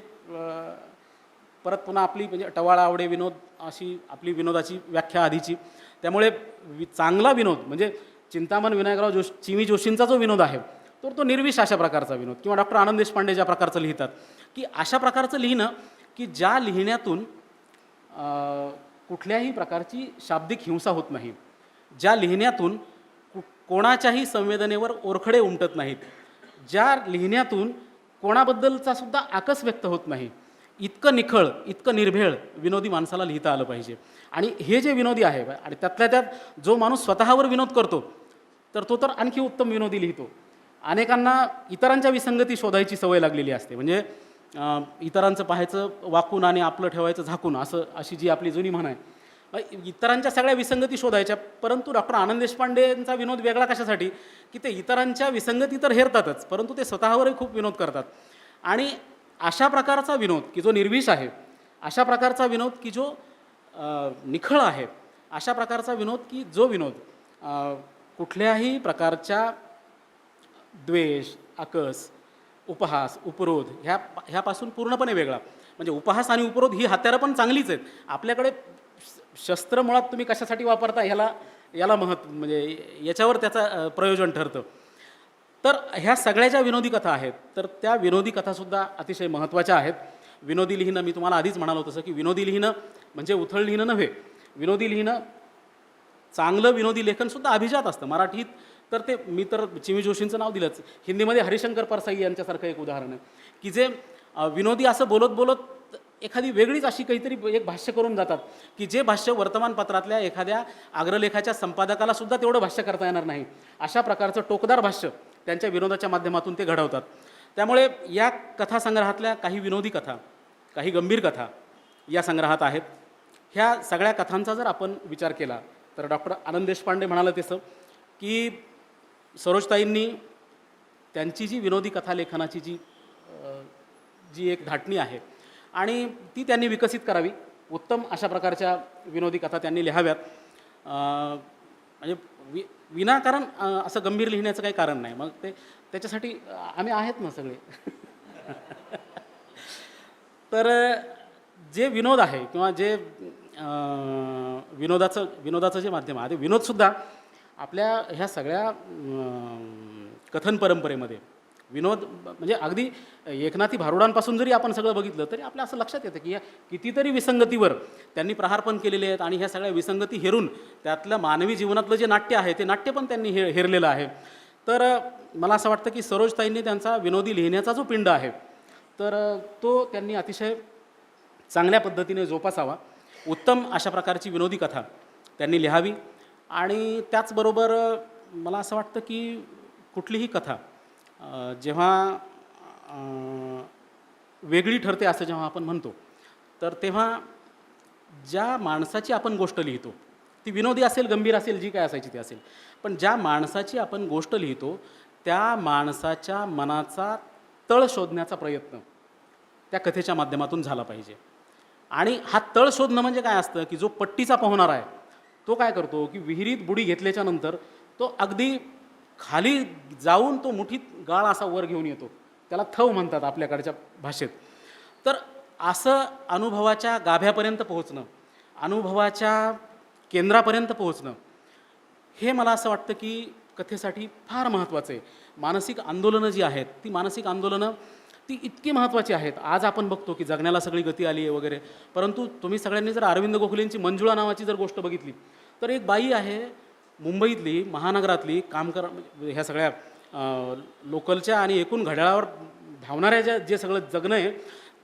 परत पुन्हा आपली म्हणजे टवाळा आवडे विनोद, अशी आपली विनोदाची व्याख्या आधीची. त्यामुळे चांगला विनोद म्हणजे चिंतामण विनायकराव चिमी जोशींचा जो विनोद आहे तर तो निर्विष अशा प्रकारचा विनोद, किंवा डॉक्टर आनंद देशपांडे ज्या प्रकारचं लिहितात की अशा प्रकारचं लिहिणं की ज्या लिहिण्यातून कुठल्याही प्रकारची शाब्दिक हिंसा होत नाही, ज्या लिहिण्यातून कोणाच्याही संवेदनेवर ओरखडे उमटत नाहीत, ज्या लिहिण्यातून कोणाबद्दलचा सुद्धा आकस व्यक्त होत नाही, इतकं निखळ, इतकं निर्भेळ विनोदी माणसाला लिहिता आलं पाहिजे. आणि हे जे विनोदी आहे, आणि त्यातल्या त्यात जो माणूस स्वतःवर विनोद करतो तर तो तर आणखी उत्तम विनोदी लिहितो. अनेकांना इतरांच्या विसंगती शोधायची सवय लागलेली असते. म्हणजे इतरांचं पाहायचं वाकून आणि आपलं ठेवायचं झाकून, अशी जी आपली जुनी म्हण आहे. इतरांच्या सगळ्या विसंगती शोधायच्या, परंतु डॉक्टर आनंद देशपांडेंचा विनोद वेगळा कशासाठी की ते इतरांच्या विसंगती तर हेरतातच, परंतु ते स्वतःवरही खूप विनोद करतात. आणि अशा प्रकारचा विनोद की जो निर्विष आहे, अशा प्रकारचा विनोद की जो निखळ आहे, अशा प्रकारचा विनोद की जो विनोद कुठल्याही प्रकारच्या द्वेष, आकस, उपहास, उपरोध ह्यापासून पूर्णपणे वेगळा. म्हणजे उपहास आणि उपरोध ही हत्यारं पण चांगलीच आहेत. आपल्याकडे शस्त्र मुळात तुम्ही कशासाठी वापरता याला म्हणजे याच्यावर त्याचं प्रयोजन ठरतं. तर ह्या सगळ्या ज्या विनोदी कथा आहेत तर त्या विनोदी कथासुद्धा अतिशय महत्त्वाच्या आहेत. विनोदी लिहिणं, मी तुम्हाला आधीच म्हणालो तसं की विनोदी लिहिणं म्हणजे उथळ लिहिणं नव्हे. विनोदी लिहिणं, चांगलं विनोदी लेखनसुद्धा अभिजात असतं. मराठीत तर ते मी तर चिमी जोशींचं नाव दिलंच, हिंदीमध्ये हरिशंकर परसाई यांच्यासारखं एक उदाहरण आहे की जे विनोदी असं बोलत बोलत एखादी वेगळीच अशी काहीतरी एक भाष्य करून जातात की जे भाष्य वर्तमानपत्रातल्या एखाद्या अग्रलेखाच्या संपादकाला सुद्धा तेवढं भाष्य करता येणार नाही. अशा प्रकारचं टोकदार भाष्य त्यांच्या विनोदाच्या माध्यमातून ते घडवतात. त्यामुळे या कथासंग्रहातल्या काही विनोदी कथा, काही गंभीर कथा या संग्रहात आहेत. ह्या सगळ्या कथांचा जर आपण विचार केला तर डॉक्टर आनंद देशपांडे म्हणाले तसं की सरोजताईंनी त्यांची जी विनोदी कथालेखनाची जी एक धाटणी आहे आणि ती त्यांनी विकसित करावी. उत्तम अशा प्रकारच्या विनोदी कथा त्यांनी लिहाव्यात. म्हणजे विनाकारण असं गंभीर लिहिण्याचं काही कारण नाही. मग त्याच्यासाठी आम्ही आहेत ना सगळे. तर जे विनोद आहे किंवा जे विनोदाचं जे माध्यम आहे ते विनोदसुद्धा आपल्या ह्या सगळ्या कथन परंपरेमध्ये विनोद म्हणजे अगदी एकनाथी भारुडांपासून जरी आपण सगळं बघितलं तरी आपल्या असं लक्षात येतं की या कितीतरी विसंगतीवर त्यांनी प्रहार पण केलेले आहेत आणि ह्या सगळ्या विसंगती हेरून त्यातलं मानवी जीवनातलं जे नाट्य आहे ते नाट्य पण त्यांनी हेरलेलं आहे. तर मला असं वाटतं की सरोजताईंनी त्यांचा विनोदी लिहिण्याचा जो पिंड आहे तर तो त्यांनी अतिशय चांगल्या पद्धतीने जोपासावा. उत्तम अशा प्रकारची विनोदी कथा त्यांनी लिहावी आणि त्याचबरोबर मला असं वाटतं की कुठलीही कथा जेव्हा वेगळी ठरते असं जेव्हा आपण म्हणतो तर तेव्हा ज्या माणसाची आपण गोष्ट लिहितो ती विनोदी असेल गंभीर असेल जी काय असायची ती असेल, पण ज्या माणसाची आपण गोष्ट लिहितो त्या माणसाच्या मनाचा तळ शोधण्याचा प्रयत्न त्या कथेच्या माध्यमातून झाला पाहिजे. आणि हा तळ शोधणं म्हणजे काय असतं की जो पट्टीचा पोहणारा आहे तो काय करतो की विहिरीत बुडी घेतल्याच्या नंतर तो अगदी खाली जाऊन तो मुठीत गाळ असा वर घेऊन येतो, त्याला थव म्हणतात आपल्याकडच्या भाषेत. तर असं अनुभवाच्या गाभ्यापर्यंत पोहोचणं, अनुभवाच्या केंद्रापर्यंत पोहोचणं हे मला असं वाटतं की कथेसाठी फार महत्त्वाचं आहे. मानसिक आंदोलनं जी आहेत ती मानसिक आंदोलनं ती इतकी महत्त्वाची आहेत. आज आपण बघतो की जगण्याला सगळी गती आली आहे वगैरे, परंतु तुम्ही सगळ्यांनी जर अरविंद गोखलेंची मंजुळा नावाची जर गोष्ट बघितली तर एक बाई आहे मुंबईतली महानगरातली ह्या सगळ्या लोकलच्या आणि एकूण घड्याळावर धावणाऱ्या जे सगळं जगणं आहे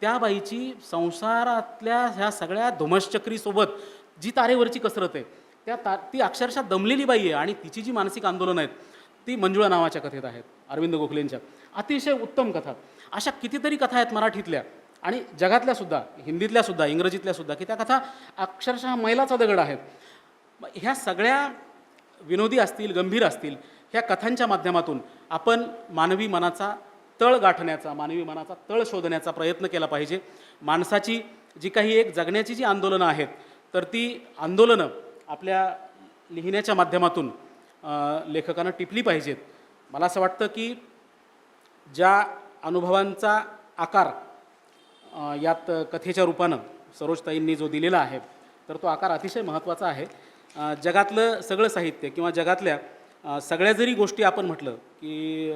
त्या बाईची संसारातल्या ह्या सगळ्या धुमश्चक्रीसोबत जी तारेवरची कसरत आहे ती अक्षरशः दमलेली बाई आहे आणि तिची जी मानसिक आंदोलनं आहेत ती मंजुळा नावाच्या कथेत आहेत अरविंद गोखलेंच्या. अतिशय उत्तम कथा. अशा कितीतरी कथा आहेत मराठीतल्या आणि जगातल्यासुद्धा, हिंदीतल्यासुद्धा, इंग्रजीतल्यासुद्धा की त्या कथा अक्षरशः मैलाचा दगड आहेत. ह्या सगळ्या विनोदी असतील गंभीर असतील ह्या कथांच्या माध्यमातून आपण मानवी मनाचा तळ गाठण्याचा, मानवी मनाचा तळ शोधण्याचा प्रयत्न केला पाहिजे. माणसाची जी काही एक जगण्याची जी आंदोलनं आहेत तर ती आंदोलनं आपल्या लिहिण्याच्या माध्यमातून लेखकानं टिपली पाहिजेत. मला असं वाटतं की ज्या अनुभवांचा आकार यात कथेच्या रूपानं सरोजताईंनी जो दिलेला आहे तर तो आकार अतिशय महत्त्वाचा आहे. जगातलं सगळं साहित्य किंवा जगातल्या सगळ्या जरी गोष्टी आपण म्हटलं की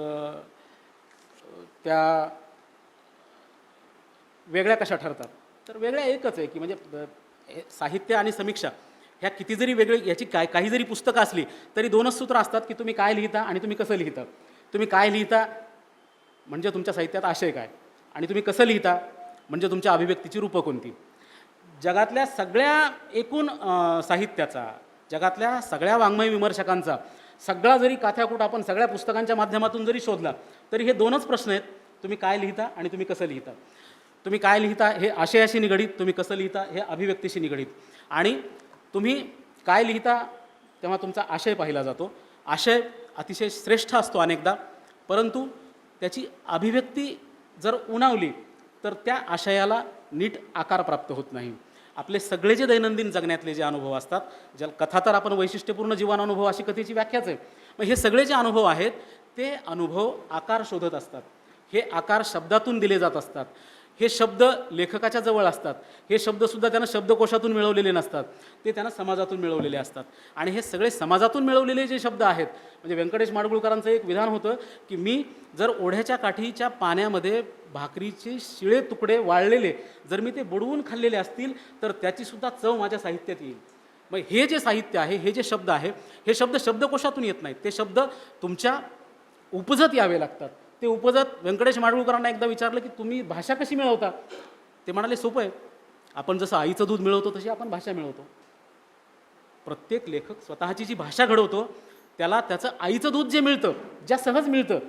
त्या वेगळ्या कशा ठरतात तर वेगळ्या एकच आहे की म्हणजे साहित्य आणि समीक्षा ह्या किती जरी वेगळे याची काही जरी पुस्तकं असली तरी दोनच सूत्र असतात की तुम्ही काय लिहिता आणि तुम्ही कसं लिहिता. तुम्ही काय लिहिता म्हणजे तुमच्या साहित्यात आशय काय आणि तुम्ही कसं लिहिता म्हणजे तुमच्या अभिव्यक्तीची रूपं कोणती. जगातल्या सगळ्या एकूण साहित्याचा, जगातल्या सगळ्या वाङ्मय विमर्शकांचा सगळा जरी काथ्याकूट आपण सगळ्या पुस्तकांच्या माध्यमातून जरी शोधला तरी हे दोनच प्रश्न आहेत, तुम्ही काय लिहिता आणि तुम्ही कसं लिहिता. तुम्ही काय लिहिता हे आशयाशी निगडीत, तुम्ही कसं लिहिता हे अभिव्यक्तीशी निगडीत. आणि तुम्ही काय लिहिता तेव्हा तुमचा आशय पाहिला जातो. आशय अतिशय श्रेष्ठ असतो अनेकदा, परंतु त्याची अभिव्यक्ती जर उणावली तर त्या आशयाला नीट आकार प्राप्त होत नाही. आपले सगळे जे दैनंदिन जगण्यातले जे अनुभव असतात, ज्या कथा तर आपण वैशिष्ट्यपूर्ण जीवनानुभव अशी कथेची व्याख्याच आहे, मग हे सगळे जे अनुभव आहेत ते अनुभव आकार शोधत असतात. हे आकार शब्दातून दिले जात असतात. हे शब्द लेखकाच्या जवळ असतात. हे शब्दसुद्धा त्यांना शब्दकोशातून मिळवलेले नसतात, ते त्यांना समाजातून मिळवलेले असतात. आणि हे सगळे समाजातून मिळवलेले जे शब्द आहेत म्हणजे व्यंकटेश माडगुळकरांचं एक विधान होतं की मी जर ओढ्याच्या काठीच्या पाण्यामध्ये भाकरीचे शिळे तुकडे वाळलेले जर मी ते बुडवून खाल्लेले असतील तर त्याचीसुद्धा चव माझ्या साहित्यात येईल. मग हे जे साहित्य आहे, हे जे शब्द आहे, हे शब्द शब्दकोशातून येत नाहीत. ते शब्द तुमच्या उपजत यावे लागतात. ते उपजत व्यंकटेश माडगुळकरांना एकदा विचारलं की तुम्ही भाषा कशी मिळवता. ते म्हणाले सोपं आहे, आपण जसं आईचं दूध मिळवतो तशी आपण भाषा मिळवतो. प्रत्येक लेखक स्वतःची जी भाषा घडवतो त्याला त्याचं आईचं दूध जे मिळतं, ज्या सहज मिळतं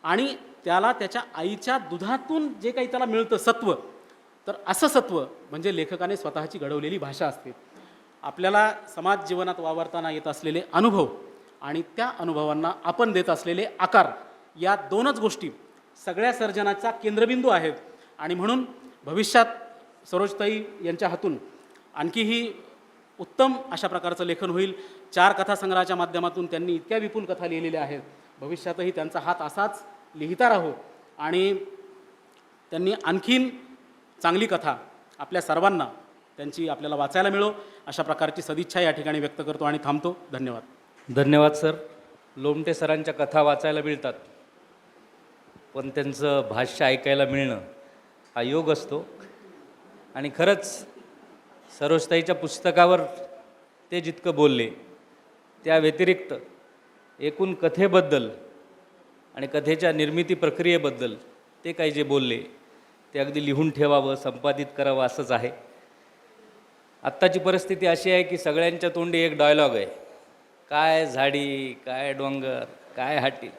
आणि त्याला त्याच्या आईच्या दुधातून जे काही त्याला मिळतं सत्व, तर असं सत्व म्हणजे लेखकाने स्वतःची घडवलेली भाषा असते. आपल्याला समाज जीवनात वावरताना येत असलेले अनुभव आणि त्या अनुभवांना आपण देत असलेले आकार, या दोनच गोष्टी सगळ्या सर्जनाचा केंद्रबिंदू आहेत. आणि म्हणून भविष्यात सरोजताई यांच्या हातून आणखीही उत्तम अशा प्रकारचं लेखन होईल. 4 कथासंग्रहाच्या माध्यमातून त्यांनी इतक्या विपुल कथा लिहिलेल्या आहेत. भविष्यातही त्यांचा हात असाच लिहिता राहो आणि त्यांनी आणखीन चांगली कथा आपल्या सर्वांना त्यांची आपल्याला वाचायला मिळो अशा प्रकारची सदिच्छा या ठिकाणी व्यक्त करतो आणि थांबतो. धन्यवाद. धन्यवाद सर. लोमटे सरांच्या कथा वाचायला मिळतात पण त्यांचं भाष्य ऐकायला मिळणं हा योग असतो. आणि खरंच सरोजताईच्या पुस्तकावर ते जितकं बोलले त्या व्यतिरिक्त एकूण कथेबद्दल आणि कथेच्या निर्मिती प्रक्रियेबद्दल ते काही जे बोलले ते अगदी लिहून ठेवावं, संपादित करावं असंच आहे. आत्ताची परिस्थिती अशी आहे की सगळ्यांच्या तोंडी एक डायलॉग आहे, काय झाडी, काय डोंगर, काय हाटी.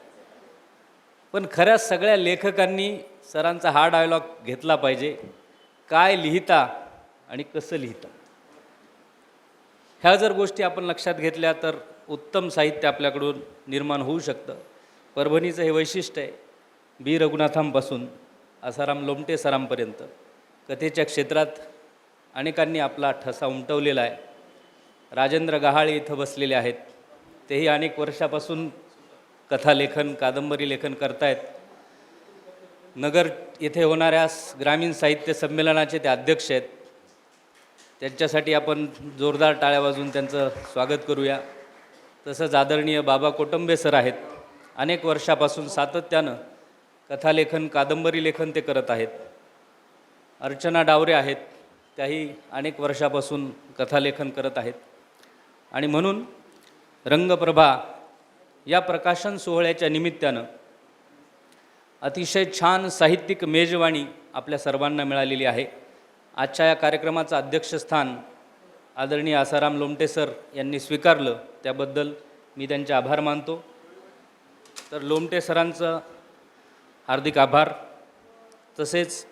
पण खऱ्या सगळ्या लेखकांनी सरांचा हा डायलॉग घेतला पाहिजे, काय लिहिता आणि कसं लिहिता. ह्या जर गोष्टी आपण लक्षात घेतल्या तर उत्तम साहित्य आपल्याकडून निर्माण होऊ शकतं. परभणीचं हे वैशिष्ट्य आहे. बी रघुनाथांपासून आसाराम लोमटे सरांपर्यंत कथेच्या क्षेत्रात अनेकांनी आपला ठसा उमटवलेला आहे. राजेंद्र गहाळे इथं बसलेले आहेत, तेही अनेक वर्षापासून कथालेखन, कादंबरी लेखन करतायत. नगर येथे होणाऱ्या ग्रामीण साहित्य संमेलनाचे ते अध्यक्ष आहेत. त्यांच्यासाठी आपण जोरदार टाळ्या वाजवून त्यांचं स्वागत करूया. तसंच आदरणीय बाबा कोटंबे सर आहेत. अनेक वर्षापासून सातत्यानं कथालेखन, कादंबरी लेखन ते करत आहेत. अर्चना डावरे आहेत, त्याही अनेक वर्षापासून कथालेखन करत आहेत. आणि म्हणून रंगप्रभा या प्रकाशन सोहळ्याच्या निमित्तानं अतिशय छान साहित्यिक मेजवानी आपल्या सर्वांना मिळालेली आहे. आजच्या या कार्यक्रमाचं अध्यक्षस्थान आदरणीय आसाराम लोमटे सर यांनी स्वीकारलं, त्याबद्दल मी त्यांचे आभार मानतो. तर लोमटे सरांचं हार्दिक आभार. तसेच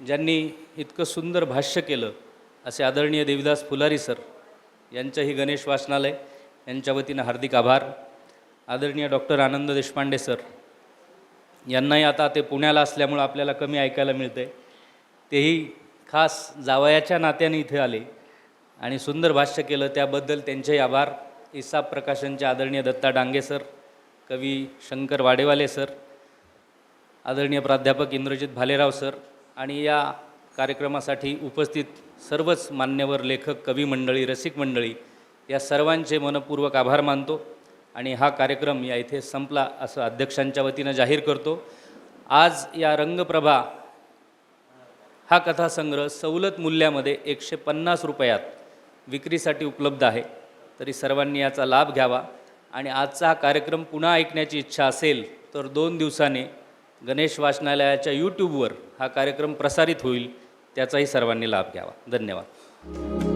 ज्यांनी इतकं सुंदर भाष्य केलं असे आदरणीय देवीदास फुलारी सर यांचंही गणेश वाचनालय यांच्या वतीनं हार्दिक आभार. आदरणीय डॉक्टर आनंद देशपांडे सर यांनाही आता ते पुण्याला असल्यामुळं आपल्याला कमी ऐकायला मिळतं आहे, तेही खास जावयाच्या नात्याने इथे आले आणि सुंदर भाष्य केलं, त्याबद्दल त्यांचेही आभार. इसाप प्रकाशनचे आदरणीय दत्ता डांगे सर, कवी शंकर वाडेवाले सर, आदरणीय प्राध्यापक इंद्रजित भालेराव सर आणि या कार्यक्रमासाठी उपस्थित सर्वच मान्यवर लेखक, कवी मंडळी, रसिक मंडळी या सर्वांचे मनपूर्वक आभार मानतो. आणि हा कार्यक्रम या इथे संपला असं अध्यक्षांच्या वतीनं जाहीर करतो. आज या रंगप्रभा हा कथासंग्रह सवलत मूल्यामध्ये 150 रुपयात विक्रीसाठी उपलब्ध आहे. तरी सर्वांनी याचा लाभ घ्यावा. आणि आजचा हा कार्यक्रम पुन्हा ऐकण्याची इच्छा असेल तर 2 दिवसाने गणेश वाचनालयाच्या यूट्यूबवर हा कार्यक्रम प्रसारित होईल, त्याचाही सर्वांनी लाभ घ्यावा. धन्यवाद.